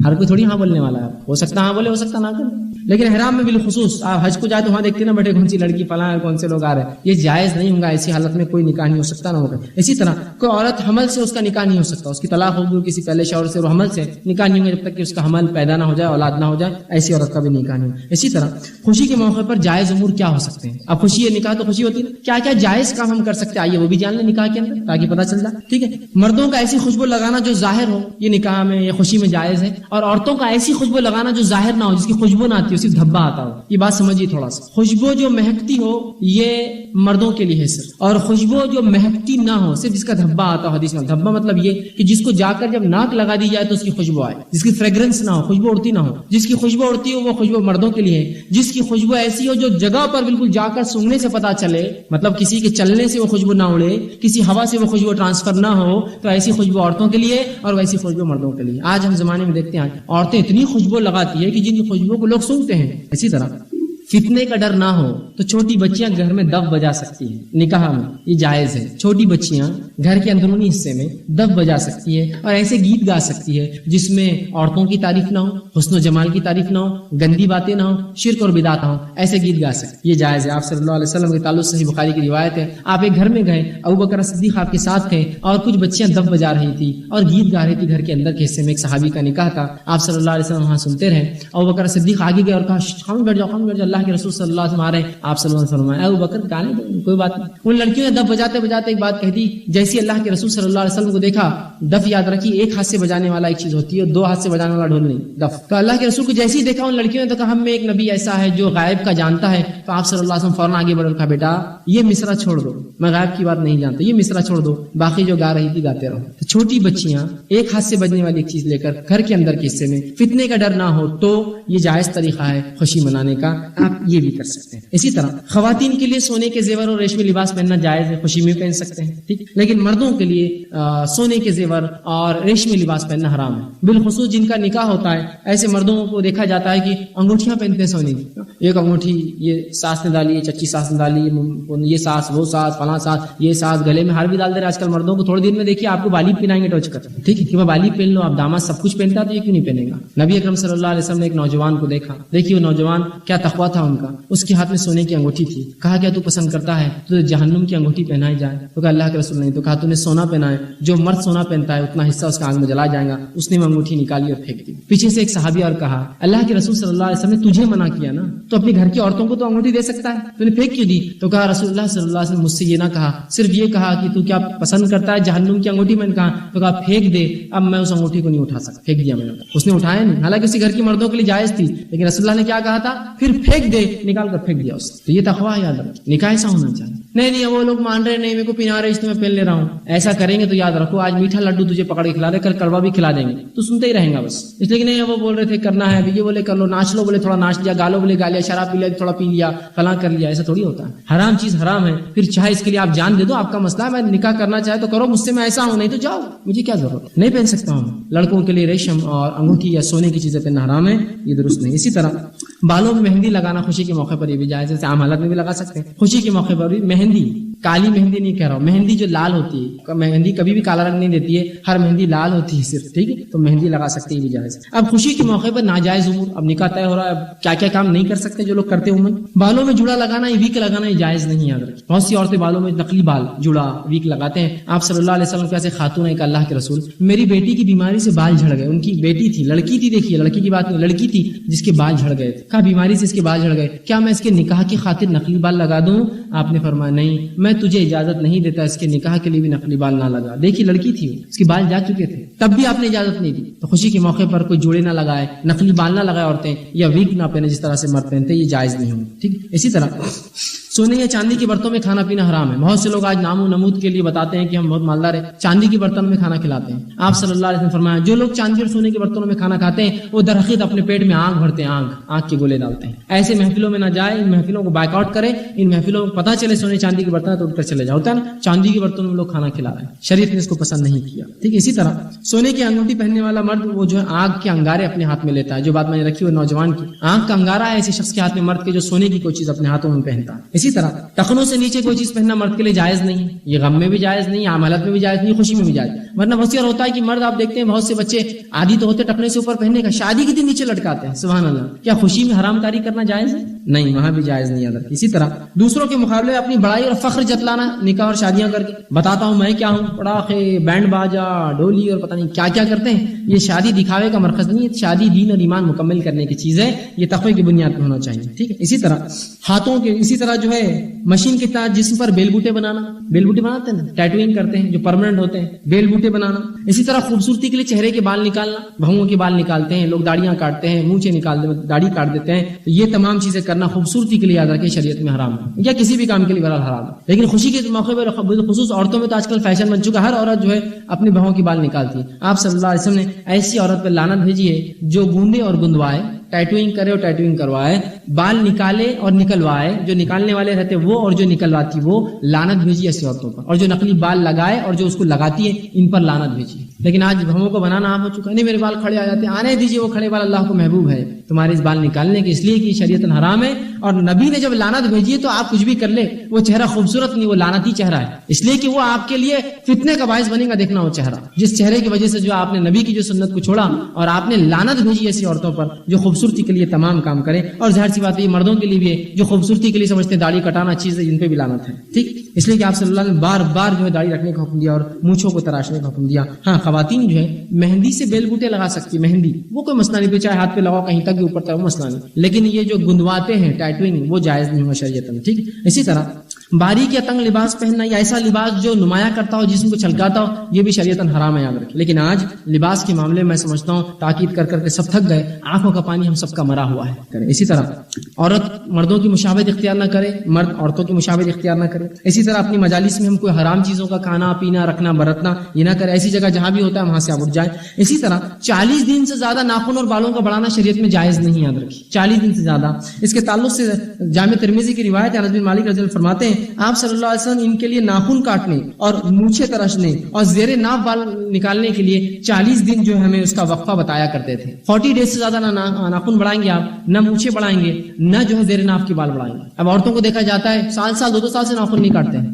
A: ہر کوئی تھوڑی ہاں بولنے والا ہے، ہو سکتا ہاں بولے، ہو سکتا نہ کرے، لیکن احرام میں بالخصوص آپ حج کو جائے تو وہاں دیکھتے نا بیٹے کون سی لڑکی فلاں کون سے لوگ آ رہے ہیں، یہ جائز نہیں ہوگا، ایسی حالت میں کوئی نکاح نہیں ہو سکتا، نہ ہوگا۔ اسی طرح کوئی عورت حمل سے اس کا نکاح نہیں ہو سکتا، اس کی طلاق ہوگی کسی پہلے شوہر سے، اور حمل سے نکاح نہیں ہوگا جب تک کہ اس کا حمل پیدا نہ ہو جائے، اولاد نہ ہو جائے، ایسی عورت کا بھی نکاح نہیں ہوگا۔ اسی طرح خوشی کے موقع پر جائز امور کیا ہو سکتے ہیں؟ اب خوشی ہے، نکاح تو خوشی ہوتی ہے، کیا کیا جائز کام ہم کر سکتے ہیں، آئیے وہ بھی جان لیں نکاح کے اندر تاکہ پتہ چل جائے، ٹھیک ہے۔ مردوں کا ایسی خوشبو لگانا جو ظاہر ہو، یہ نکاح میں یا خوشی میں جائز ہے، اور عورتوں کا ایسی خوشبو لگانا جو ظاہر نہ ہو، جس کی خوشبو نہ آتی ہو، صرف دھبا آتا ہو۔ یہ بات سمجھیے تھوڑا سا، خوشبو جو مہکتی ہو یہ مردوں کے لیے ہے صرف، اور خوشبو جو مہکتی نہ ہو، صرف جس کا دھبا آتا ہو۔ حدیث میں دھبا مطلب یہ کہ جس کو جا کر جب ناک لگا دی جائے تو اس کی خوشبو آئے، جس کی فریگرنس نہ ہو، خوشبو اڑتی نہ ہو، جس کی خوشبو اڑتی ہو وہ خوشبو مردوں کے لیے ہے، جس کی خوشبو ایسی ہو جو جگہ پر بالکل جا کر سونگنے سے پتا چلے، مطلب کسی کے چلنے سے وہ خوشبو نہ اڑے، کسی ہوا سے وہ خوشبو ٹرانسفر نہ ہو، تو ایسی خوشبو عورتوں کے لیے اور ویسی خوشبو مردوں کے لیے۔ آج ہم زمانے میں دیکھتے ہیں عورتیں اتنی خوشبو لگاتی ہے کہ جن خوشبو کو لوگ سونگتے ہیں۔ اسی طرح فتنے کا ڈر نہ ہو تو چھوٹی بچیاں گھر میں دف بجا سکتی ہیں، نکاح میں یہ جائز ہے. چھوٹی بچیاں گھر کے اندرونی حصے میں دف بجا سکتی ہے اور ایسے گیت گا سکتی ہے جس میں عورتوں کی تعریف نہ ہو، حسن و جمال کی تعریف نہ ہو، گندی باتیں نہ ہو، شرک اور بدعت نہ ہو، ایسے گیت گا سکتی. یہ جائز ہے. آپ صلی اللہ علیہ وسلم کے تعلق صحیح بخاری کی روایت ہے، آپ ایک گھر میں گئے، ابوبکر صدیق آپ کے ساتھ تھے اور کچھ بچیاں دف بجا رہی تھی اور گیت گا رہی تھی. گھر کے اندر کے حصے میں ایک صحابی کا نکاح تھا. آپ صلی اللہ علیہ وسلم وہاں سنتے رہے. ابوبکر صدیق آگے گئے اور کہا خاموش بیٹھ جاؤ، خاموش بیٹھ جاؤ، اللہ کے رسول صلی اللہ علیہ وسلم آ رہے ہیں. آپ صلی اللہ علیہ وسلم فرمایا ابوبکر گانے دو، کوئی بات نہیں. ان لڑکیوں نے دف بجاتے بجاتے ایک بات کہی تھی، جیسی اللہ کے رسول صلی اللہ علیہ وسلم کو دیکھا، دف یاد رکھی ایک ہاتھ سے بجانے والا ایک چیز ہوتی ہے اور دو ہاتھ سے بجانے والا ڈھول نہیں، دف. تو اللہ کے رسول کو جیسے ہی دیکھا ان لڑکیوں نے تو کہا ہم میں ایک نبی ایسا ہے جو غائب کا جانتا ہے. تو آپ صلی اللہ علیہ وسلم فوراً آگے بڑھ کر کہا بیٹا یہ مصرع چھوڑ دو، میں غائب کی بات نہیں جانتا، یہ مصرع چھوڑ دو، باقی جو گا رہی تھی گاتے رہو. تو چھوٹی بچیاں ایک ہاتھ سے بجنے والی ایک چیز لے کر گھر کے اندر کے حصے میں فتنے کا ڈر نہ ہو تو یہ جائز طریقہ ہے خوشی منانے کا، آپ یہ بھی کر سکتے ہیں. اسی طرح خواتین کے لیے سونے کے زیور اور ریشمی لباس پہننا جائز ہے، خوشی میں پہن سکتے ہیں، ٹھیک. لیکن مردوں کے لیے سونے کے زیور اور ریشمی لباس پہننا حرام ہے. بالخصوص جن کا نکاح ہوتا ہے ایسے مردوں کو دیکھا جاتا ہے کہ انگوٹھیاں پہنتے ہیں سونے کی. ایک انگوٹھی یہ ساس نے ڈالی، چچی ساس نے ڈالی، یہ ساس وہ ساس فلاں ساس یہ ساس، گلے میں ہار بھی ڈال دے رہے آج کل مردوں کو. تھوڑے دن میں دیکھیے آپ کو بالی پہنائیں گے ٹوچ کر، ٹھیک ہے کہ وہ بالی پہن لو. آپ داماد سب کچھ پہنتا تو یہ کیوں نہیں پہنے گا؟ نبی اکرم صلی اللہ علیہ وسلم نے ایک نوجوان کو دیکھا، دیکھیے وہ نوجوان کیا تقویٰ تھا ان کا. اس کے ہاتھ میں سونے کی انگوٹھی تھی. کہا کیا تو پسند کرتا ہے تو جہنم کی انگوٹھی پہنائی جائے؟ تو کہا اللہ کے رسول نہیں. تو کہا تو نے سونا پہنا ہے، جو مرد سونا پہنتا ہے اتنا حصہ اس کا آگ میں جلا جائے گا. اس نے وہ انگوٹھی نکالی اور پھینک دی. پیچھے سے ایک صحابی اور کہا اللہ کے رسول صلی اللہ علیہ وسلم نے تجھے منع کیا نا، تو اپنے گھر کی عورتوں کو تو انگوٹھی دے سکتا ہے، تو نے پھینک کیوں دی؟ تو کہا رسول اللہ صلی اللہ علیہ وسلم مجھ سے یہ نہ کہا، صرف یہ کہا کہ تو کیا پسند کرتا ہے جہنم کی انگوٹھی؟ میں نے کہا تو کہا پھینک دے. اب میں اس انگوٹھی کو نہیں اٹھا سکتا، پھینک دیا میں نے. اس نے اٹھایا نہیں، حالانکہ اسی گھر کی مردوں کے لیے جائز تھی، لیکن رسول اللہ نے کیا کہا تھا؟ پھر پھینک دے، نکال کر پھینک دیا اس. تو یہ تقویٰ یاد رکھ، نکاح ایسا ہونا چاہیے. نہیں وہ لوگ مان رہے نہیں، میرے کو پہنا رہے اس میں پہن لے رہا ہوں. ایسا کریں گے تو یاد رکھو آج میٹھا لڈو تجھے پکڑ کے کھلا دے، کل کڑوا بھی کھلا دیں گے، تو سنتے ہی رہیں گا بس. اس لیے کہ نہیں وہ بول رہے تھے کرنا ہے، یہ بولے کر لو، ناچ لو بولے تھوڑا ناچ لیا، گالو بولے گا لیا، شراب پی لیا تھوڑا پی لیا، فلاں کر لیا. ایسا تھوڑی ہوتا ہے. حرام چیز حرام ہے، پھر چاہے اس کے لیے آپ جان دے دو، آپ کا مسئلہ ہے. میں نکاح کرنا چاہے تو کرو، مجھ سے میں ایسا ہوں، نہیں تو جاؤ، مجھے کیا ضرورت، نہیں پہن سکتا ہوں. لڑکوں کے لیے ریشم اور انگوٹھی یا سونے کی چیزیں پہننا حرام ہے، یہ درست نہیں. اسی طرح بالوں میں مہندی لگانا خوشی کے موقع پر یہ بھی جائز ہے، عام حالت میں بھی لگا سکتے ہیں. خوشی کے موقع پر بھی مہندی، کالی مہندی نہیں کہہ رہا ہوں، مہندی جو لال ہوتی ہے، مہندی کبھی بھی کالا رنگ نہیں دیتی ہے، ہر مہندی لال ہوتی ہے صرف، ٹھیک ہے، تو مہندی لگا سکتے ہیں، یہ بھی جائز ہے. اب خوشی کے موقع پر ناجائز امور، اب نکاح طے ہو رہا ہے، اب کیا کیا کام نہیں کر سکتے جو لوگ کرتے عموماً. بالوں میں جوڑا لگانا، یہ ویک لگانا یہ جائز نہیں، یاد رکھیں. بہت سی عورتیں بالوں میں نقلی بال، جوڑا، ویک لگاتے ہیں. آپ صلی اللہ علیہ وسلم کے ایسے خاتون ہے کہ اللہ کے رسول میری بیٹی کی بیماری سے بال جھڑ گئے. ان کی بیٹی تھی، لڑکی تھی، دیکھیے لڑکی کی بات نہیں، لڑکی تھی جس کے بال جھڑ گئے. کہا بیماری سے اس کے بال جھڑ گئے، کیا میں اس کے نکاح کی خاطر نقلی بال لگا دوں؟ آپ نے فرمایا نہیں، میں تجھے اجازت نہیں دیتا اس کے نکاح کے لیے بھی نقلی بال نہ لگا. دیکھیے لڑکی تھی، اس کے بال جا چکے تھے، تب بھی آپ نے اجازت نہیں دی. تو خوشی کے موقع پر کوئی جوڑے نہ لگائے، نقلی بال نہ لگائے عورتیں، یا ویک نہ پہنے جس طرح سے مرد پہنتے، یہ جائز نہیں ہوں. ٹھیک. اسی طرح سونے یا چاندی کے برتنوں میں کھانا پینا حرام ہے. بہت سے لوگ آج نام و نمود کے لیے بتاتے ہیں کہ ہم بہت مالدار ہیں، چاندی کے برتن میں کھانا کھلاتے ہیں. آپ صلی اللہ علیہ وسلم نے فرمایا جو لوگ چاندی اور سونے کے برتنوں میں کھانا کھاتے ہیں وہ در حقیقت اپنے پیٹ میں آنکھ بھرتے ہیں، آنکھ کے گولے ڈالتے ہیں. ایسے محفلوں میں نہ جائے، ان محفلوں کو بائیک آؤٹ کریں. ان محفلوں میں پتہ چلے سونے چاندی کے برتن تو اٹھ کر چلے جاؤ. ہوتا ہے نا چاندی کے برتنوں میں لوگ کھانا کھلا رہے ہیں، شریعت نے اس کو پسند نہیں کیا. ٹھیک. اسی طرح سونے کی انگوٹھی پہننے والا مرد وہ جو ہے آنکھ کے انگارے اپنے ہاتھ میں لیتا ہے. جو بات میں نے رکھی وہ نوجوان کی آنکھ کا انگارہ ہے ایسے شخص کے ہاتھ میں، مرد کے جو سونے کی کوئی چیز اپنے ہاتھوں میں پہنتا ہے. اسی طرح ٹخنوں سے نیچے کوئی چیز پہننا مرد کے لیے جائز نہیں. یہ غم میں بھی جائز نہیں، عام حالت میں بھی جائز نہیں، خوشی میں بھی جائز. ورنہ بہت اور ہوتا ہے کہ مرد آپ دیکھتے ہیں بہت سے بچے عادی تو ہوتے ٹخنے سے اوپر پہننے کا، شادی کے دن نیچے لٹکاتے ہیں. سبحان اللہ. کیا خوشی میں حرام کاری کرنا جائز ہے؟ نہیں، وہاں بھی جائز نہیں. یاد. اسی طرح دوسروں کے مقابلے اپنی بڑائی اور فخر جتلانا، نکاح اور شادیاں کر کے بتاتا ہوں میں کیا ہوں، پڑاخے، بینڈ باجا، ڈولی اور پتہ نہیں کیا کیا کرتے ہیں. یہ شادی دکھاوے کا مرکز نہیں ہے، شادی دین اور ایمان مکمل کرنے کی چیز ہے. یہ تقوی کی بنیاد پہ ہونا چاہیے. ٹھیک ہے. اسی طرح ہاتھوں کے، اسی طرح جو ہے مشین کے تحت جسم پر بیل بوٹے بنانا، بیل بوٹے بناتے ہیں نا، ٹیٹوئنگ کرتے ہیں جو پرماننٹ ہوتے ہیں، بیل بوٹے بنانا. اسی طرح خوبصورتی کے لیے چہرے کے بال نکالنا، بہوؤں کے بال نکالتے ہیں لوگ، داڑیاں کاٹتے ہیں، مونچھیں نکالتے ہیں، داڑھی کاٹ دیتے ہیں. تو یہ تمام چیزیں کرنا خوبصورتی کے لیے یاد رکھیں شریعت میں حرام ہے، یا کسی بھی کام کے لیے بہرحال حرام ہے. لیکن خوشی کے موقع پر خصوص عورتوں میں تو آج کل فیشن بن چکا، ہر عورت جو ہے اپنے بہوؤں کے بال نکالتی ہے. آپ صلی اللہ علیہ وسلم نے ایسی عورت پہ لعنت بھیجی ہے جو گوندے اور گندوائے، ٹیٹوئنگ کرے اور ٹیٹوئنگ کروائے، بال نکالے اور نکلوائے، جو نکالنے والے رہتے وہ اور جو نکلواتی وہ، لعنت بھیجی ایسی عورتوں پر. اور جو نقلی بال لگائے اور جو اس کو لگاتی ہے ان پر لعنت بھیجی. لیکن آج ہموں کو بنانا عام ہو چکا ہے. نہیں میرے بال کھڑے آ جاتے ہیں, آنے دیجیے, وہ کھڑے بال اللہ کو محبوب ہے تمہارے اس بال نکالنے کے, اس لیے کہ شریعت حرام ہے. اور نبی نے جب لعنت بھیجی ہے تو آپ کچھ بھی کر لے, وہ چہرہ خوبصورت نہیں, وہ لعنتی چہرہ ہے, اس لیے کہ وہ آپ کے لیے فتنے کا باعث بنے گا. دیکھنا وہ چہرہ, جس چہرے کی وجہ سے جو آپ نے نبی کی جو سنت کو چھوڑا اور آپ نے لعنت بھیجی ایسی عورتوں پر جو خوبصورتی کے لیے تمام کام کرے. اور ظاہر سی بات ہے یہ مردوں کے لیے بھی ہے جو خوبصورتی کے لیے سمجھتے ہیں داڑھی کٹانا چیز ہے, جن پہ بھی لعنت ہے. ٹھیک, اس لیے کہ آپ صلی اللہ علیہ وسلم بار بار جو ہے داڑھی رکھنے کا حکم دیا اور مونچھوں کو تراشنے کا حکم دیا. ہاں خواتین جو ہے مہندی سے بیل بوٹے لگا سکتی, مہندی وہ کوئی مسئلہ نہیں, چاہے ہاتھ پہ لگاؤ کہیں تک بھی اوپر تک, وہ مسئلہ نہیں. لیکن یہ جو گندواتے ہیں ٹیٹوئنگ وہ جائز نہیں ہوا شریعت میں. ٹھیک, اسی طرح باریک یا تنگ لباس پہننا یا ایسا لباس جو نمایاں کرتا ہو, جسم کو چھلکاتا ہو, یہ بھی شریعت حرام ہے, یاد رکھیں. لیکن آج لباس کے معاملے میں سمجھتا ہوں تاکید کر کر کے سب تھک گئے, آنکھوں کا پانی ہم سب کا مرا ہوا ہے. اسی طرح عورت مردوں کی مشابہت اختیار نہ کرے, مرد عورتوں کی مشابہت اختیار نہ کرے. اسی طرح اپنی مجالس میں ہم کوئی حرام چیزوں کا کھانا پینا رکھنا برتنا یہ نہ کرے, ایسی جگہ جہاں بھی ہوتا ہے وہاں سے آپ اٹھ جائیں. اسی طرح 40 دن سے زیادہ ناخن اور بالوں کا بڑھانا شریعت میں جائز نہیں, یاد رکھیے 40 دن سے زیادہ. اس کے تعلق سے جامع ترمذی کی روایت انس بن مالک رضی اللہ عنہ فرماتے ہیں آپ صلی اللہ علیہ وسلم ان کے لیے ناخن کاٹنے اور مونچھیں تراشنے اور زیر ناف بال نکالنے کے لیے 40 دن جو ہمیں اس کا وقفہ بتایا کرتے تھے. 40 ڈیز سے زیادہ نہ ناخن بڑھائیں گے آپ, نہ مونچھیں بڑھائیں گے, نہ جو ہے زیر ناف کے بال بڑھائیں گے. اب عورتوں کو دیکھا جاتا ہے سال سال 2 سال سے ناخن نہیں کاٹتے ہیں,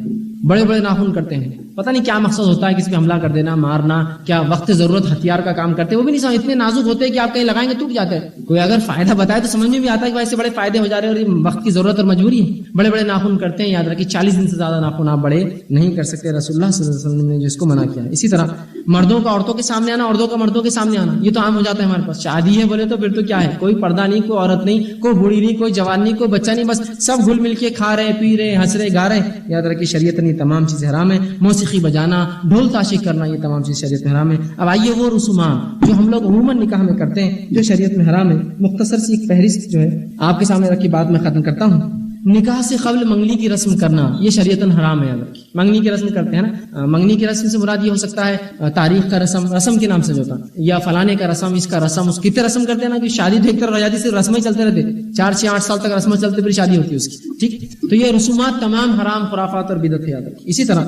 A: بڑے بڑے ناخن کرتے ہیں, پتہ نہیں کیا مقصد ہوتا ہے, کسی پہ حملہ کر دینا, مارنا, کیا وقت ضرورت ہتھیار کا کام کرتے ہیں, وہ بھی نہیں سمجھ, اتنے نازک ہوتے ہیں کہ آپ کہیں لگائیں گے ٹوٹ جاتے ہیں. کوئی اگر فائدہ بتائے تو سمجھ میں بھی آتا ہے کہ ایسے بڑے فائدے ہو جا رہے ہیں اور یہ وقت کی ضرورت اور مجبوری ہے. بڑے بڑے ناخن کرتے ہیں, یاد رکھیے 40 دن سے زیادہ ناخن آپ بڑے نہیں کر سکتے, رسول اللہ صلی اللہ علیہ وسلم نے جس کو منع کیا ہے. اسی طرح مردوں کا عورتوں کے سامنے آنا, عورتوں کا مردوں کے سامنے آنا, یہ تو عام ہو جاتا ہے ہمارے پاس. شادی ہے بولے تو پھر تو کیا ہے, کوئی پردہ نہیں, کوئی عورت نہیں, کوئی بوڑھی نہیں, کوئی جوان نہیں, کوئی بچہ نہیں, بس سب گھل مل کے کھا رہے پی رہے ہنس رہے گا رہے. یاد رکھیے شریعت نے تمام چیزیں حرام ہے. موسیقی بجانا, ڈھول تاشی کرنا, یہ تمام چیز شریعت میں حرام ہے. اب آئیے وہ رسومات جو ہم لوگ عموماً نکاح میں کرتے ہیں جو شریعت میں حرام ہے, مختصر سی ایک فہرست جو ہے آپ کے سامنے رکھی بات میں ختم کرتا ہوں. نکاح سے قبل منگنی کی رسم کرنا یہ شریعتاً حرام ہے. منگنی کی رسم کرتے ہیں نا, منگنی کی رسم سے مراد یہ ہو سکتا ہے تاریخ کا رسم, رسم کے نام سے جو ہوتا ہے, یا فلانے کا رسم, اس کا رسم, اس کتنے رسم کرتے ہیں نا کہ شادی تو ایک طرف رہ جاتی, صرف رسمیں چلتے رہتے, 4 سے 8 سال تک رسمیں چلتے پھر شادی ہوتی ہے اس کی. ٹھیک, تو یہ رسومات تمام حرام خرافات اور بدعت ہے, یاد رکھیے. اسی طرح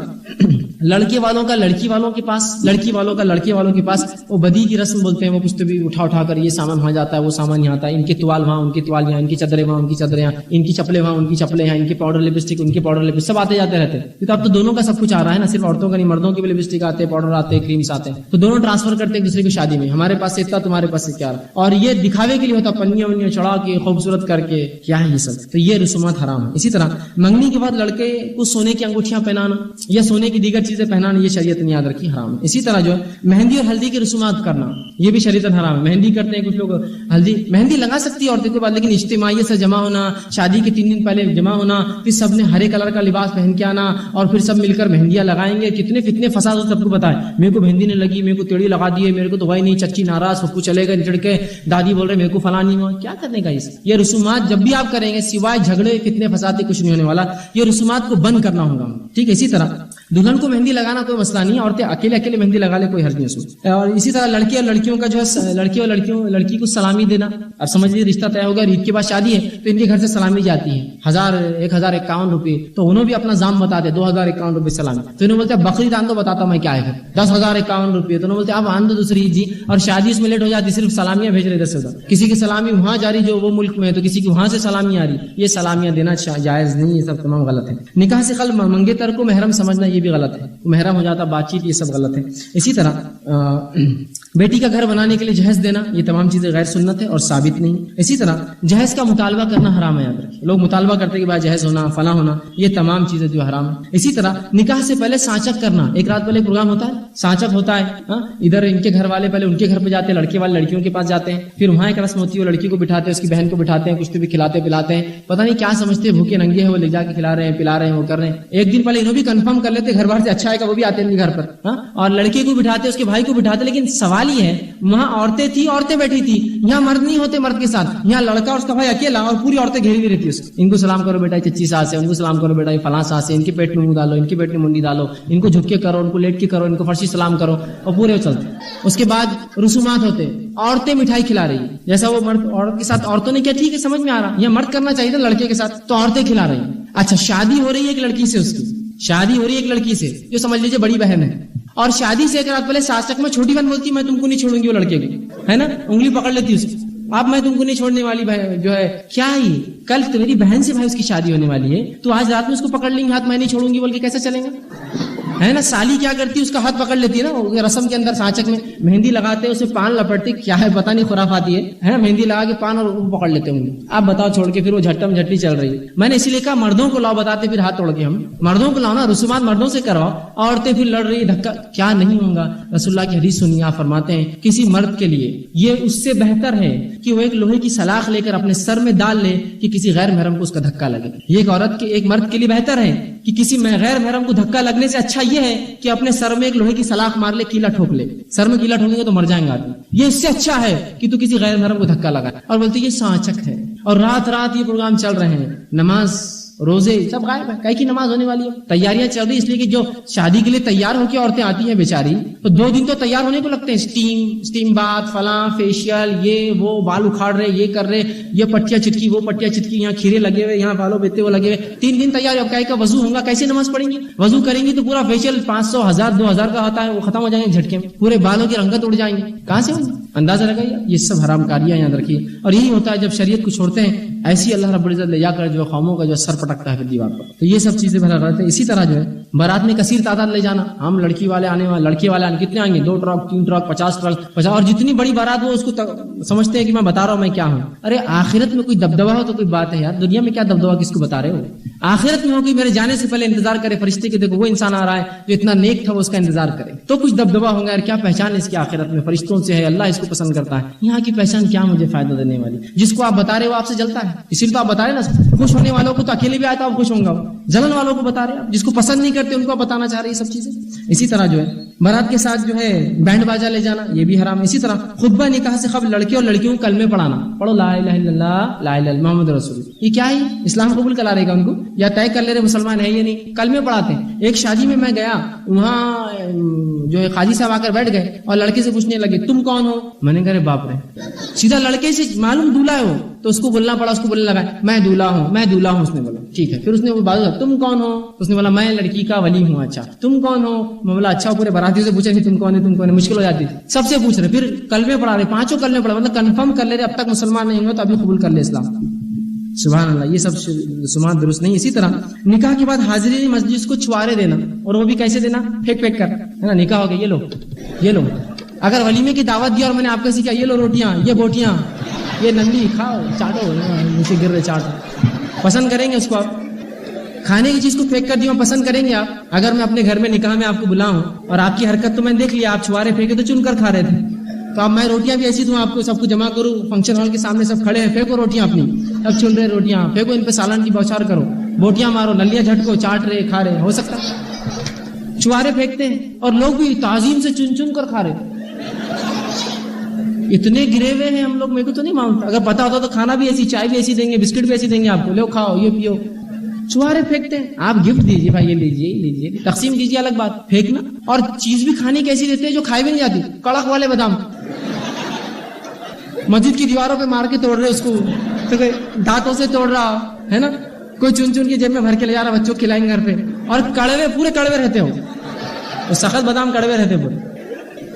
A: لڑکے والوں کا لڑکی والوں کے پاس, لڑکی والوں کا لڑکے والوں کے پاس وہ بدی کی رسم بولتے ہیں, وہ کچھ تو بھی اٹھا کر یہ سامان وہاں جاتا ہے, وہ سامان یہاں آتا ہے, ان کے توال وہاں, ان کے توال یہاں, ان کی چادریں وہاں, ان کی چادریں یہاں, ان کی چپلیں وہاں, ان کی چپلیں یہاں, ان کے پاؤڈر لپسٹک, ان کے پاؤڈر لپسٹک, سب آتے جاتے رہتے ہیں. تو اب تو دونوں کا سب کچھ آ رہا ہے نا, صرف عورتوں کا نہیں, مردوں کے بھی لپسٹک آتے ہیں, پاؤڈر آتے ہیں, کریمس آتے ہیں, تو دونوں ٹرانسفر کرتے ہیں ایک دوسرے کی شادی میں, ہمارے پاس سے اتنا, تمہارے پاس سے کیا, اور یہ دکھاوے کے لیے ہوتا, پنیاں ونیاں چڑھا کے خوبصورت کر کے, کیا ہے یہ سب, تو یہ رسومات حرام ہے. اسی طرح منگنی کے بعد لڑکے کو سونے کی انگوٹھیاں پہنانا یا سونے کی دیگر چیزیں پہنانا یہ شریعت نے یاد رکھی حرام ہے. اسی طرح جو ہے مہندی اور ہلدی کی رسومات کرنا یہ بھی شریعت حرام ہے. مہندی کرتے ہیں کچھ لوگ, مہندی لگا سکتی ہے عورتوں کے بعد, لیکن اجتماعیت سے جمع ہونا, شادی کے 3 دن پہلے جمع ہونا, پھر سب نے ہرے کلر کا لباس پہن کے آنا اور پھر سب مل کر مہندیاں لگائیں گے, کتنے فتنے فساد ہو سب کو پتا ہے. میرے کو مہندی نہیں لگی, میرے کو تیڑی لگا دیے, میرے کو تو وہی نہیں, چچی ناراض, پھپھو چلے گئے نچڑ کے, دادی بول رہے میرے کو فلاں نہیں ہوا, کیا کرنے کا یہ رسومات جب بھی آپ کریں گے سوائے جھگڑے فتنے فساد کچھ نہیں ہونے والا, یہ رسومات کو بند کرنا ہوگا. ٹھیک ہے, اسی طرح دلہن کو مہندی لگانا کوئی مسئلہ نہیں, عورتیں اکیلے مہندی لگا لے, کوئی حرج نہیں اس میں. اور اسی طرح لڑکے اور لڑکیوں کا جو ہے, لڑکی کو سلامی دینا, اب سمجھ لیجیے رشتہ طے ہوگا, عید کے بعد شادی ہے تو ان کے گھر سے سلامی جاتی ہے 1051 روپے, تو انہوں بھی اپنا دام بتاتے 2051 روپے سلامی, تو انہوں بولتے بکری دان دو, بتاتا میں کیا ہے 10,051 روپے, تو انہوں بولتے آپ آن دو دوسری جی, اور شادی اس میں لیٹ ہو جاتی, صرف سلامیاں بھیج رہے 10,000, کسی کی سلامی وہاں جاری جو وہ ملک میں ہے, تو کسی کی وہاں سے سلامی آ رہی, یہ سلامیاں دینا جائز نہیں, یہ سب تمام غلط ہے. نکاح سے قبل منگیتر کو محرم سمجھنا یہ بھی غلط ہے, محرم ہو جاتا بات چیت, یہ سب غلط ہے. اسی طرح بیٹی کا گھر بنانے کے لیے جہیز دینا یہ تمام چیزیں غیر سنت ہے اور ثابت نہیں. اسی طرح جہیز کا مطالبہ کرنا حرام ہے, یاد رکھیں لوگ مطالبہ کرتے کہ بھائی جہیز ہونا فلاں ہونا, یہ تمام چیزیں جو حرام ہے. اسی طرح نکاح سے پہلے سانچک کرنا, ایک رات پہلے پروگرام ہوتا ہے, سانچک ہوتا ہے, ادھر ان کے گھر والے پہلے ان کے گھر پہ جاتے ہیں, لڑکے والے لڑکیوں کے پاس جاتے ہیں, پھر وہاں ایک رسم ہوتی ہے, وہ لڑکی کو بٹھاتے ہیں, اس کی بہن کو بٹھاتے ہیں, کچھ تو بھی کھلاتے پلاتے ہیں, پتہ نہیں کیا سمجھتے ہیں بھوکے ننگے ہیں, وہ لے جا کے کھلا رہے ہیں پلا رہے ہیں, وہ کر رہے ہیں. ایک دن پہلے انہوں بھی کنفرم کر لیتے گھر بار سے اچھا ہے کہ وہ بھی آتے ہیں گھر پر, اور لڑکے کو بٹھاتے, اس کے بھائی کو بٹھاتے. لیکن سوال یہ ہے وہاں عورتیں تھی, عورتیں بیٹھی تھی, یہاں مرد نہیں ہوتے, مرد کے ساتھ یہاں لڑکا اور اس کا بھائی اکیلا, اور پوری عورتیں گھیری ہوئی رہتی ہے. ان کو سلام کرو بیٹا چچی ساس ہے, ان کو سلام کرو بیٹا فلاں ساس ہے, ان کے پیٹ میں منہ ڈالو, ان کے پیٹ میں منڈی ڈالو, ان کو جھک کے کرو, ان کو لیٹ کے کرو, ان کو فرشی سلام کرو, اور پورے چلتے. اس کے بعد رسومات ہوتے, عورتیں مٹھائی کھلا رہی, جیسا وہ مرد عورت کے ساتھ عورتوں نے کیا, ٹھیک ہے سمجھ میں آ رہا, یہ مرد کرنا چاہیے تھا لڑکے کے ساتھ, تو عورتیں کھلا رہی. اچھا شادی ہو رہی ہے ایک لڑکی سے, اس کی شادی ہو رہی ہے ایک لڑکی سے جو سمجھ لیجیے بڑی بہن ہے, اور شادی سے ایک رات پہلے ساس تک میں چھوٹی بہن بولتی میں تم کو نہیں چھوڑوں گی، وہ لڑکے کو ہے نا انگلی پکڑ لیتی اس کی، اب میں تم کو نہیں چھوڑنے والی جو ہے کیا ہی کل تو میری بہن سے بھائی اس کی شادی ہونے والی ہے، تو آج رات میں اس کو پکڑ لیں گے ہاتھ میں نہیں چھوڑوں گی بول کے کیسا چلیں گا، ہے نا. سالی کیا کرتی ہے اس کا ہاتھ پکڑ لیتی ہے نا رسم کے اندر سانچک میں مہندی لگاتے ہیں اسے پان لپٹتے کیا ہے پتہ نہیں خرافاتی ہے نا مہندی لگا کے پان اور وہ پکڑ لیتے ہوں گے. آپ بتاؤ چھوڑ کے پھر وہ جھٹم جھٹی چل رہی ہے. میں نے اسی لیے کہا مردوں کو لاؤ بتاتے پھر ہاتھ توڑ کے ہم مردوں کو لاؤ نا رسومات مردوں سے کرواؤ. عورتیں پھر لڑ رہی دھکا کیا نہیں ہوگا. رسول اللہ کی حدیث سنیے آپ فرماتے ہیں کسی مرد کے لیے یہ اس سے بہتر ہے کہ وہ ایک لوہے کی سلاخ لے کر اپنے سر میں ڈال لے کہ کسی غیر محرم کو اس کا دھکا لگے. یہ ایک عورت کے ایک مرد کے لیے بہتر ہے کہ کسی غیر محرم کو دھکا لگنے سے اچھا یہ ہے کہ اپنے سر میں ایک لوہے کی سلاخ مار لے کیلا ٹھوک لے. سر میں کیلا ٹھوکیں گے تو مر جائیں گے آدمی. یہ اس سے اچھا ہے کہ تو کسی غیر محرم کو دھکا لگائے. اور بولتے یہ سانچک ہے اور رات رات یہ پروگرام چل رہے ہیں نماز روزے سب غائب ہے. کئی کی نماز ہونے والی ہے تیاریاں چل رہی اس لیے کہ جو شادی کے لیے تیار ہو کے عورتیں آتی ہیں بیچاری تو 2 دن تو تیار ہونے کو لگتے ہیں. اسٹیم بات فلاں فیشیل یہ وہ بال اکھاڑ رہے یہ کر رہے یہ پٹیاں چٹکی وہ پٹیاں چٹکی یہاں کھیرے لگے ہوئے یہاں بالوں بیتے وہ لگے ہوئے 3 دن تیار. اب کا وضو ہوگا کیسے نماز پڑھیں گے. وضو کریں گے تو پورا فیشیل 500 1000 2000 کا ہوتا ہے وہ ختم ہو جائیں گے جھٹکے میں. پورے بالوں کی رنگت اڑ جائیں گے. کہاں سے ہوگی اندازہ لگائیے. یہ سب حرام کاریاں یاد رکھیے. اور یہی ہوتا ہے جب شریعت کو چھوڑتے ہیں ایسی اللہ رب العزت لے جا کر جو قوموں کا جو سر پٹکتا ہے دیوار پر. تو یہ سب چیزیں بھلا رہتے ہیں. اسی طرح جو ہے بارات میں کثیر تعداد لے جانا. ہم لڑکی والے آنے والے لڑکے والے کتنے آئیں گے 2 ٹرک 3 ٹرک 50 ٹرک اور جتنی بڑی بارات وہ اس کو سمجھتے ہیں کہ میں بتا رہا ہوں میں کیا ہوں. ارے آخرت میں کوئی دبدبہ ہو تو کوئی بات ہے یار. دنیا میں کیا دبدبہ کس کو بتا رہے ہو. آخرت میں ہو کہ میرے جانے سے پہلے انتظار کرے فرشتے کہ دیکھو وہ انسان آ رہا ہے جو اتنا نیک تھا وہ اس کا انتظار کرے تو کچھ دبدبہ ہوگا. یار کیا پہچان اس کی آخرت میں فرشتوں سے ہے اللہ اس کو پسند کرتا ہے. یہاں کی پہچان کیا مجھے فائدہ دینے والی. جس کو آپ بتا رہے وہ آپ سے جلتا ہے اسی لیے تو آپ بتا رہے نا. خوش ہونے والوں کو تو اکیلے بھی آتا ہے خوش ہوں گا. جلن والوں کو بتا رہے جس کو پسند نہیں کرتے ان کو بتانا چاہ رہے یہ سب چیزیں. اسی طرح جو ہے بارات کے ساتھ جو ہے بینڈ باجا لے جانا یہ بھی حرام ہے. اسی طرح خطبہ نکاح سے قبل لڑکے اور لڑکیوں کو کلمے پڑھانا. پڑھو لا الہ الا اللہ لا الہ الا محمد رسول اللہ. یہ کیا ہے اسلام قبول کرا رہے گا ان کو یا طے کر لے رہے مسلمان ہے یہ نہیں. کلمے پڑھاتے ہیں. ایک شادی میں میں گیا وہاں جو ہے قاضی صاحب آ کر بیٹھ گئے اور لڑکے سے پوچھنے لگے تم کون ہو. میں نے کہا باپ رے سیدھا لڑکے سے معلوم دولہا ہے وہ تو اس کو بولنا پڑا. اس کو بولنے لگا میں دولہا ہوں میں دولہا ہوں. اس نے بولا ٹھیک ہے. پھر اس نے وہ بات تم کون ہو. اس نے بولا میں لڑکی کا ولی ہوں. اچھا تم کون ہو. میں بولا اچھا. پورے باراتیوں سے پوچھے تم کون ہے تم کون ہے مشکل ہو جاتی سب سے پوچھ رہے. پھر کلمے پڑھا رہے 5 کلمے پڑھا مطلب کنفرم کر لے رہے اب تک مسلمان نہیں ہوئے تو ابھی قبول کر لے اسلام. سبحان اللہ یہ سب سماعت درست نہیں. اسی طرح نکاح کے بعد حاضرین مجلس کو چھوارے دینا اور وہ بھی کیسے دینا پھینک پھینک کر ہے نا. نکاح ہو گیا یہ لو اگر ولیمے کی دعوت دی اور میں نے آپ کو سیکھا یہ لو روٹیاں یہ بوٹیاں یہ نندی کھاؤ چاٹو نیچے گر رہے چاٹو پسند کریں گے اس کو. آپ کھانے کی چیز کو پھینک کر دی پسند کریں گے آپ. اگر میں اپنے گھر میں نکاح میں آپ کو بلاؤں اور آپ کی حرکت تو میں دیکھ لیا آپ چھوارے پھینکے تو چن کر کھا رہے تھے تو اب میں روٹیاں بھی ایسی دوں آپ کو سب کو جمع کروں فنکشن ہال کے سامنے سب کھڑے ہیں پھینکو روٹیاں اپنی اب چن رہے روٹیاں پھینکو ان پہ سالن کی بوچھار کرو بوٹیاں مارو نلیاں جھٹکو چاٹ رہے کھا رہے. ہو سکتا چھوارے پھینکتے ہیں اور لوگ بھی تعظیم سے چن چن کر کھا رہے. اتنے گرے ہوئے ہیں ہم لوگ میرے کو تو نہیں مانگتا. اگر پتا ہوتا تو کھانا بھی ایسی چائے بھی ایسی دیں گے بسکٹ بھی ایسی دیں گے آپ کو لو کھاؤ یہ پیو. چھوارے پھینکتے ہیں. آپ گفٹ دیجیے بھائی یہ لیجیے تقسیم کیجیے الگ بات پھینکنا. اور چیز بھی کھانے کی ایسی دیتے ہیں جو کھائی بھی نہیں جاتی. کڑک والے بادام مسجد کی دیواروں پہ مار کے توڑ رہے اس کو دانتوں سے توڑ رہا ہے نا. کوئی چن چن کے جیب میں بھر کے لے جا رہا بچوں کو کھلائیں گے گھر پہ. اور کڑوے پورے کڑوے رہتے ہو سخت بادام کڑوے رہتے پورے.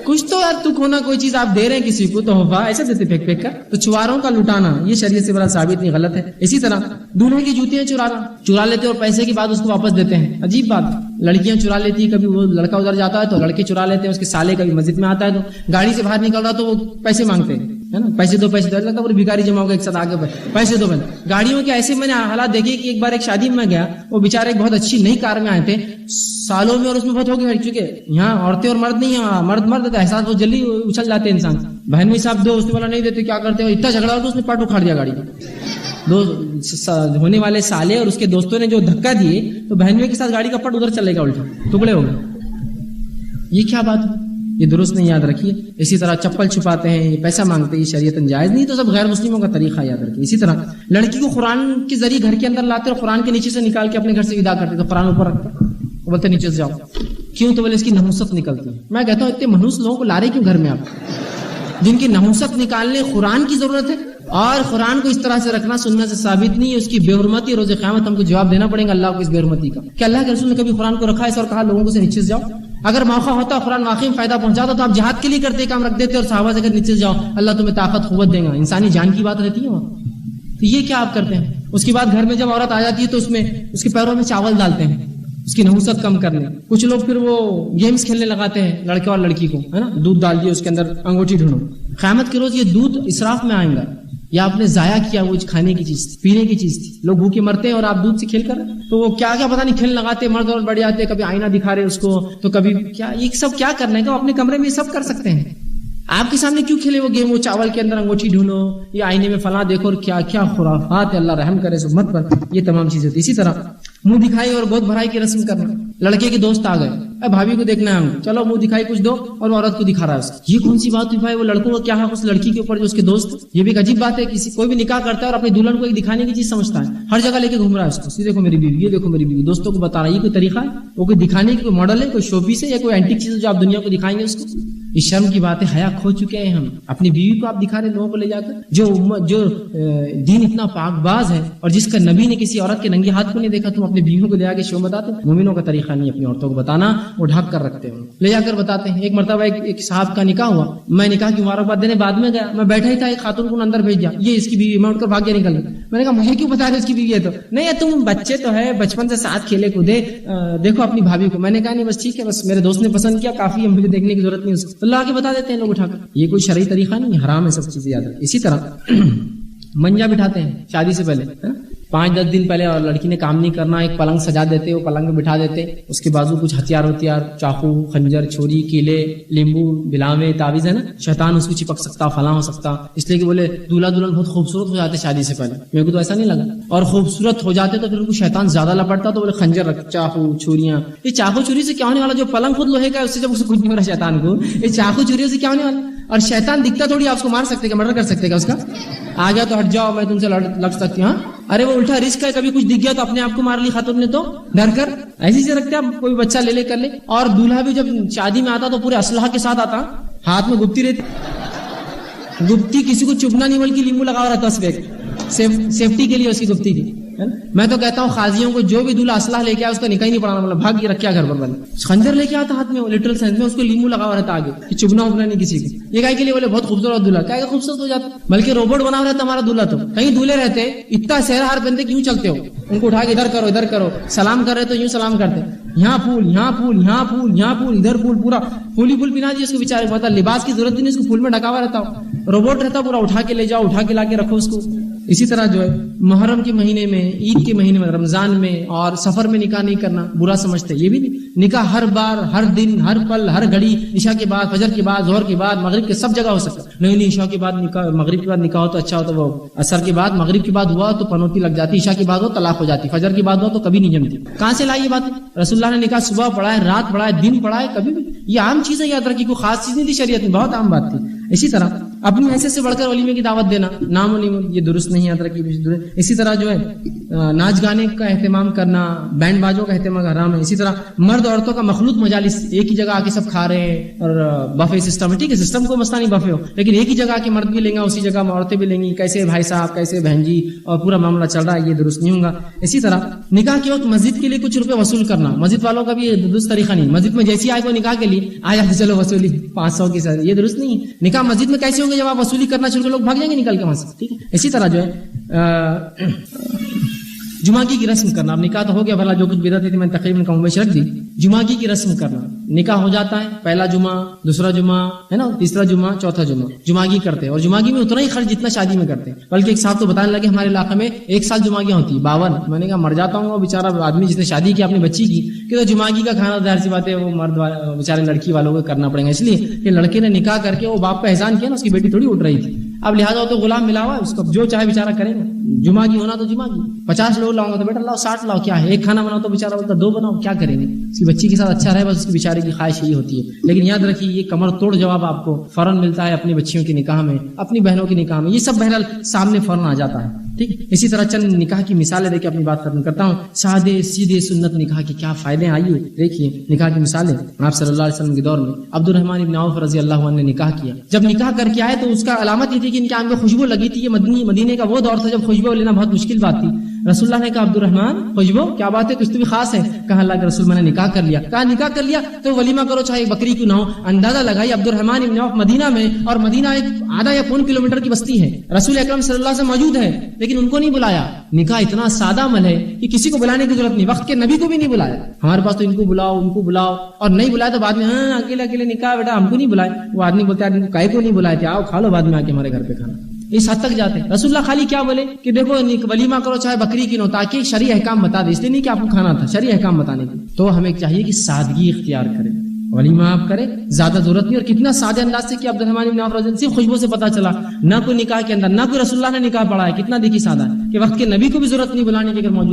A: کچھ تو یار تک ہونا کوئی چیز آپ دے رہے ہیں کسی کو تو ہوا ایسا دیتے پھینک پھینک کر. تو چھواروں کا لٹانا یہ شریعت سے بڑا ثابت نہیں غلط ہے. اسی طرح دولہے کی جوتیاں چرا لیتے اور پیسے کے بعد اس کو واپس دیتے ہیں. عجیب بات لڑکیاں چرا لیتی کبھی وہ لڑکا ادھر جاتا ہے تو لڑکے چرا لیتے ہیں. اس کے سالے کبھی مسجد میں آتا ہے تو گاڑی سے باہر نکل رہا تو وہ پیسے مانگتے ہیں ہے نا. پیسے دو لگتا ہے بھکاری جمع ہوگا ایک ساتھ آگے پیسے دو. گاڑیوں کے ایسے میں نے حالات دیکھے کہ ایک بار ایک شادی میں گیا وہ بیچارے ایک بہت اچھی نئی کار میں آئے تھے سالوں میں اور اس میں بہت ہو گئی چونکہ یہاں عورتیں اور مرد نہیں ہیں مرد تو احساس بہت جلدی اچھل جاتے ہیں انسان. بہن میں صاحب دو اس نے والا نہیں دیتے کیا کرتے اتنا جھگڑا ہو تو اس نے پٹ اکھاڑ دیا گاڑی کا. دو ہونے والے سالے اور اس کے دوستوں نے جو دھکا دیے تو بہنوئی کے ساتھ گاڑی کا پٹ ادھر چلے گا الٹا ٹکڑے ہو گئے. یہ کیا بات ہے یہ درست نہیں یاد رکھیے. اسی طرح چپل چھپاتے ہیں یہ پیسہ مانگتے ہیں یہ شریعت جائز نہیں. تو سب غیر مسلموں کا طریقہ یاد رکھیے. اسی طرح لڑکی کو قرآن کے ذریعے گھر کے اندر لاتے اور قرآن کے نیچے سے نکال کے اپنے گھر سے ادا کرتے تو قرآن اوپر رکھتے وہ بولتے نیچے سے جاؤ. کیوں تو بولے اس کی نحوست نکلتی ہے. میں کہتا ہوں اتنے منحوس لوگوں کو لا رہے کیوں گھر میں آپ جن کی نحوست نکالنے قرآن کی ضرورت ہے. اور قرآن کو اس طرح سے رکھنا سننے سے ثابت نہیں ہے. اس کی بے حرمتی روز قیامت ہم کو جواب دینا پڑے گا اللہ کو اس بے حرمتی کا کہ اللہ کے رسول نے کبھی قرآن کو رکھا ہے اور کہا لوگوں کو سے نیچے سے جاؤ. اگر موقع ہوتا قرآن واقعی میں فائدہ پہنچاتا تو آپ جہاد کے لیے کرتے کام رکھ دیتے اور صحابہ سے کہتے نیچے جاؤ اللہ تمہیں طاقت قوت دے گا. انسانی جان کی بات رہتی ہے وہاں. تو یہ کیا آپ کرتے ہیں؟ اس کے بعد گھر میں جب عورت آ جاتی ہے تو اس میں اس کے پیروں میں چاول ڈالتے ہیں اس کی نحوست کم کرنے. کچھ لوگ پھر وہ گیمز کھیلنے لگاتے ہیں لڑکے اور لڑکی کو, ہے نا, دودھ ڈال دیے اس کے اندر انگوٹھی ڈھونڈو. قیامت کے روز یہ دودھ اسراف میں آئیں گا یا آپ نے ضائع کیا, وہ کھانے کی چیز تھی, پینے کی چیز تھی. لوگ بھوکے مرتے ہیں اور آپ دودھ سے کھیل کر, تو وہ کیا کیا پتہ نہیں کھیل لگاتے, مرد اور بڑھ جاتے, کبھی آئینہ دکھا رہے اس کو تو کبھی کیا. یہ سب کیا کرنا ہے کہ اپنے کمرے میں یہ سب کر سکتے ہیں. آپ کے سامنے کیوں کھیلے وہ گیم, وہ چاول کے اندر انگوٹھی ڈھونڈو یا آئینے میں فلاں دیکھو, اور کیا کیا خرافات ہے, اللہ رحم کرے اس امت پر. یہ تمام چیزیں ہوتی. اسی طرح منہ دکھائی اور گود بھرائی کی رسم کرنا. لڑکے کے دوست آ گئے, اے بھابھی کو دیکھنا ہے, چلو منہ دکھائی کچھ دو, اور وہ عورت کو دکھا رہا ہے اس کو. یہ کون سی بات ہوئی بھائی؟ وہ لڑکوں کو کیا ہے اس لڑکی کے اوپر جو اس کے دوست. یہ بھی ایک عجیب بات ہے. کسی کوئی بھی نکاح کرتا ہے اور اپنی دلہن کو ایک دکھانے کی چیز سمجھتا ہے, ہر جگہ لے کے گھوم رہا ہے اس کو, یہ دیکھو میری بیوی, یہ دیکھو میری بیوی, دوستوں کو بتا رہا ہے. یہ کوئی طریقہ ہے؟ وہ کوئی دکھانے کی کوئی ماڈل ہے, کوئی شو پیس ہے, یا کوئی اینٹک چیز جو آپ دنیا کو دکھائیں گے اس کو؟ یہ شرم کی بات ہے. حیا کھو چکے ہیں ہم. اپنی بیوی کو آپ دکھا رہے لوگوں کو لے جا کر, جو دین اتنا پاک باز ہے اور جس کا نبی نے کسی عورت کے ننگے ہاتھ کو نہیں دیکھا, تم اپنی بیویوں کو لے جا کے شو بتاتے. مومنوں کا طریقہ نہیں اپنی عورتوں کو بتانا, وہ ڈھک کر رکھتے ہیں, لے جا کر بتاتے ہیں. ایک مرتبہ ایک صاحب کا نکاح ہوا, میں نکاح کی مبارکباد دینے بعد میں گیا, میں بیٹھا ہی تھا, ایک خاتون کو اندر بھیج دیا, یہ اس کی بیوی. میں اٹھ کر بھاگ گیا, نکل گیا. میں نے کہا مجھے کیوں بتا رہے اس کی بیوی ہے؟ تو نہیں, تم بچے تو ہے, بچپن سے ساتھ کھیلے کودے, دیکھو اپنی بھابھی کو. میں نے کہا نہیں بس ٹھیک ہے, بس میرے دوست نے پسند کیا, کافی, مجھے دیکھنے کی ضرورت نہیں. اس کو اللہ کے بتا دیتے ہیں لوگ اٹھا کر. یہ کوئی شرعی طریقہ نہیں, حرام ہے سب چیزیں یاد رکھ. اسی طرح منجا بٹھاتے ہیں شادی سے پہلے, 5-10 دن پہلے, اور لڑکی نے کام نہیں کرنا, ایک پلنگ سجا دیتے, وہ پلنگ میں بٹھا دیتے, اس کے بازو کچھ ہتھیار, چاقو, خنجر, چھری, کیلے, لیمبو, بلاوے, تعویذ ہے نا, شیطان اس کو چپک سکتا, فلاں ہو سکتا. اس لیے کہ بولے دولہا دلہن بہت خوبصورت ہو جاتے شادی سے پہلے. میرے کو تو ایسا نہیں لگا. اور خوبصورت ہو جاتے تو پھر ان کو شیطان زیادہ لپٹتا, تو بولے خنجر رکھ, چاقو, چھریاں. یہ چاقو چھری سے کیا ہونے والا؟ جو پلنگ خود لوہے کا ہے اس سے جب اسے کچھ نہیں ہو رہا شیطان کو, یہ چاقو چھری سے کیا ہونے والا؟ اور شیطان دکھتا تھوڑی آپ کو مار سکتے کہ مرڈر کر سکتے گا اس کا. آ گیا تو ہٹ جاؤ, میں تم سے لگ سکتی ہوں. ارے وہ الٹا رسک ہے, کبھی کچھ دکھ گیا تو اپنے آپ کو مار لی خاتون نے, تو ڈر کر ایسی سے رکھتے آپ, کوئی بچہ لے کر لے. اور دولہا بھی جب شادی میں آتا تو پورے اسلحہ کے ساتھ آتا, ہاتھ میں گپتی رہتی, گپتی کسی کو چبنا نہیں بلکہ لیمبو لگا رہتا اس پہ, سیفٹی کے لیے اس کی گپتی کی. میں تو کہتا ہوں خاضیوں کو, جو بھی دولہا اسلحہ لے کے آیا اس کا نکاح نہیں پڑانا, مطلب بھاگ کے رکھا گھر پر. بنے خنجر لے کے آتا ہاتھ میں, لٹرل سینس میں, اس کو لیمبو لگا ہوا رہتا آگے کہ چبنا وبنا نہیں کسی کو. یہ کہے کے لیے بولے بہت خوبصورت دولہا, کیا خوبصورت ہو جاتا, بلکہ روبوٹ بنا ہوا رہتا ہمارا دولہا. تو کہیں دولہے رہتے اتنا سہرا ہار بنتے کیوں چلتے ہو, ان کو اٹھا کے ادھر کرو, سلام کر رہے تو یوں سلام کرتے, یہاں پھول, یہاں پھول, یہاں پھول, یہاں پھول, ادھر پھول, پورا پھول پنا جی اس کو بیچارے. پتا لباس کی ضرورت نہیں, اس کو پھول میں ڈھکا ہوا رہتا ہو, روبوٹ رہتا پورا, اٹھا کے لے جاؤ, اٹھا کے لا کے رکھو اس کو. اسی طرح جو ہے محرم کے مہینے میں, عید کے مہینے میں, رمضان میں اور سفر میں نکاح نہیں کرنا برا سمجھتے. یہ بھی نہیں, نکاح ہر بار, ہر دن, ہر پل, ہر گھڑی, عشاء کے بعد, فجر کے بعد, ظہر کے بعد, مغرب کے, سب جگہ ہو سکتا. نہیں عشاء کے بعد نکاح, مغرب کے بعد نکاح ہو تو اچھا ہو, تو وہ عصر کے بعد, مغرب کے بعد ہوا تو پنوتی لگ جاتی, عشاء کے بعد ہو طلاق ہو جاتی, فجر کے بعد ہو تو کبھی نہیں جمتی. کہاں سے لائی یہ بات؟ رسول اللہ نے نکاح صبح پڑھا ہے, رات پڑھا ہے, دن پڑھا ہے, کبھی بھی. یہ عام چیزیں یاد رکھی, کوئی خاص چیز نہیں تھی شریعت میں, بہت عام بات تھی. اسی طرح اپنی حیثیت سے بڑھ کر ولیمے کی دعوت دینا, نام ولیم, یہ درست نہیں, یاد رکھی. اسی طرح جو ہے ناچ گانے کا اہتمام کرنا, بینڈ باجوں کا اہتمام حرام ہے. اسی طرح مرد عورتوں کا مخلوط مجالس, ایک ہی جگہ آ کے سب کھا رہے ہیں, اور بفے سسٹم ہے, ٹھیک ہے, سسٹم کو مسئلہ نہیں بفے ہو, لیکن ایک ہی جگہ آ کے مرد بھی لیں گا, اسی جگہ عورتیں بھی لیں گی, کیسے بھائی صاحب, کیسے بہن جی, اور پورا معاملہ چل رہا ہے, یہ درست نہیں ہوگا. اسی طرح نکاح کے وقت مسجد کے لیے کچھ روپے وصول کرنا, مسجد والوں کا بھی یہ درست طریقہ نہیں. مسجد میں جیسی آئے کو نکاح کے لیے آیا تو چلو وصولی 500 کی سر, یہ درست نہیں ہے. نکاح مسجد میں کیسے ہوگا؟ جب آپ وصولی کرنا شروع کر لوگ بھاگ جائیں گے نکل کے وہاں سے, ٹھیک ہے. اسی طرح جو ہے جمعگی کی رسم کرنا, اب نکاح تو ہو گیا, بھلا جو کچھ بدعت تھی میں تقریباً کم بیش رکھ دی. جمعگی کی رسم کرنا, نکاح ہو جاتا ہے, پہلا جمعہ, دوسرا جمعہ ہے نا, تیسرا جمعہ, چوتھا جمعہ, جمعگی کرتے ہیں. اور جمعگی میں اتنا ہی خرچ جتنا شادی میں کرتے ہیں. بلکہ ایک صاحب تو بتانے لگے ہمارے علاقے میں 1 سال جمعگیاں ہوتی 52. میں نے کہا مر جاتا ہوں, وہ بیچارہ آدمی جس نے شادی کی اپنی بچی کی, کہ تو جمعگی کا کھانا ظاہر سی بات ہے وہ مرد بیچارے لڑکی والوں کو کرنا پڑے گا, اس لیے کہ لڑکے نے نکاح کر کے وہ باپ کا احسان کیا نا, اس کی بیٹی تھوڑی اٹھ رہی تھی. اب لہٰذا وہ تو غلام ملا ہوا ہے, اس کو جو چاہے بیچارہ کرے گا. جمعگی ہونا تو جمعگی, 50 لوگ لاؤں گا تو بیٹا لاؤ, 60 لاؤ, کیا ہے, ایک کھانا بناؤ تو بیچارہ بولتا 2 بناؤ, کیا کریں گے. اس کی بچی کے ساتھ اچھا رہے, بس اس کی بیچارے کی خواہش یہی ہوتی ہے. لیکن یاد رکھیے یہ کمر توڑ جواب آپ کو فوراً ملتا ہے اپنی بچیوں کی نکاح میں, اپنی بہنوں کی نکاح میں, یہ سب بہرحال سامنے فوراً آ جاتا ہے, ٹھیک. اسی طرح چند نکاح کی مثالیں دے کے اپنی بات ختم کرتا ہوں. سادے سیدھے سنت نکاح کی کیا فائدے ہیں, آئیے دیکھیے نکاح کی مثالیں. آپ صلی اللہ علیہ وسلم کے دور میں عبد الرحمن بن عوف رضی اللہ عنہ نے نکاح کیا. جب نکاح کر کے آئے تو اس کا علامت یہ تھی کہ ان کے آنکھ میں خوشبو لگی تھی. یہ مدینے کا وہ دور تھا جب خوشبو لینا بہت مشکل بات تھی. رسول اللہ نے کہا عبد الرحمن خوشبو کیا بات ہے، کچھ تو بھی خاص ہے؟ کہا اللہ کے رسول میں نے نکاح کر لیا۔ کہا نکاح کر لیا تو ولیمہ کرو چاہے ایک بکری کیوں نہ ہو۔ اندازہ لگائی عبد الرحمن ابن عوف مدینہ میں، اور مدینہ ایک آدھا یا پون کلومیٹر کی بستی ہے، رسول اکرم صلی اللہ علیہ وسلم موجود ہے لیکن ان کو نہیں بلایا۔ نکاح اتنا سادہ عمل ہے کہ کسی کو بلانے کی ضرورت نہیں، وقت کے نبی کو بھی نہیں بلایا۔ ہمارے پاس تو ان کو بلاؤ ان کو بلاؤ، اور نہیں بلایا تو بعد میں ہاں اکیلے اکیلے نکاح بیٹا ہم کو نہیں بلائے۔ وہ آدمی بولتا ہے کائے کو نہیں بلائے تھے، آؤ کھا لو بعد میں آ کے ہمارے گھر پہ کھانا۔ اس حد تک جاتے رسول اللہ خالی کیا بولے کہ دیکھو ولیمہ کرو چاہے بکری کی نو، تاکہ شرعی احکام بتا دے، اس لیے نہیں کہ آپ کو کھانا تھا، شرعی احکام بتانے کی۔ تو ہمیں چاہیے کہ سادگی اختیار کریں، ولیمہ آپ کریں، زیادہ ضرورت نہیں۔ اور کتنا سادے انداز سے کہ عبد الرحمن بن عوف رضی اللہ عنہ صرف خوشبو سے پتہ چلا، نہ کوئی نکاح کے اندر، نہ کوئی رسول اللہ نے نکاح پڑھا ہے، کتنا دیکھی سادہ ہے کہ وقت کے نبی کو بھی ضرورت نہیں بلانے کی اگر موجود